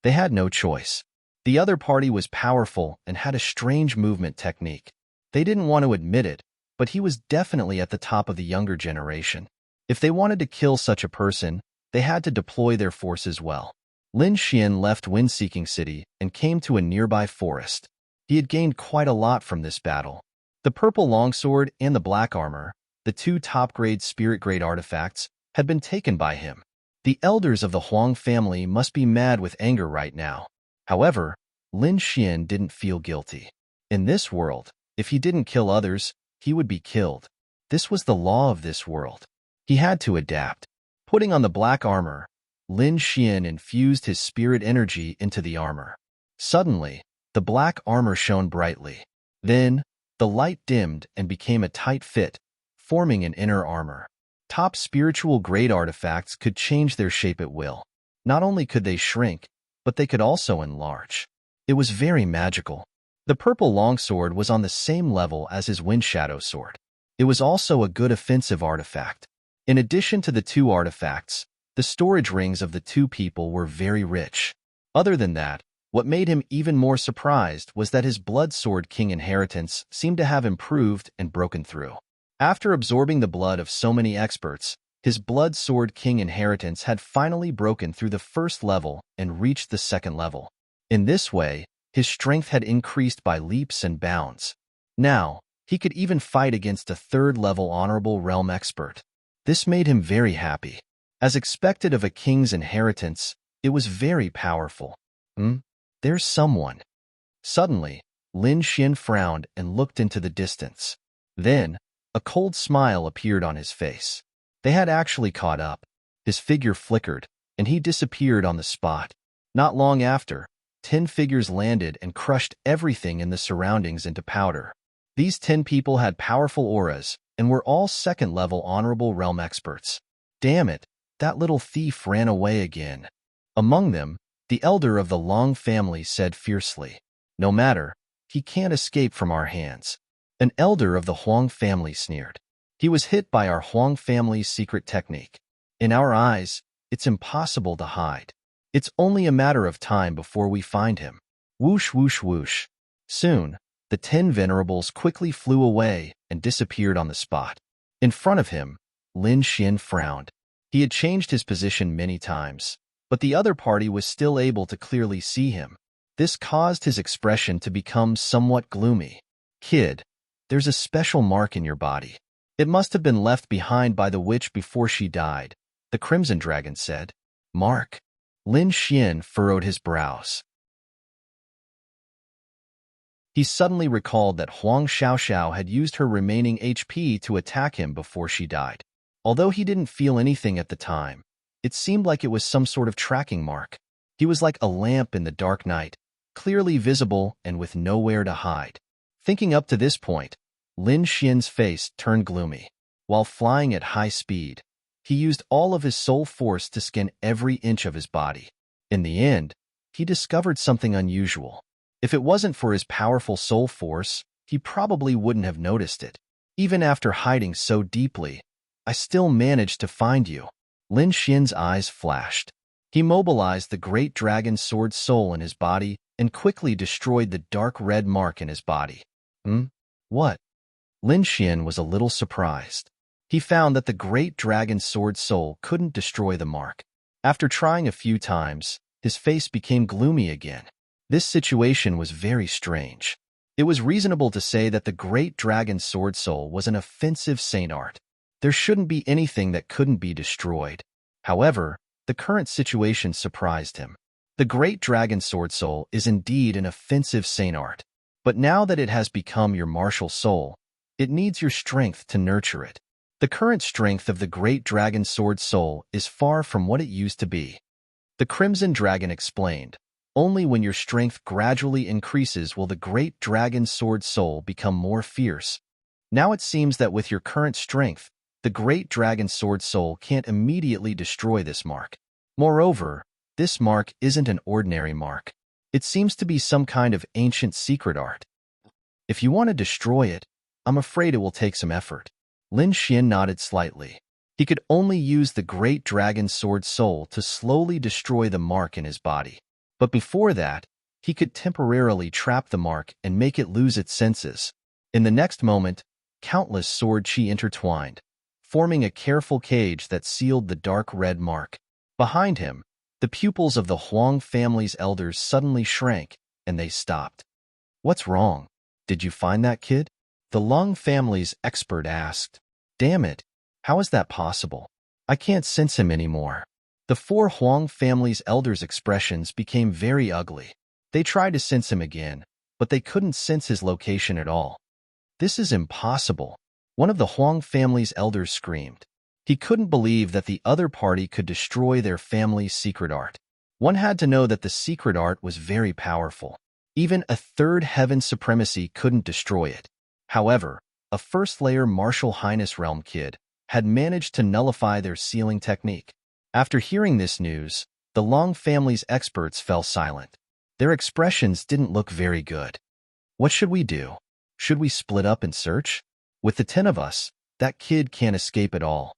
They had no choice. The other party was powerful and had a strange movement technique. They didn't want to admit it, but he was definitely at the top of the younger generation. If they wanted to kill such a person, they had to deploy their forces well. Lin Xian left Wind-Seeking City and came to a nearby forest. He had gained quite a lot from this battle. The purple longsword and the black armor, the two top-grade spirit-grade artifacts, had been taken by him. The elders of the Huang family must be mad with anger right now. However, Lin Xian didn't feel guilty. In this world, if he didn't kill others, he would be killed. This was the law of this world. He had to adapt. Putting on the black armor, Lin Xian infused his spirit energy into the armor. Suddenly, the black armor shone brightly. Then, the light dimmed and became a tight fit, forming an inner armor. Top spiritual grade artifacts could change their shape at will. Not only could they shrink, but they could also enlarge. It was very magical. The purple longsword was on the same level as his wind shadow sword. It was also a good offensive artifact. In addition to the two artifacts, the storage rings of the two people were very rich. Other than that, what made him even more surprised was that his blood sword king inheritance seemed to have improved and broken through. After absorbing the blood of so many experts, his blood sword king inheritance had finally broken through the first level and reached the second level. In this way, his strength had increased by leaps and bounds. Now, he could even fight against a third-level honorable realm expert. This made him very happy. As expected of a king's inheritance, it was very powerful. There's someone. Suddenly, Lin Xian frowned and looked into the distance. Then, a cold smile appeared on his face. They had actually caught up. His figure flickered, and he disappeared on the spot. Not long after, 10 figures landed and crushed everything in the surroundings into powder. These 10 people had powerful auras and were all second-level honorable realm experts. Damn it, that little thief ran away again. Among them, the elder of the Long family said fiercely, "No matter, he can't escape from our hands." An elder of the Huang family sneered. "He was hit by our Huang family's secret technique. In our eyes, it's impossible to hide. It's only a matter of time before we find him." Whoosh, whoosh, whoosh. Soon, the 10 venerables quickly flew away and disappeared on the spot. In front of him, Lin Xian frowned. He had changed his position many times, but the other party was still able to clearly see him. This caused his expression to become somewhat gloomy. "Kid, there's a special mark in your body. It must have been left behind by the witch before she died," the Crimson Dragon said. "Mark?" Lin Xian furrowed his brows. He suddenly recalled that Huang Xiaoxiao had used her remaining HP to attack him before she died. Although he didn't feel anything at the time, it seemed like it was some sort of tracking mark. He was like a lamp in the dark night, clearly visible and with nowhere to hide. Thinking up to this point, Lin Xian's face turned gloomy. While flying at high speed, he used all of his soul force to scan every inch of his body. In the end, he discovered something unusual. If it wasn't for his powerful soul force, he probably wouldn't have noticed it. Even after hiding so deeply, I still managed to find you. Lin Xian's eyes flashed. He mobilized the great dragon sword soul in his body and quickly destroyed the dark red mark in his body. What? Lin Xian was a little surprised. He found that the great dragon sword soul couldn't destroy the mark. After trying a few times, his face became gloomy again. This situation was very strange. It was reasonable to say that the great dragon sword soul was an offensive saint art. There shouldn't be anything that couldn't be destroyed. However, the current situation surprised him. The great dragon sword soul is indeed an offensive saint art, but now that it has become your martial soul, it needs your strength to nurture it. The current strength of the great dragon sword soul is far from what it used to be. The Crimson Dragon explained, only when your strength gradually increases will the great dragon sword soul become more fierce. Now it seems that with your current strength, the great dragon sword soul can't immediately destroy this mark. Moreover, this mark isn't an ordinary mark. It seems to be some kind of ancient secret art. If you want to destroy it, I'm afraid it will take some effort. Lin Xian nodded slightly. He could only use the great dragon sword soul to slowly destroy the mark in his body. But before that, he could temporarily trap the mark and make it lose its senses. In the next moment, countless sword chi intertwined, forming a careful cage that sealed the dark red mark. Behind him, the pupils of the Huang family's elders suddenly shrank, and they stopped. What's wrong? Did you find that kid? The Lung family's expert asked. Damn it, how is that possible? I can't sense him anymore. The four Huang family's elders' expressions became very ugly. They tried to sense him again, but they couldn't sense his location at all. This is impossible. One of the Huang family's elders screamed. He couldn't believe that the other party could destroy their family's secret art. One had to know that the secret art was very powerful. Even a third heaven supremacy couldn't destroy it. However, a first-layer Martial Highness Realm kid had managed to nullify their sealing technique. After hearing this news, the Long family's experts fell silent. Their expressions didn't look very good. What should we do? Should we split up and search? With the 10 of us, that kid can't escape at all.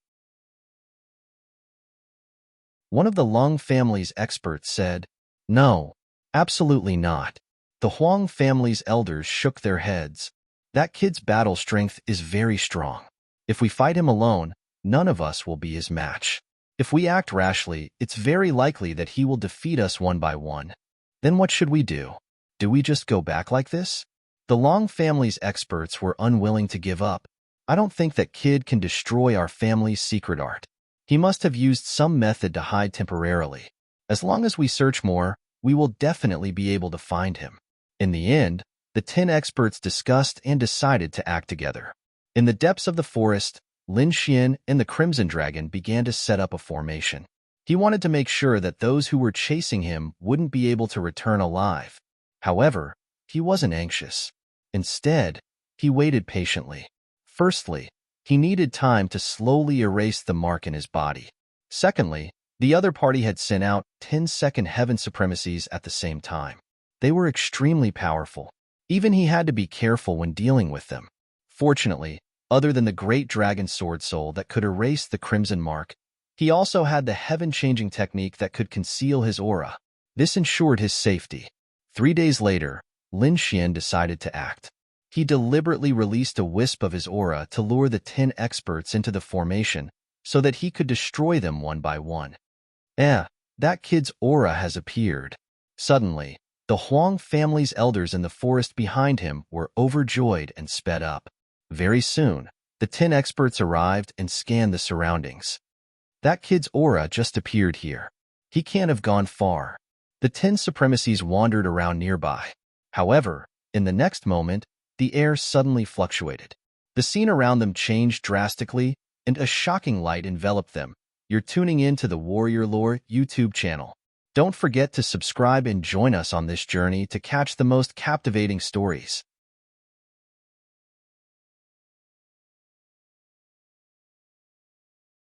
One of the Long family's experts said, No, absolutely not. The Huang family's elders shook their heads. That kid's battle strength is very strong. If we fight him alone, none of us will be his match. If we act rashly, it's very likely that he will defeat us one by one. Then what should we do? Do we just go back like this? The Long family's experts were unwilling to give up. I don't think that kid can destroy our family's secret art. He must have used some method to hide temporarily. As long as we search more, we will definitely be able to find him. In the end, the 10 experts discussed and decided to act together. In the depths of the forest, Lin Xian and the Crimson Dragon began to set up a formation. He wanted to make sure that those who were chasing him wouldn't be able to return alive. However, he wasn't anxious. Instead, he waited patiently. Firstly, he needed time to slowly erase the mark in his body. Secondly, the other party had sent out 10-second heaven supremacies at the same time. They were extremely powerful. Even he had to be careful when dealing with them. Fortunately, other than the great dragon sword soul that could erase the crimson mark, he also had the heaven-changing technique that could conceal his aura. This ensured his safety. 3 days later, Lin Xian decided to act. He deliberately released a wisp of his aura to lure the 10 experts into the formation so that he could destroy them one by one. That kid's aura has appeared. Suddenly, the Huang family's elders in the forest behind him were overjoyed and sped up. Very soon, the 10 experts arrived and scanned the surroundings. That kid's aura just appeared here. He can't have gone far. The 10 supremacies wandered around nearby. However, in the next moment, the air suddenly fluctuated. The scene around them changed drastically, and a shocking light enveloped them. You're tuning in to the Warrior Lore YouTube channel. Don't forget to subscribe and join us on this journey to catch the most captivating stories.